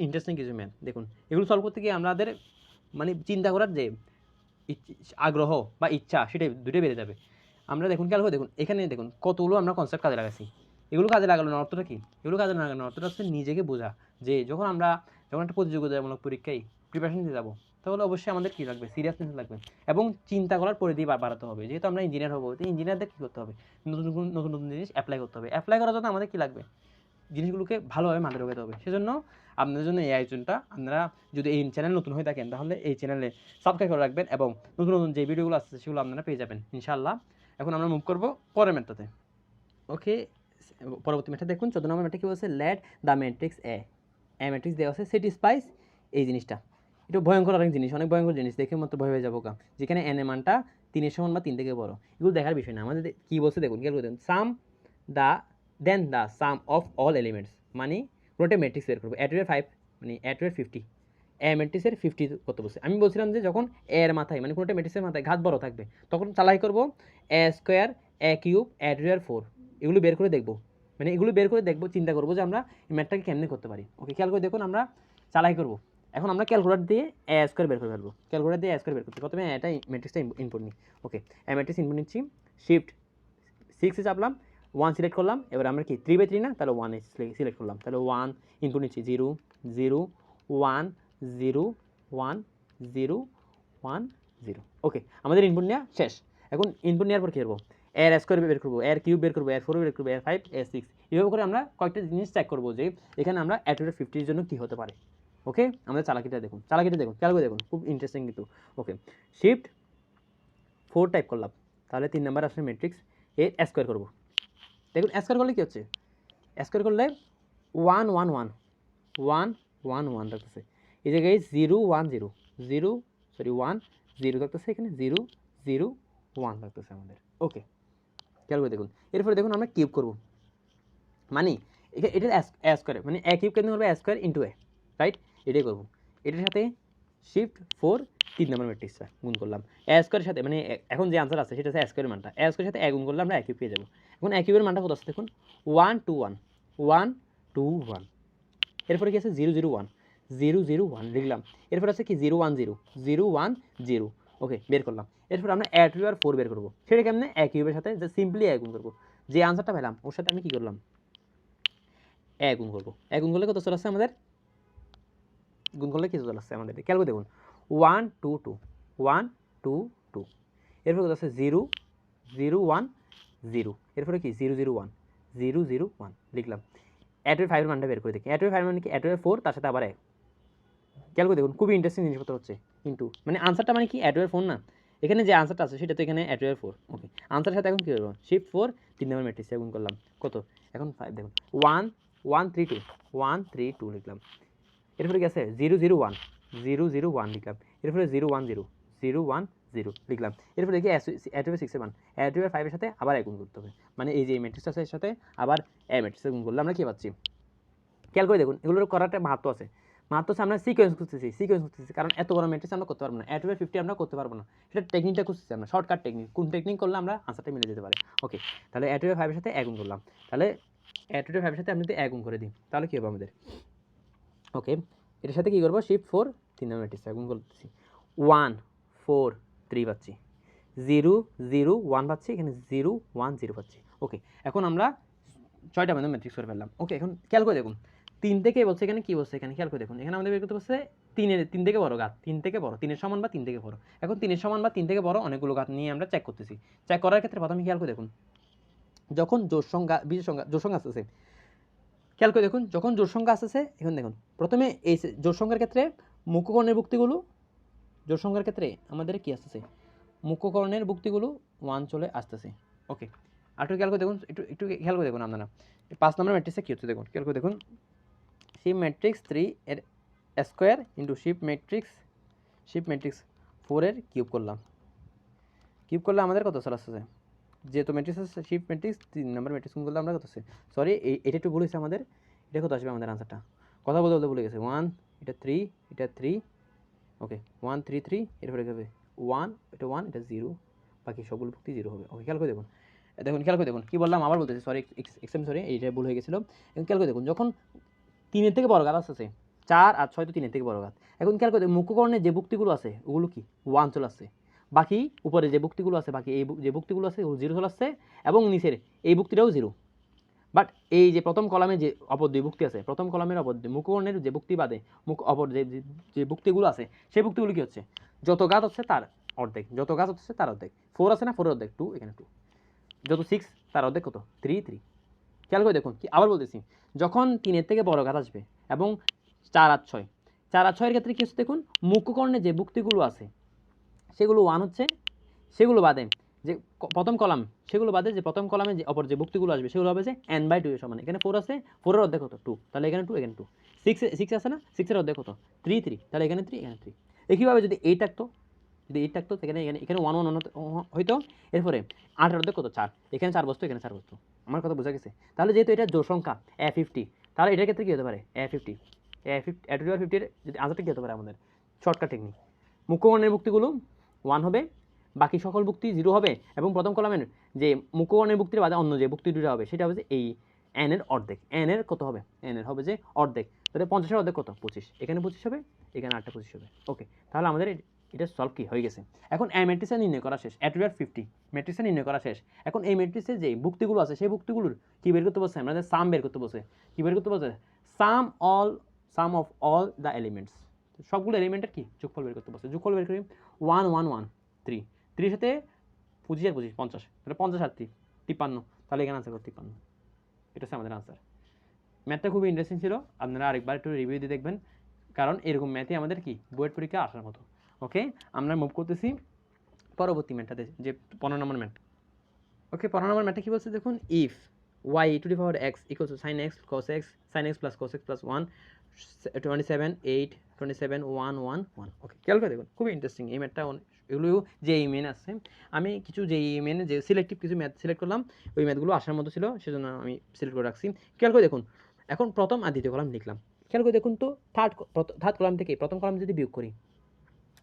ইন্টারেস্টিং কিছু ম্যাথ, দেখুন এগুলো সলভ করতে গিয়ে আমাদের মানে চিন্তা করার যে আগ্রহ বা ইচ্ছা সেটাই দুটোই বেড়ে যাবে। আমরা দেখুন খেয়াল করে দেখুন, এখানে দেখুন কতগুলো আমরা কনসেপ্ট কাজে লাগাচ্ছি, এগুলো কাজে লাগানোর অর্থটা কি, এগুলো কাজে লাগানোর অর্থটা হচ্ছে নিজেকে বোঝা, যে যখন একটা প্রতিযোগিতামূলক পরীক্ষায় প্রিপারেশন দিতে যাবো তাহলে অবশ্যই আমাদের কী লাগবে সিরিয়াসনেস লাগবে এবং চিন্তা করার পরিধি বাড়াতে হবে, যেহেতু আমরা ইঞ্জিনিয়ার হবো তো ইঞ্জিনিয়ারদের কী করতে হবে নতুন জিনিস অ্যাপ্লাই করতে হবে, অ্যাপ্লাই করার জন্য আমাদের কী লাগবে জিনিসগুলোকে ভালোভাবে মাথায় ঢোকাতে হবে। সেজন্য আপনাদের জন্য এই আয়োজনটা, আপনারা যদি এই চ্যানেল নতুন হয়ে থাকেন তাহলে এই চ্যানেলে সাবস্ক্রাইব করে রাখবেন এবং নতুন যে ভিডিওগুলো আসছে সেগুলো আপনারা পেয়ে যাবেন ইনশাআল্লাহ। এখন আমরা মুভ করবো পরের ম্যাথটাতে। ওকে, পরবর্তী ম্যাথটা দেখুন 14 নম্বর ম্যাথটা কী বলছে, let the matrix A matrix দেওয়া আছে সেটিসফাইস এই জিনিসটা, এটা ভয়ঙ্কর অনেক জিনিস, অনেক ভয়ঙ্কর জিনিস, দেখে মতো ভয় হয়ে যাবো কা, যেখানে এন এর মানটা 3 সমান বা 3 থেকে বড়। এগুলো দেখার বিষয় না আমাদের। কি বলছে দেখুন, খেয়াল করে দেখুন, sum the then the sum of all elements, মানে কোনোটা ম্যাট্রিক্স বের করবো, অ্যাট 5 মানে অ্যাট 50, এ ম্যাট্রিক্সের 50 কত বলছে। আমি বলছিলাম যে যখন এর মাথায় মানে কোনোটা ম্যাট্রিক্সের মাথায় ঘাত বড় থাকবে তখন চালাই করবো এ স্কোয়ার এ কিউব অ্যাট 4, এগুলো বের করে দেখবো, মানে এগুলো বের করে দেখবো, চিন্তা করবো যে আমরা এই ম্যাথটাকে কেমনে করতে পারি। ওকে, খেয়াল করে দেখুন, আমরা চালাই করবো। এখন আমরা ক্যালকুলেটর দিয়ে এ স্কোয়ার বের করে ফেলবো, ক্যালকুলেটর দিয়ে এ স্কোয়ার বের করতে প্রথমে এটা ম্যাট্রিক্সটা ইনপুট নিই। ওকে, এ ম্যাট্রিক্স ইনপুট নিচ্ছি, শিফট 6 চাপলাম, 1 সিলেক্ট করলাম, এবার আমরা কি 3/3 না, তাহলে 1 সিলেক্ট করলাম, তাহলে 1 ইনপুট নিচ্ছি, 0 0 1 0 1 0 1 0। ওকে, আমাদের ইনপুট নেওয়া শেষ। এখন ইনপুট নেওয়ার পর কী করবো, এর স্কোয়ার বের করবো, এর কিউব বের করবো, এর 4 বের করবো, এর 5 এর 6, এইভাবে করে আমরা কয়েকটা জিনিস চেক করবো যে এখানে আমরা অ্যাট 50 জন্য কী হতে পারে। ওকে, আমাদের চালাকিটা দেখুন, খেয়াল করে দেখুন, খুব ইন্টারেস্টিং কিন্তু। ওকে, শিফট 4 টাইপ করলাম, তাহলে 3 নাম্বার আসলে ম্যাট্রিক্স, এর স্কোয়ার করবো। দেখুন স্কোয়ার করলে কী হচ্ছে, স্কোয়ার করলে 1 1 1 1 1 1 থাকতেছে, এই জায়গায় 0 1 0 0 সরি 1 0 থাকতেছে, এখানে 0 0 1 থাকতেছে আমাদের। ওকে, খেয়াল করে দেখুন, এরপরে দেখুন আমরা কিউব করবো, মানে এটা স্কোয়ার, মানে এ কিউব কেন করবো, স্কোয়ার ইন্টু এ, রাইট, এটাই করবো। এটার সাথে শিফট 4 3 নম্বর ম্যাট্রিক্সটা গুণ করলাম এ স্কোয়ারের সাথে, মানে এখন যে আনসার আছে সেটা হচ্ছে স্কোয়ারের মানটা, এ স্কোয়ারের সাথে গুণ করলে আমরা কিউব পেয়ে যাবো। এখন কিউবের মানটা কত আছে দেখুন, 1 2 1 1 2 1, এরপরে কি আছে 0 0 1 0 0 1 লিখলাম, এরপর আছে কি 0 1 0 0 1 0। ওকে, বের করলাম। এরপর আমরা অ্যাট 4 বের করবো, সেটা কেমনে, কিউবের সাথে যে সিম্পলি গুণ করবো, যে আনসারটা পেলাম ওর সাথে আমি কি করলাম, গুণ করবো। গুণ করলে কত চলে আসছে আমাদের, গুণ করলে কিছু চলে আসছে আমাদের, খেয়াল করে দেখুন 1 2 2 1 2 2, এরপর কত আছে 0 0 1 0, এরপরে কি 0 0 1 0 0 1 লিখলাম। অ্যাট 5 মানটা বের করে দেখি, অ্যাট 5 মানে কি, অ্যাট 4 তার সাথে আবার 1, খেয়াল করে দেখুন, খুবই ইন্টারেস্টিং জিনিসপত্র হচ্ছে কিন্তু, মানে আনসারটা মানে কি অ্যাট 4 না, এখানে যে আনসারটা আছে সেটা তো এখানে অ্যাট 4। ওকে, আনসারের সাথে এখন কী করবো, শিফট 4 3 নম্বর ম্যাট্রিক্সে গুণ করলাম, কত এখন 5, দেখুন 1 1 3 2 1 3 2 লিখলাম, এরপরে কি আছে 0 0 1 0 0 1 লিখলাম, এরপরে 0 1 0 0 1 0 লিখলাম, এরপরে দেখি অ্যাট 6 1 অ্যাট 5 এর সাথে আবার গুণ করতে হবে, মানে এই যে ম্যাট্রিক্স আছে এর সাথে আবার ম্যাট্রিক্সে গুণ করলে আমরা কি পাচ্ছি। খেয়াল করে দেখুন, এগুলোর করাটা মাহাত্ম আছে, মাহাত্ম হচ্ছে আমরা সিকোয়েন্স খুঁজতেছি, কারণ এত বড় ম্যাট্রিক্স আমরা করতে পারবো না, অ্যাট 50 আমরা করতে পারবো না, সেটা টেকনিকটা খুঁজতেছি আমরা, শর্টকাট টেকনিক, কোন টেকনিক করলে আমরা আনসারটা মিলে যেতে পারে। ওকে, তাহলে অ্যাট 5 এর সাথে গুণ করলাম, তাহলে অ্যাট 5 এর সাথে আমি যদি গুণ করে দিই তাহলে কী হবে আমাদের। ওকে, এটার সাথে কী করবো, শিফট 4 3 নম্বর ম্যাট্রিক্স গুণ করতেছি, 1 4 3 পাচ্ছি, 0 0 1 পাচ্ছি, এখানে 0 1 0 পাচ্ছি। ওকে, এখন আমরা 6টা মাধ্যমে ম্যাট্রিক্স করে ফেললাম। ওকে, এখন খেয়াল করে দেখুন 3 থেকে বলছে, এখানে কি বলছে, এখানে খেয়াল করে দেখুন, এখানে আমাদের বের করতে বলছে 3 থেকে বড় ঘাত, 3 থেকে বড়, 3 সমান বা 3 থেকে বড়। এখন 3 সমান বা 3 থেকে বড় অনেকগুলো ঘাত নিয়ে আমরা চেক করতেছি। চেক করার ক্ষেত্রে প্রথমে খেয়াল করে দেখুন, যখন জোড় সংখ্যা বিজোড় সংখ্যা জোড় সংখ্যা আসতেছে, খেয়াল করে দেখুন যখন জোড় সংখ্যা আসতেছে, এখন দেখুন প্রথমে এই জোড় সংখ্যার ক্ষেত্রে মুখ্যকর্ণের ভুক্তিগুলো, জোড় সংখ্যার ক্ষেত্রে আমাদের কি আসতেছে, মুখ্যকর্ণের ভুক্তিগুলো 1 চলে আসতেছে। ওকে, আর একটু খেয়াল করে দেখুন, একটু খেয়াল করে দেখুন আপনারা 5 নম্বর ম্যাট্রিক্সে কী হচ্ছে দেখুন, খেয়াল করে দেখুন, শিফট ম্যাট্রিক্স 3 এর স্কোয়ার ইন্টু শিফট ম্যাট্রিক্স 4 এর কিউব করলাম, আমাদের কত চলে আসতেছে, যেহেতু ম্যাট্রিক্স আছে শিফট ম্যাট্রিক্স 3 নম্বর ম্যাট্রিক্স গুণ করলে আমরা কত আছে, সরি এটা একটু ভুল হয়েছে আমাদের, এটা কত আসবে আমাদের আনসারটা, কথা বলতে বলতে ভুলে গেছে, 1 এটা 3 এটা 3, ওকে 1 3 3, এরপরে হবে 1 এটা 1 এটা 0, বাকি সবগুলো ভুক্তি 0 হবে। ওকে, খেয়াল করে দেখুন, খেয়াল করে দেখুন কী বললাম আবার বলতেছি, সরি এইটা ভুল হয়ে গেছিলো। এখন খেয়াল করে দেখুন, যখন 3 থেকে বড় ঘাত আসছে 4 আর 6 তো 3 থেকে বড় ঘাত, এখন খেয়াল করে মুখ্যকর্ণের যে ভুক্তিগুলো আছে ওগুলো কি 1 চলে আসছে, বাকি উপরে যে ভুক্তিগুলো আছে, বাকি এই যে ভুক্তিগুলো আছে ওগুলো 0 চলে আসছে, এবং নিচের এই ভুক্তিটাও 0। বাট এই যে প্রথম কলামে যে অপর দুই ভুক্তি আছে, প্রথম কলামের অপর মুখ্যকর্ণের যে ভুক্তি বাদে অপর যে ভুক্তিগুলো আছে সেই ভুক্তিগুলো কি হচ্ছে, যত ঘাত হচ্ছে তার অর্ধেক, যত ঘাত হচ্ছে তার অর্ধেক, 4 আছে না 4 অর্ধেক 2, এখানে 2, যত 6 তার অর্ধেক কত 3 3। খেয়াল করে দেখুন, কি আবার বলতেছি, যখন 3 থেকে বড় ঘাত আসবে এবং 4 আর 6, 4 আর 6 এর ক্ষেত্রে কি হচ্ছে দেখুন, মুখ্যকর্ণে যে ভুক্তিগুলো আছে সেগুলো 1 হচ্ছে, সেগুলো বাদে যে প্রথম কলাম, সেগুলো বাদে যে প্রথম কলামে যে অপর যে ভুক্তিগুলো আসবে সেগুলো হবে যে n/2 এর সমান, এখানে 4 আছে, 4 এর অর্ধেক কত 2, তাহলে এখানে 2 এখানে 2, সিক্স আছে না, 6-এর অর্ধেক কত 3 3, তাহলে এখানে 3 এখানে 3। একইভাবে যদি 8 থাকতো, যদি 8 থাকতো সেখানে এখানে এখানে 1 1 হইতো। এরপরে 8-এর অর্ধেক কত 4, এখানে 4 বসতো এখানে 4 বসতো। আমার কথা বোঝা গেছে? তাহলে যেহেতু এটা জোড় সংখ্যা A50, তাহলে এটার ক্ষেত্রে কী হতে পারে A50 A50 এর যদি আনসারটা কী হতে পারে আমাদের শর্টকাট টেকনিক, মুখ্য বর্ণের ভুক্তিগুলো 1 হবে, বাকি সকল ভুক্তি 0 হবে, এবং প্রথম কলামের যে মুখ্য বর্ণের ভুক্তির বাদে অন্য যে ভুক্তি দুটো হবে সেটা হবে যে এই n এর অর্ধেক। n এর কত হবে, n এর হবে যে অর্ধেক, তাহলে 50-এর অর্ধেক কত 25, এখানে 25 হবে, এখানে 8টা 25 হবে। ওকে, তাহলে আমাদের এটা সলভ কি হয়ে গেছে। এখন এই ম্যাট্রিক্সটা নির্ণয় করা শেষ, A50 ম্যাট্রিক্সটা নির্ণয় করা শেষ। এখন এই ম্যাট্রিক্সের যে ভুক্তিগুলো আছে সেই ভুক্তিগুলোর কি বের করতে বলছে, আমাদের সাম বের করতে বলছে। কি বের করতে বলছে, সাম অফ অল দ্য এলিমেন্টস, সবগুলো এলিমেন্টের কি যোগফল বের করতে বলছে। যোগফল বের করি 1 1 1 3, 3 সাথে 25 আর 25 50, তাহলে 50 আর 3 53, তাহলে এখানে আনসার করো 53। এটা হচ্ছে আমাদের আনসার। ম্যাথটা খুবই ইন্টারেস্টিং ছিল, আপনারা আরেকবার একটু রিভিউ দিয়ে দেখবেন, কারণ এরকম ম্যাথই আমাদের কি বুয়েট পরীক্ষা আসার মতো। ওকে, আমরা মুভ করতেছি পরবর্তী ম্যাথটাতে, যে 15 নম্বর ম্যাথ। ওকে, 15 নম্বর ম্যাথটা কি বলছে দেখুন, if y two the power x equal to sin x cos x sin x plus cos x plus 1 27 8 27 1 1 1। ওকে, খেয়াল করে দেখুন, খুবই ইন্টারেস্টিং এই ম্যাথটা। এগুলো যে মেন আছে, আমি কিছু যে মেন যে সিলেক্টিভ কিছু ম্যাথ সিলেক্ট করলাম, ওই ম্যাথগুলো আসার মতো ছিল সেজন্য আমি সিলেক্ট করে রাখছি। খেয়াল করে দেখুন, এখন প্রথম আর দ্বিতীয় কলাম লিখলাম। খেয়াল করে দেখুন তো থার্ড কলাম থেকে প্রথম কলাম যদি বিয়োগ করি,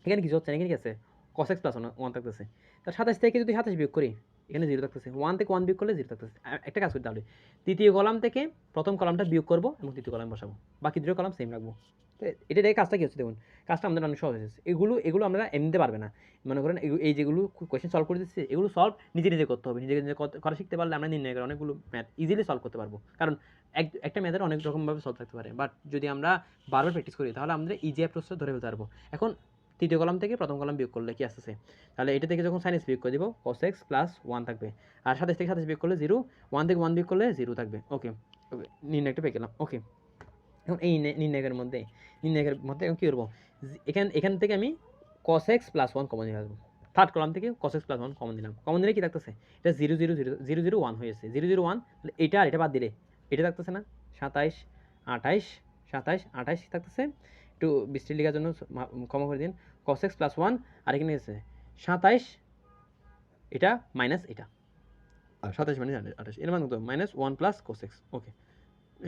এখানে কিছু হচ্ছে না, এখানে কি আছে cos x প্লাস 1 থাকতেছে। তার 27 থেকে যদি 27 বিয়োগ করি, এখানে 0 থাকতেছে, 1 থেকে 1 বিয়োগ করলে 0 থাকতেছে। একটা কাজ করতে হবে, তৃতীয় কলাম থেকে প্রথম কলামটা বিয়োগ করবো এবং তৃতীয় কলাম বসাবো, বাকি দুটো কলাম সেম রাখবো। তো এটা দেখে কাজটা কি হচ্ছে দেখুন, কাজটা আমাদের অনেক সহজ হয়েছে। এগুলো আমরা এমনিতে পারবে না, মনে করেন এই যেগুলো কোয়েশ্চেন সলভ করে দিচ্ছি, এগুলো সলভ নিজে নিজে করতে হবে। নিজে নিজে করা শিখতে পারলে আমরা নির্ণয় করে অনেকগুলো ম্যাথ ইজিলি সলভ করতে পারবো, কারণ একটা ম্যাথের অনেক রকমভাবে সলভ থাকতে পারে, বাট যদি আমরা বারবার প্র্যাকটিস করি তাহলে আমরা ইজি অ্যাপ্রোচটা ধরে ফেলতে পারবো। এখন তৃতীয় কলাম থেকে প্রথম কলাম বিয়োগ করলে কি আসতেছে, তাহলে এটা থেকে যখন সাইন এক্স বিয়োগ করে দিব cos x প্লাস 1 থাকবে, আর 27 থেকে 27 বিয়োগ করলে 0, 1 থেকে 1 বিয়োগ করলে 0 থাকবে। ওকে, নির্ণয়টা পেয়ে গেলাম। ওকে, এখন এই নির্ণয়ের মধ্যে এখন কী করবো, এখান থেকে আমি cos x প্লাস 1 কমন নিয়ে আসবো। থার্ড কলাম থেকে cos x প্লাস 1 কমন দিলাম, কমন দিলে কি থাকতেছে, এটা 0 0 0 0 0 1 হয়েছে, 0 0 1, তাহলে এটা আর এটা বাদ দিলে এটা থাকতেছে না, 27 28 27 28 থাকতেছে। একটু বৃষ্টি লেখার জন্য ক্ষমা করে দিন, cos x প্লাস 1, আর এখানে আছে 27, এটা মাইনাস এটা, আর 27 মানে 28, এর মান কত মাইনাস 1 প্লাস cos x। ওকে,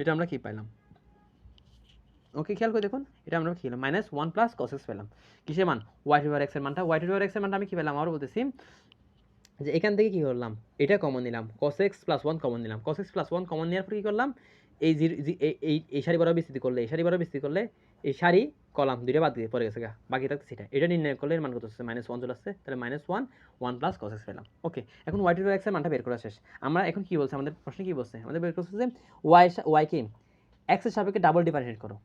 এটা আমরা কি পাইলাম, ওকে খেয়াল করে দেখুন, এটা আমরা কি পেলাম মাইনাস 1 প্লাস cos x পেলাম। কিসের মান, y টু পাওয়ার x এর মানটা, y টু পাওয়ার x এর মানটা আমি কি পেলাম আবার বলতেছি, যে এখান থেকে কি করলাম, এটা কমন নিলাম, cos x প্লাস 1 কমন নিলাম, cos x প্লাস 1 কমন নেওয়ার পর কি করলাম, এই এই সারি বরাবর বিস্তৃতি করলে, এই সারি বরাবর বিস্তৃতি করলে এই সারি কলাম দুইটা বাদ দিয়ে পড়ে গেছে গা, বাকি থাকছে সেটা, এটা নির্ণয় করলে এর মান কত হচ্ছে মাইনাস 1 চলে আসছে, তাহলে মাইনাস 1 প্লাস cos x পেলাম। ওকে, এখন y টু পাওয়ার x এর মানটা বের করা শেষ। আমরা এখন কি বলছে, আমাদের প্রশ্নে কি বলছে, আমাদের বের করছে যে y কে x এর সাপেক্ষে ডাবল ডিফারেন্সিয়েট করো,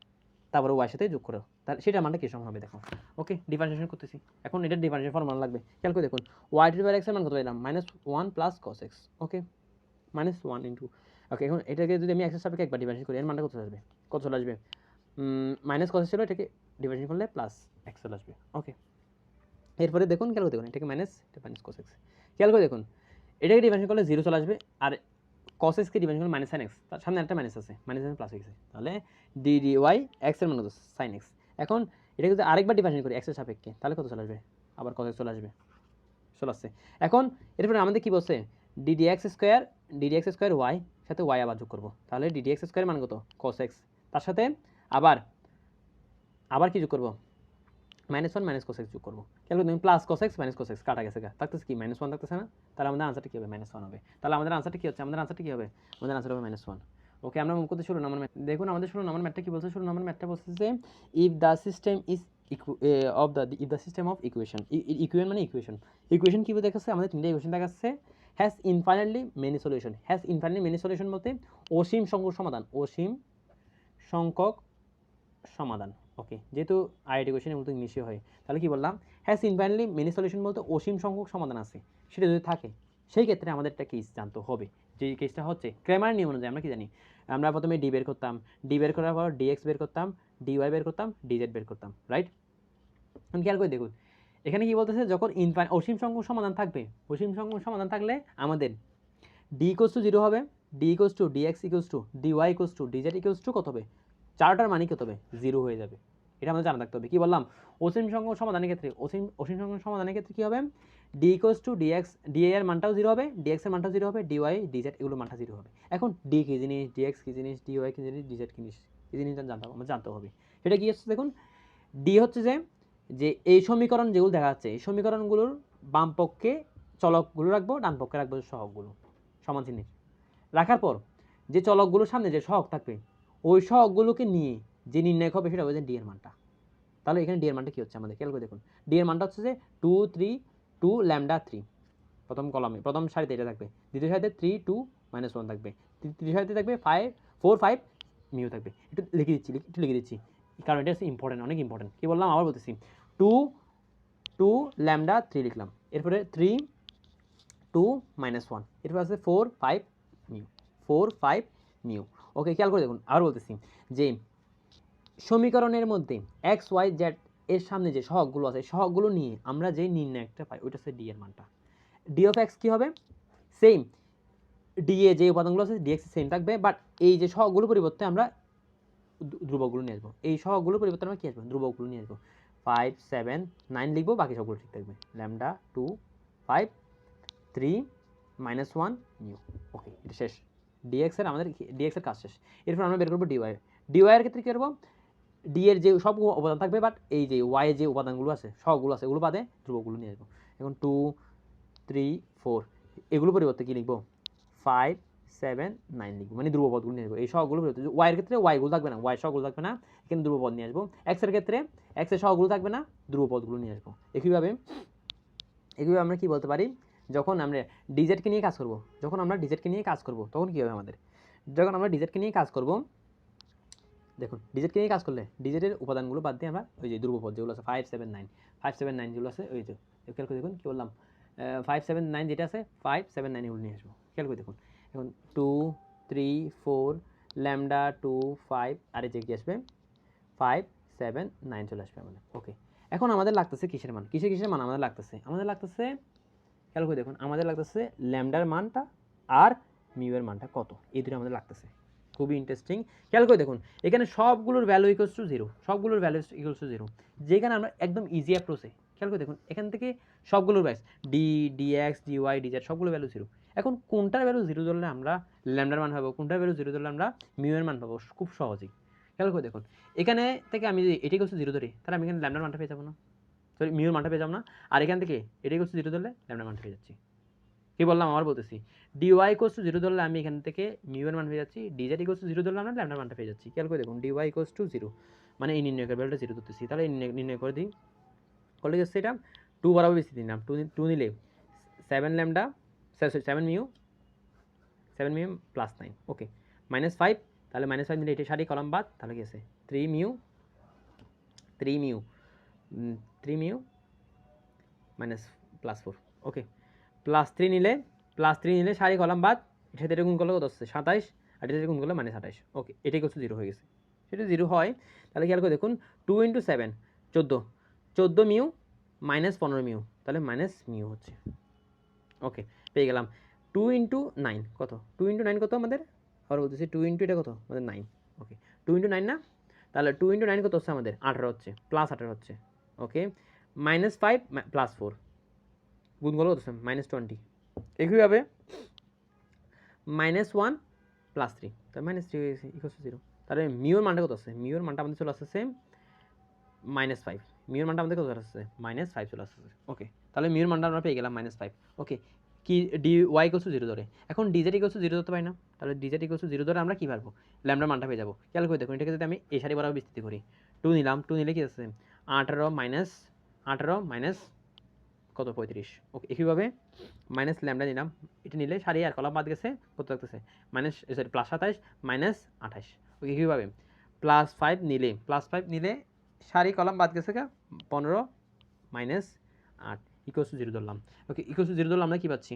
তারপরে ওয়াই সাথে যোগ করো, তাহলে সেটার মানটা কী সমান হবে দেখো। ওকে, ডিফারেন্সিয়েশন করতেছি, এখন এটার ডিফারেন্সিয়েশন ফর্মুলা লাগবে। খেয়াল করে দেখুন, ওয়াই টু পাওয়ার x এর মান কত পেলাম, মাইনাস 1 প্লাস cos x। ওকে, মাইনাস 1 ইন্টু, ওকে, এখন এটাকে যদি আমি x এর সাপেক্ষে একবার ডিফারেন্সিয়েট করি, এর মানটা কত আসবে, কত চলে আসবে, মাইনাস cos ছিল, এটাকে ডিফারেন্সিয়েট করলে প্লাস x চলে আসবে। ওকে, এরপরে দেখুন, খেয়াল করে দেখুন, এটাকে মাইনাস, এটা মাইনাস cos x, খেয়াল করে দেখুন, এটাকে ডিফারেন্সিয়েট করলে 0 চলে আসবে, আর cos x কে ডিফারেন্সিয়েট করলে মাইনাস sin x, তার সামনে একটা মাইনাস আছে, মাইনাস সাইন প্লাস হয়ে গেছে, তাহলে ডি ডি ওয়াই x এর মান কত sin x। এখন এটাকে যদি আরেকবার ডিফারেন্সিয়েট করি x এর সাপেক্ষে, তাহলে কত চলে আসবে, আবার cos x চলে আসবে, চলে আসছে। এখন এরপরে আমাদের কি বলছে, ডিডি এক্স স্কোয়ার ওয়াই সাথে ওয়াই আবার যোগ করবো, তাহলে ডিডি এক্স স্কোয়ার মান কত cos x, তার সাথে আবার কি যোগ করবো, -1 মাইনাস cos x যোগ করবো। কেন তুমি plus cos x minus cos x কাটা গেছে, থাকতেছে কি -1 থাকতেছে না, তাহলে আমাদের আনসারটা কি হবে, -1 হবে। তাহলে আমাদের আনসারটা কি হচ্ছে, আমাদের আনসারটা কি হবে, আমাদের আনসার হবে -1। ওকে, আমরা মুখ করতে 16 নম্বর ম্যাথ দেখুন, আমাদের 16 নম্বর ম্যাথটা কি বলছে, 16 নম্বর ম্যাথটা বলছে যে if the system is if the system of equation, মানে ইকুয়েশন কি দেখাচ্ছে, আমাদের তিনটা ইকুয়েশন দেখাচ্ছে, has infinitely many solution. Has infinitely many solution বলতে অসীম সংখ্যক সমাধান। ওকে, যেহেতু আইআইটি কোয়েশ্চেনের মতো ইংলিশে হয়, তাহলে কি বললাম, হ্যাজ ইনফাইনাইটলি মেনি সলিউশন বলতে অসীম সংখ্যক সমাধান আছে, সেটা যদি থাকে সেই ক্ষেত্রে আমাদের একটা কেস জানতে হবে। যে কেসটা হচ্ছে ক্রেমার নিয়ম অনুযায়ী আমরা কি জানি, আমরা প্রথমে ডি বের করতাম, ডি বের করার পর ডিএক্স বের করতাম, ডিওয়াই বের করতাম, ডিজেড বের করতাম, রাইট। এখন খেয়াল করে দেখুন, এখানে কি বলতেছে, যখন অসীম সংখ্যক সমাধান থাকবে, অসীম সংখ্যক সমাধান থাকলে আমাদের ডি ইকুয়ালস টু 0 হবে, D equals to Dx equals to Dy equals to Dz equals to কত হবে চারটার মানে কত হবে 0 হয়ে যাবে, এটা আমাদের জানা থাকতে হবে। কি বললাম, অসীম সংখ্যক সমাধানের ক্ষেত্রে অসীম সংখ্যক সমাধানের ক্ষেত্রে কি হবে, d equals to dx, di এর মানটাও 0 হবে, dx এর মানটাও 0 হবে, dy dz এগুলো মানটা 0 হবে। এখন d কি জিনিস, dx কি জিনিস, dy কি জিনিস, dz কি জিনিস, এই জিনিসটা জানতে হবে। সেটা কি হচ্ছে দেখুন, d হচ্ছে যে এই সমীকরণ যেগুলো দেখা যাচ্ছে, এই সমীকরণগুলোর বাম পক্ষে চলকগুলো রাখবো, ডান পক্ষে রাখবো সহগগুলো সমান চিহ্ন রাখার পর যে চলকগুলোর সামনে যে সহগ থাকবে ওই সহগগুলোকে নিয়ে যে নির্ণয় হবে সেটা হবে d এর মানটা। তাহলে এখানে d এর মানটা কি হচ্ছে আমাদের খেয়াল করে দেখুন, d এর মানটা হচ্ছে যে 2 3 2 ল্যামডা 3, প্রথম কলামে প্রথম সারিতে এটা থাকবে, দ্বিতীয় সারিতে 3 2 -1 থাকবে, তৃতীয় সারিতে থাকবে 4 5 মিউ থাকবে। একটু লিখে দিচ্ছি কারণ এটা হচ্ছে ইম্পর্টেন্ট, অনেক ইম্পর্টেন্ট। কি বললাম আবার বলতেছি, 2 2 ল্যামডা 3 লিখলাম, এরপরে 3 2 -1, এরপর আছে 4 5 মিউ, 4 5 মিউ। ওকে, খেয়াল করে দেখুন আবার বলতেছি যে সমীকরণের মধ্যে এক্স ওয়াই জেড এর সামনে যে সহগগুলো আছে সহগগুলো নিয়ে আমরা যে নির্ণয়কটা পাই ওইটা হচ্ছে ডি এর মানটা। ডি অফ এক্স কী হবে, সেম ডি এ যে উপাদানগুলো আছে ডিএক্স সেম থাকবে, বাট এই যে সহগগুলো পরিবর্তে আমরা ধ্রুবকগুলো নিয়ে আসবো, এই সহগগুলোর পরিবর্তে আমরা কী আসবো, ধ্রুবকগুলো নিয়ে আসবো। 5 7 9 লিখবো, বাকি সবগুলো ঠিক থাকবে, ল্যামডা 2 5 3 -1 মিউ। ওকে, এটা শেষ, ডিএক্স এর আমাদের ডিএক্স এর কাজ শেষ। এরপর আমরা বের করবো ডিওয়াই। ডিওয়াই এর ক্ষেত্রে কী করবো, ডি এর যে সব উপাদান থাকবে, বাট এই যে ওয়াই এর যে উপাদানগুলো আছে সবগুলো আছে এগুলো বাদে ধ্রুবকগুলো নিয়ে আসবো। এখন 2 3 4 এগুলো পরিবর্তে কী লিখবো, 5 7 9 লিখবো, মানে ধ্রুবপদগুলো নিয়ে আসবো। এই সবগুলো পরিবর্তে ওয়াই এর ক্ষেত্রে ওয়াইগুলো থাকবে না, ওয়াই সবগুলো থাকবে না, এখানে ধ্রুবপদ নিয়ে আসবো। এক্স এর ক্ষেত্রে এক্স এর সবগুলো থাকবে না, ধ্রুবপদগুলো নিয়ে আসবো। একইভাবে আমরা কি বলতে পারি, যখন আমরা ডিজেডকে নিয়ে কাজ করব, তখন কী হবে আমাদের, যখন আমরা ডিজেডকে নিয়ে কাজ করব, দেখুন ডিজেডকে নিয়ে কাজ করলে ডিজেডের উপাদানগুলো বাদ দিয়ে আমরা ওই যে ধ্রুবপদ যেগুলো আছে 5 7 9 যেগুলো আছে ওই যে খেয়াল করে দেখুন, কী বললাম 5 7 9 যেটা আছে 5 7 9 এগুলো নিয়ে আসবো। খেয়াল করে দেখুন, এখন 2 3 4 ল্যামডা 2 5 আর এই যে কি আসবে 5 7 9 চলে আসবে আমাদের। ওকে, এখন আমাদের লাগতেছে কিসের মান, কিসের মান আমাদের লাগতেছে খেয়াল করে দেখুন, আমাদের লাগতেছে ল্যামডার মানটা আর মিউ এর মানটা কত, এই দুটো আমাদের লাগতেছে। খুবই ইন্টারেস্টিং, খেয়াল করে দেখুন এখানে সবগুলোর ভ্যালু ইকুয়ালস টু 0, যেখানে আমরা একদম ইজি অ্যাপ্রোচে খেয়াল করে দেখুন এখান থেকে সবগুলোর value D Dx Dy Dz সবগুলো ভ্যালু 0। এখন কোনটার ভ্যালু 0 ধরলে আমরা ল্যামডার মান পাবো, কোনটার ভ্যালু 0 ধরলে আমরা মিউ এর মান পাবো, খুব সহজেই। খেয়াল করে দেখুন এখানে থেকে আমি যদি এটি ইকুয়ালস টু 0 ধরি তাহলে আমি এখানে ল্যামডার মানটা পেয়ে যাবো না, সরি মিউর মানটা পেয়ে যাবো না, আর এখান থেকে এটি ইকুয়ালস টু 0 ধরলে ল্যামডার মানটা পেয়ে যাচ্ছি। কি বললাম আবার বলতেছি, ডিওয়াই ইকুয়ালস টু 0 ধরলে আমি এখান থেকে মিউ এর মান পেয়ে যাচ্ছি, ডিজেড ইকুয়ালস টু 0 ধরলে আমরা ল্যামডার মানটা পেয়ে যাচ্ছি। খেয়াল করে দেখুন ডিওয়াই ইকুয়ালস টু 0 মানে এই নির্ণয়কের ভ্যালুটা 0 ধরতেছি, তাহলে নির্ণয় করে দিই, করলে যাচ্ছে এটা 2 বরাবর বেশি দিলাম, 2 নিলে 7 ল্যামডা 7 মিউ প্লাস 9। ওকে, -5, তাহলে -5 নিলে এটা সারি কলাম বাদ, তাহলে কি আছে 3 মিউ মাইনাস +4। ওকে, +3 নিলে সারি কলাম বাদ, এটার সাথে গুণ করলে কত হচ্ছে 27, আর এটার সাথে গুণ করলে -28। ওকে, এটাই করছে 0 হয়ে গেছে, সেটা 0 হয়। তাহলে খেয়াল করে দেখুন 2 × 7 14 মিউ -15 মিউ, তাহলে মাইনাস মিউ হচ্ছে। ওকে, পেয়ে গেলাম। 2 × 9 কত, 2 × 9 কত আমাদের, আবার বলতেছি 2 × এটা কত আমাদের 9। ওকে, 2 × 9 না, তাহলে 2 × 9 কত হচ্ছে আমাদের 18 হচ্ছে, +18 হচ্ছে। ওকে, -5 +4 গুণ করলে কত হচ্ছে -20। একইভাবে -1 +3, তাহলে -3 হয়ে গেছে ইকুয়াল টু 0। তাহলে মিউর মানটা কত আছে, মিউর মানটা আমাদের চলে আসছে -5, মিউর মানটা আমাদের কত আসছে -5 চলে আসছে। ওকে, তাহলে মিউর মানটা আমরা পেয়ে গেলাম -5। ওকে, কি ডি ওয়াই ইকুয়াল টু 0 ধরে, এখন ডিজেড ইকুয়াল টু 0 ধরতে পারি না, তাহলে ডিজেড ইকুয়াল টু 0 ধরে আমরা কী পারবো, ল্যামডার মানটা পেয়ে যাবো। খেয়াল করে দেখুন এটাকে যদি আমি এই সারি বরাবর বিস্তৃতি করি, 2 নিলাম, 2 নিলে কি আছে 18 কত 35। ওকে, একইভাবে মাইনাস ল্যামডা নিলাম, এটা নিলে সারি আর কলাম বাদ গেছে, কত থাকতেছে +27 -28। ওকে, একইভাবে +5 নিলে সারি কলাম বাদ গেছে 15 -8 ইকুয়ালস টু 0 ধরলাম। ওকে, ইকুয়ালস টু 0 ধরলে আমরা কী পাচ্ছি,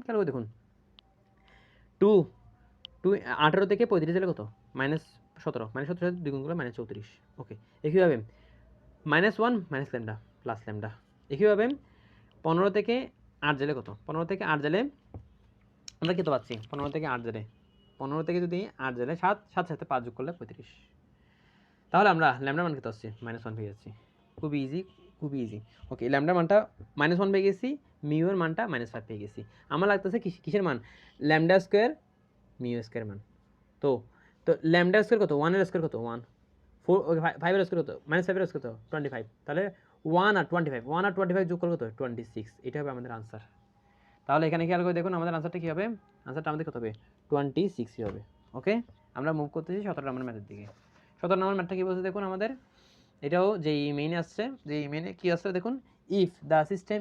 খেয়াল করে দেখুন 18 থেকে 35 দিলে কত -17, -17 দ্বিগুণ করলে -34। ওকে, একইভাবে -1 ল্যামডা প্লাস ল্যামডা। একইভাবে 15 থেকে 8 জেলে কত, 15 থেকে 8 জেলে আমরা কত পাচ্ছি, 15 থেকে 8 জেলে 15 থেকে যদি 8 যায় 7, 7 সাথে 5 যোগ করলে 35। তাহলে আমরা ল্যামডার মান কত আসছে -1 পেয়ে যাচ্ছি। খুবই ইজি। ওকে, ল্যামডার মানটা -1 পেয়ে গেছি, মিউ এর মানটা -5 পেয়ে গেছি। আমার লাগতেছে কিসের মান, ল্যামডা স্কোয়ার মিউ স্কোয়ার মান। তো ল্যামডা স্কোয়ার কত, 1 এর স্কোয়ার কত 1, 4 5 এর স্কোয়ার কত, -5 এর স্কোয়ার কত 25। তাহলে 1 আর 25 যোগ করলে কত 26। এটা হবে আমাদের আনসার। তাহলে এখানে খেয়াল করে দেখুন আমাদের আনসারটা কী হবে, আনসারটা আমাদের কত হবে 26 হবে। ওকে, আমরা মুভ করতেছি 17 নম্বর ম্যাথের দিকে। 17 নম্বর ম্যাথটা কী বলছে দেখুন আমাদের, এটাও যেই মেইনে আসছে, যেই মেইনে কী আসছে দেখুন, if the system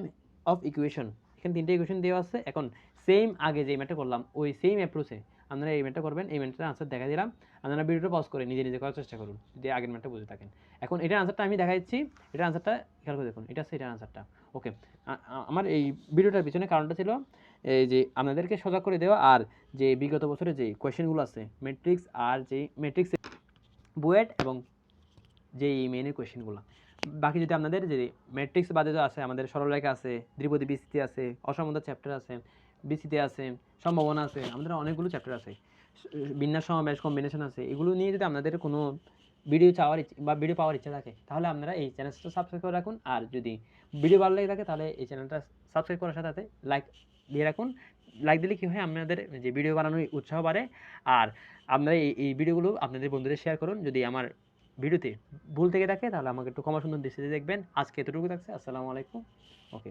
of equation, এখানে 3টে ইকুয়েশন দেওয়া আছে। এখন সেম আগে যেই ম্যাথটা করলাম ওই সেম অ্যাপ্রোচে আপনারা এই ম্যাথটা করবেন। এই ম্যাথটার আনসার দেখা দিলাম, আপনারা ভিডিওটা পজ করে নিজে করার চেষ্টা করুন যদি আগের ম্যাথটা বুঝে থাকেন। এখন এটার আনসারটা আমি দেখাচ্ছি, এটার আনসারটা খেয়াল করে দেখুন, এটা হচ্ছে এটার আনসারটা। ওকে, আমার এই ভিডিওটার পিছনে কারণটা ছিল এই যে আপনাদেরকে সজাগ করে দেওয়া, আর যে বিগত বছরে যে কোয়েশ্চেনগুলো আছে ম্যাট্রিক্স, আর যে ম্যাট্রিক্স বুয়েট এবং যেই মেইনের কোয়েশ্চেনগুলো, বাকি যদি আপনাদের যে ম্যাট্রিক্স বাদে তো আছে, আমাদের সরলরেখা আছে, দ্বিপদী বিস্তৃতি আছে, অসমান্তর চ্যাপ্টার আছে, বিস্তৃতি আছে, সম্ভাবনা আছে, আমাদের অনেকগুলো চ্যাপ্টার আছে, বিন্যাস সমাবেশ কম্বিনেশন আছে। এগুলো নিয়ে যদি আপনাদের কোনো ভিডিও চাওয়ার বা ভিডিও পাওয়ার ইচ্ছা থাকে তাহলে আপনারা এই চ্যানেলটা সাবস্ক্রাইব করে রাখুন। আর যদি ভিডিও ভালো লেগে থাকে তাহলে এই চ্যানেলটা সাবস্ক্রাইব করার সাথে সাথে লাইক দিয়ে রাখুন। লাইক দিলে কী হয়, আপনাদের যে ভিডিও বানানোর উৎসাহ বাড়ে। আর আপনারা এই ভিডিওগুলো আপনাদের বন্ধুদের শেয়ার করুন। যদি আমার ভিডিওতে ভুল থেকে থাকে তাহলে আমাকে একটু ক্ষমা সুন্দর দৃষ্টিতে দেখবেন। আজকে এতটুকু থাকছে। আসসালামু আলাইকুম। ওকে।